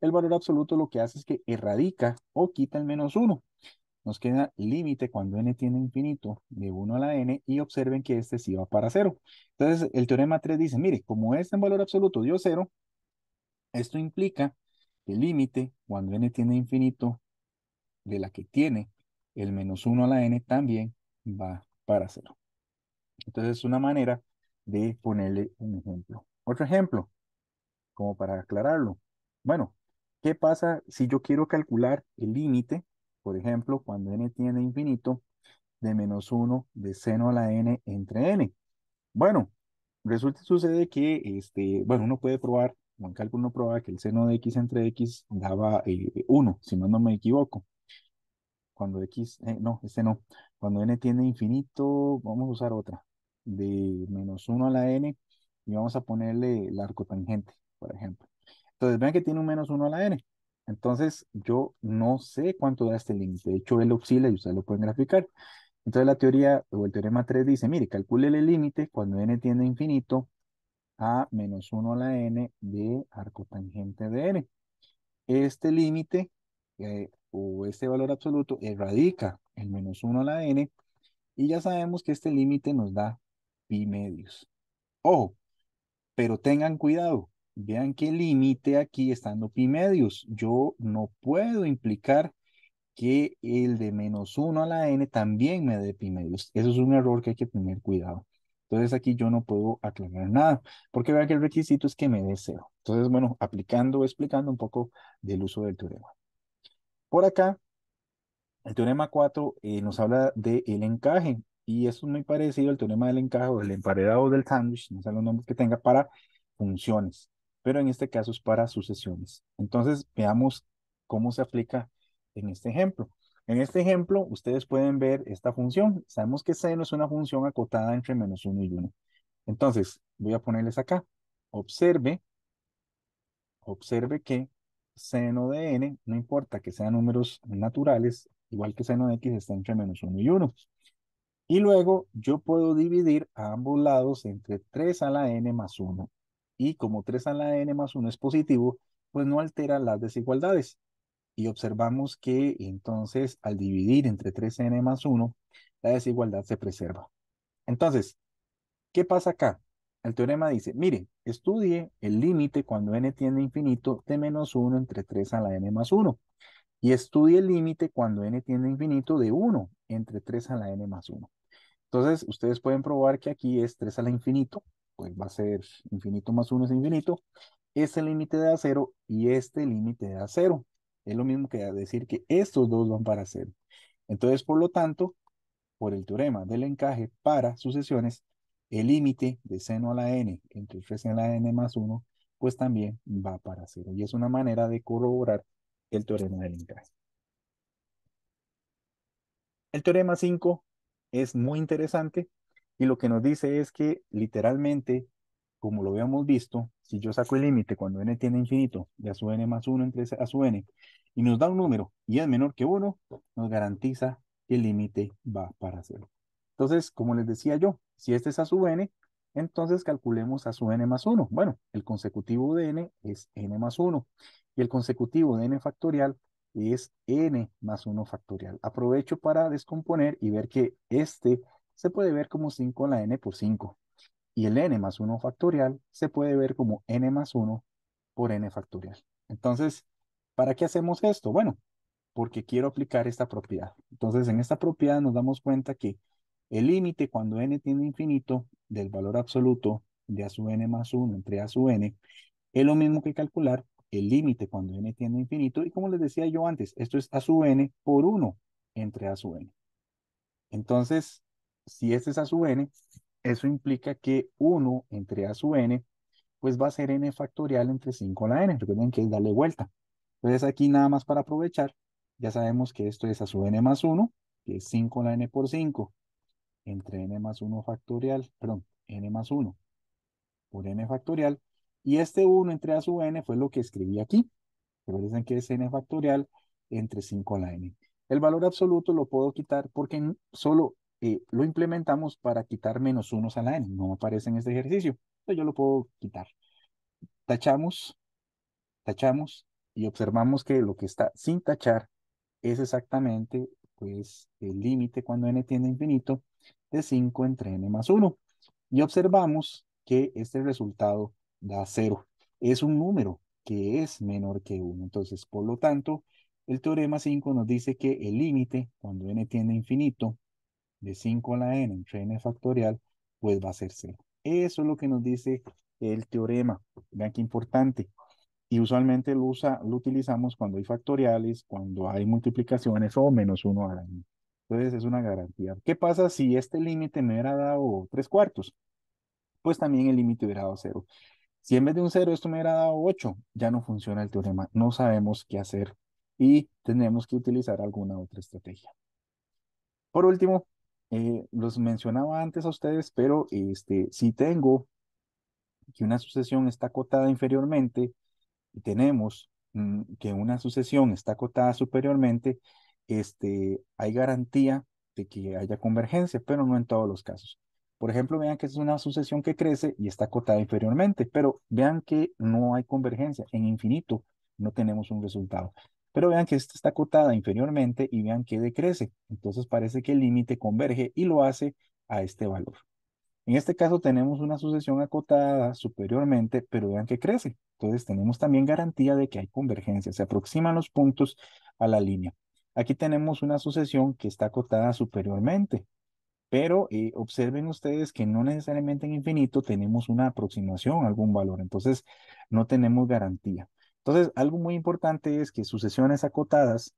lo que hace es que erradica o quita el -1. Nos queda límite cuando n tiene infinito de 1 a la n y observen que este sí va para cero. Entonces, el teorema 3 dice, mire, como este en valor absoluto dio cero, esto implica que el límite cuando n tiene infinito de la que tiene el -1 a la n también va para cero. Entonces, es una manera de ponerle un ejemplo. Otro ejemplo, como para aclararlo. Bueno, ¿qué pasa si yo quiero calcular el límite, por ejemplo, cuando n tiende a infinito, de -1 de seno a la n entre n? Bueno, resulta y sucede que, bueno, uno puede probar, o en cálculo uno prueba que el seno de x entre x daba 1, si no me equivoco. Cuando x, no, no. Cuando n tiende a infinito, vamos a usar otra, de -1 a la n, y vamos a ponerle la arcotangente, por ejemplo. Entonces, vean que tiene un -1 a la n. Entonces, yo no sé cuánto da este límite. De hecho, él oscila y ustedes lo pueden graficar. Entonces, la teoría o el teorema 3 dice, mire, calcule el límite cuando n tiende a infinito a -1 a la n de arcotangente de n. Este límite o este valor absoluto erradica el -1 a la n y ya sabemos que este límite nos da pi medios. Ojo, pero tengan cuidado. vean que el límite aquí está dando pi medios. Yo no puedo implicar que el de -1 a la n también me dé pi medios. Eso es un error que hay que tener cuidado. Entonces aquí yo no puedo aclarar nada, porque vean que el requisito es que me dé 0. Entonces, bueno, explicando un poco del uso del teorema. Por acá, el teorema 4 nos habla del encaje, y eso es muy parecido al teorema del encaje o del emparedado del sándwich, no sé los nombres que tenga, para funciones, pero en este caso es para sucesiones. Entonces, veamos cómo se aplica en este ejemplo. En este ejemplo, ustedes pueden ver esta función. Sabemos que seno es una función acotada entre -1 y 1. Entonces, voy a ponerles acá. Observe que seno de n, no importa que sean números naturales, igual que seno de x, está entre -1 y 1. Y luego yo puedo dividir a ambos lados entre 3 a la n más 1. Y como 3 a la n más 1 es positivo, pues no altera las desigualdades. Y observamos que entonces al dividir entre 3n más 1, la desigualdad se preserva. Entonces, ¿qué pasa acá? El teorema dice, mire, estudie el límite cuando n tiende a infinito de -1 entre 3 a la n más 1. Y estudie el límite cuando n tiende a infinito de 1 entre 3 a la n más 1. Entonces, ustedes pueden probar que aquí es 3 a la infinito, pues va a ser infinito más 1 es infinito. Este límite da 0 y este límite da 0. Es lo mismo que decir que estos dos van para 0. Entonces, por lo tanto, por el teorema del encaje para sucesiones, el límite de seno a la n entre 3 a la n más 1, pues también va para 0. Y es una manera de corroborar el teorema del encaje. El teorema 5 es muy interesante y lo que nos dice es que literalmente, como lo habíamos visto, si yo saco el límite cuando n tiende a infinito de a su n más 1 entre a su n y nos da un número y es menor que 1, nos garantiza que el límite va para 0. Entonces, como les decía yo, si este es a su n, entonces calculemos a su n más 1. Bueno, el consecutivo de n es n más 1 y el consecutivo de n factorial es n más 1 factorial. Aprovecho para descomponer y ver que este se puede ver como 5 a la n por 5. Y el n más 1 factorial se puede ver como n más 1 por n factorial. Entonces, ¿para qué hacemos esto? Bueno, porque quiero aplicar esta propiedad. Entonces, en esta propiedad nos damos cuenta que el límite cuando n tiende a infinito del valor absoluto de a su n más 1 entre a su n es lo mismo que calcular el límite cuando n tiende a infinito. Y como les decía yo antes, esto es a sub n por 1 entre a sub n. Entonces, si este es a sub n, eso implica que 1 entre a sub n, pues va a ser n factorial entre 5 a la n. Recuerden que es darle vuelta. Entonces aquí nada más para aprovechar, ya sabemos que esto es a sub n más 1, que es 5 a la n por 5, entre n más 1 factorial, perdón, n más 1 por n factorial. Y este 1 entre a sub n fue lo que escribí aquí. Recuerden que es n factorial entre 5 a la n. El valor absoluto lo puedo quitar porque solo lo implementamos para quitar menos unos a la n. No aparece en este ejercicio. Entonces yo lo puedo quitar. Tachamos, tachamos y observamos que lo que está sin tachar es exactamente pues, el límite cuando n tiende a infinito de 5 entre n más 1. Y observamos que este resultado da 0. Es un número que es menor que 1. Entonces, por lo tanto, el teorema 5 nos dice que el límite cuando n tiende a infinito de 5 a la n entre n factorial, pues va a ser 0. Eso es lo que nos dice el teorema. Vean qué importante. Y usualmente lo utilizamos cuando hay factoriales, cuando hay multiplicaciones o -1 a la n. Entonces es una garantía. ¿Qué pasa si este límite me hubiera dado 3 cuartos? Pues también el límite hubiera dado 0. Si en vez de un 0 esto me hubiera dado 8, ya no funciona el teorema. No sabemos qué hacer y tenemos que utilizar alguna otra estrategia. Por último, los mencionaba antes a ustedes, pero si tengo que una sucesión está acotada inferiormente, y tenemos que una sucesión está acotada superiormente, hay garantía de que haya convergencia, pero no en todos los casos. Por ejemplo, vean que es una sucesión que crece y está acotada inferiormente, pero vean que no hay convergencia. En infinito no tenemos un resultado. Pero vean que esta está acotada inferiormente y vean que decrece. Entonces parece que el límite converge y lo hace a este valor. En este caso tenemos una sucesión acotada superiormente, pero vean que crece. Entonces tenemos también garantía de que hay convergencia, se aproximan los puntos a la línea. Aquí tenemos una sucesión que está acotada superiormente, pero observen ustedes que no necesariamente en infinito tenemos una aproximación a algún valor, entonces no tenemos garantía. Entonces, algo muy importante es que sucesiones acotadas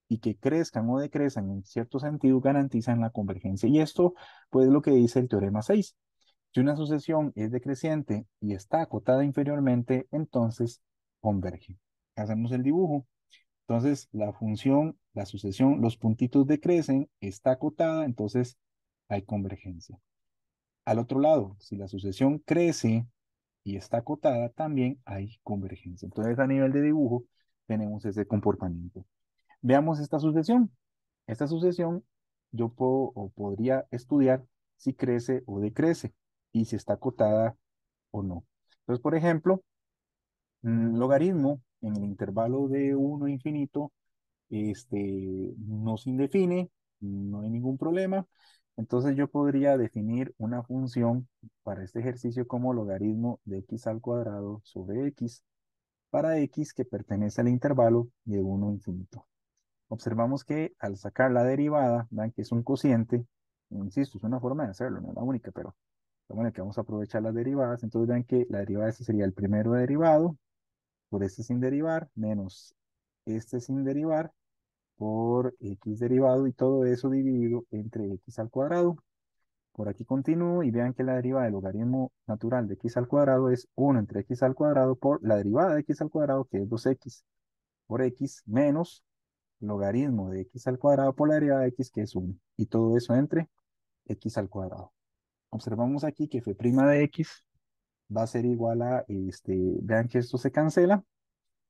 y que crezcan o decrezcan en cierto sentido garantizan la convergencia. Y esto, pues, es lo que dice el teorema 6. Si una sucesión es decreciente y está acotada inferiormente, entonces converge. Hacemos el dibujo. Entonces, la función, la sucesión, los puntitos decrecen, está acotada, entonces hay convergencia. Al otro lado, si la sucesión crece y está acotada, también hay convergencia. Entonces, a nivel de dibujo, tenemos ese comportamiento. Veamos esta sucesión. Esta sucesión yo puedo o podría estudiar si crece o decrece y si está acotada o no. Entonces, por ejemplo, logaritmo en el intervalo de 1 a infinito no se indefine, no hay ningún problema. Entonces yo podría definir una función para este ejercicio como logaritmo de x al cuadrado sobre x para x que pertenece al intervalo de 1 a infinito. Observamos que al sacar la derivada, vean que es un cociente, insisto, es una forma de hacerlo, no es la única, pero la única que vamos a aprovechar las derivadas. Entonces vean que la derivada de este sería el primero derivado por este sin derivar menos este sin derivar por x derivado y todo eso dividido entre x al cuadrado. Por aquí continúo y vean que la derivada del logaritmo natural de x al cuadrado es 1 entre x al cuadrado por la derivada de x al cuadrado, que es 2x por x menos logaritmo de x al cuadrado por la derivada de x, que es 1. Y todo eso entre x al cuadrado. Observamos aquí que f' de x va a ser igual a, vean que esto se cancela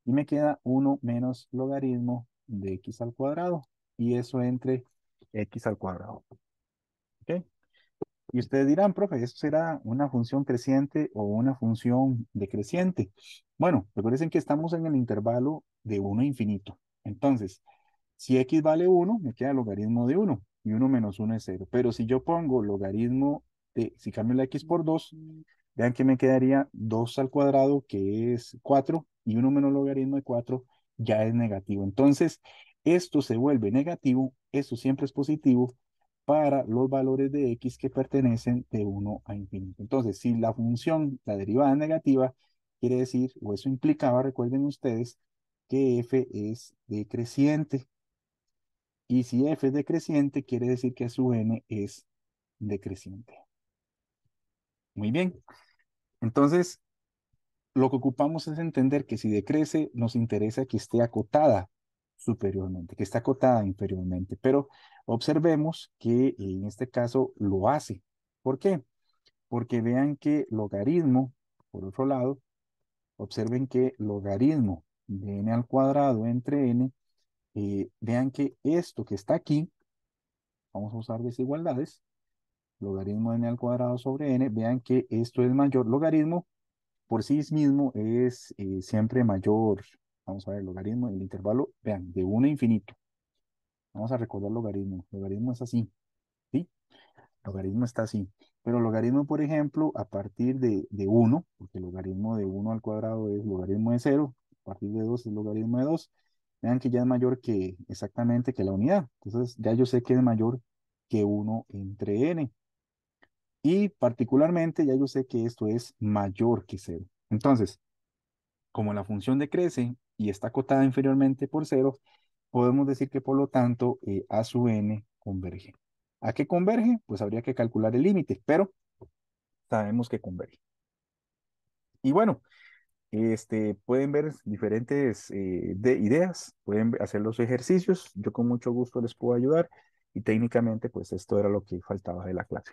y me queda 1 menos logaritmo de x al cuadrado. Y eso entre x al cuadrado. ¿Ok? Y ustedes dirán, profe, ¿eso será una función creciente o una función decreciente? Bueno, recuerden que estamos en el intervalo de 1 a infinito. Entonces, si x vale 1, me queda logaritmo de 1. Y 1 menos 1 es 0. Pero si yo pongo logaritmo si cambio la x por 2, vean que me quedaría 2 al cuadrado, que es 4, y 1 menos logaritmo de 4 ya es negativo. Entonces, esto se vuelve negativo, esto siempre es positivo para los valores de x que pertenecen de 1 a infinito. Entonces, si la función, la derivada es negativa, quiere decir, o eso implicaba, recuerden ustedes, que f es decreciente. Y si f es decreciente, quiere decir que su n es decreciente. Muy bien. Entonces, lo que ocupamos es entender que si decrece, nos interesa que esté acotada superiormente, que esté acotada inferiormente. Pero observemos que en este caso lo hace. ¿Por qué? Porque vean que logaritmo, por otro lado, observen que logaritmo de n al cuadrado entre n, vean que esto que está aquí, vamos a usar desigualdades, logaritmo de n al cuadrado sobre n, vean que esto es mayor. Logaritmo por sí mismo es siempre mayor. Vamos a ver, logaritmo, el intervalo, vean, de 1 a infinito. Vamos a recordar logaritmo. Logaritmo es así, ¿sí? Logaritmo está así. Pero logaritmo, por ejemplo, a partir de 1, porque logaritmo de 1 al cuadrado es logaritmo de 0, a partir de 2 es logaritmo de 2. Vean que ya es mayor que exactamente que la unidad. Entonces, ya yo sé que es mayor que 1 entre n. Y particularmente, ya yo sé que esto es mayor que 0. Entonces, como la función decrece y está acotada inferiormente por 0, podemos decir que por lo tanto a sub n converge. ¿A qué converge? Pues habría que calcular el límite, pero sabemos que converge. Y bueno, pueden ver diferentes ideas, pueden hacer los ejercicios, yo con mucho gusto les puedo ayudar y técnicamente pues esto era lo que faltaba de la clase.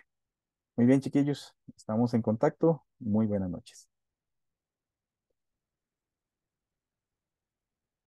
Muy bien, chiquillos, estamos en contacto, muy buenas noches.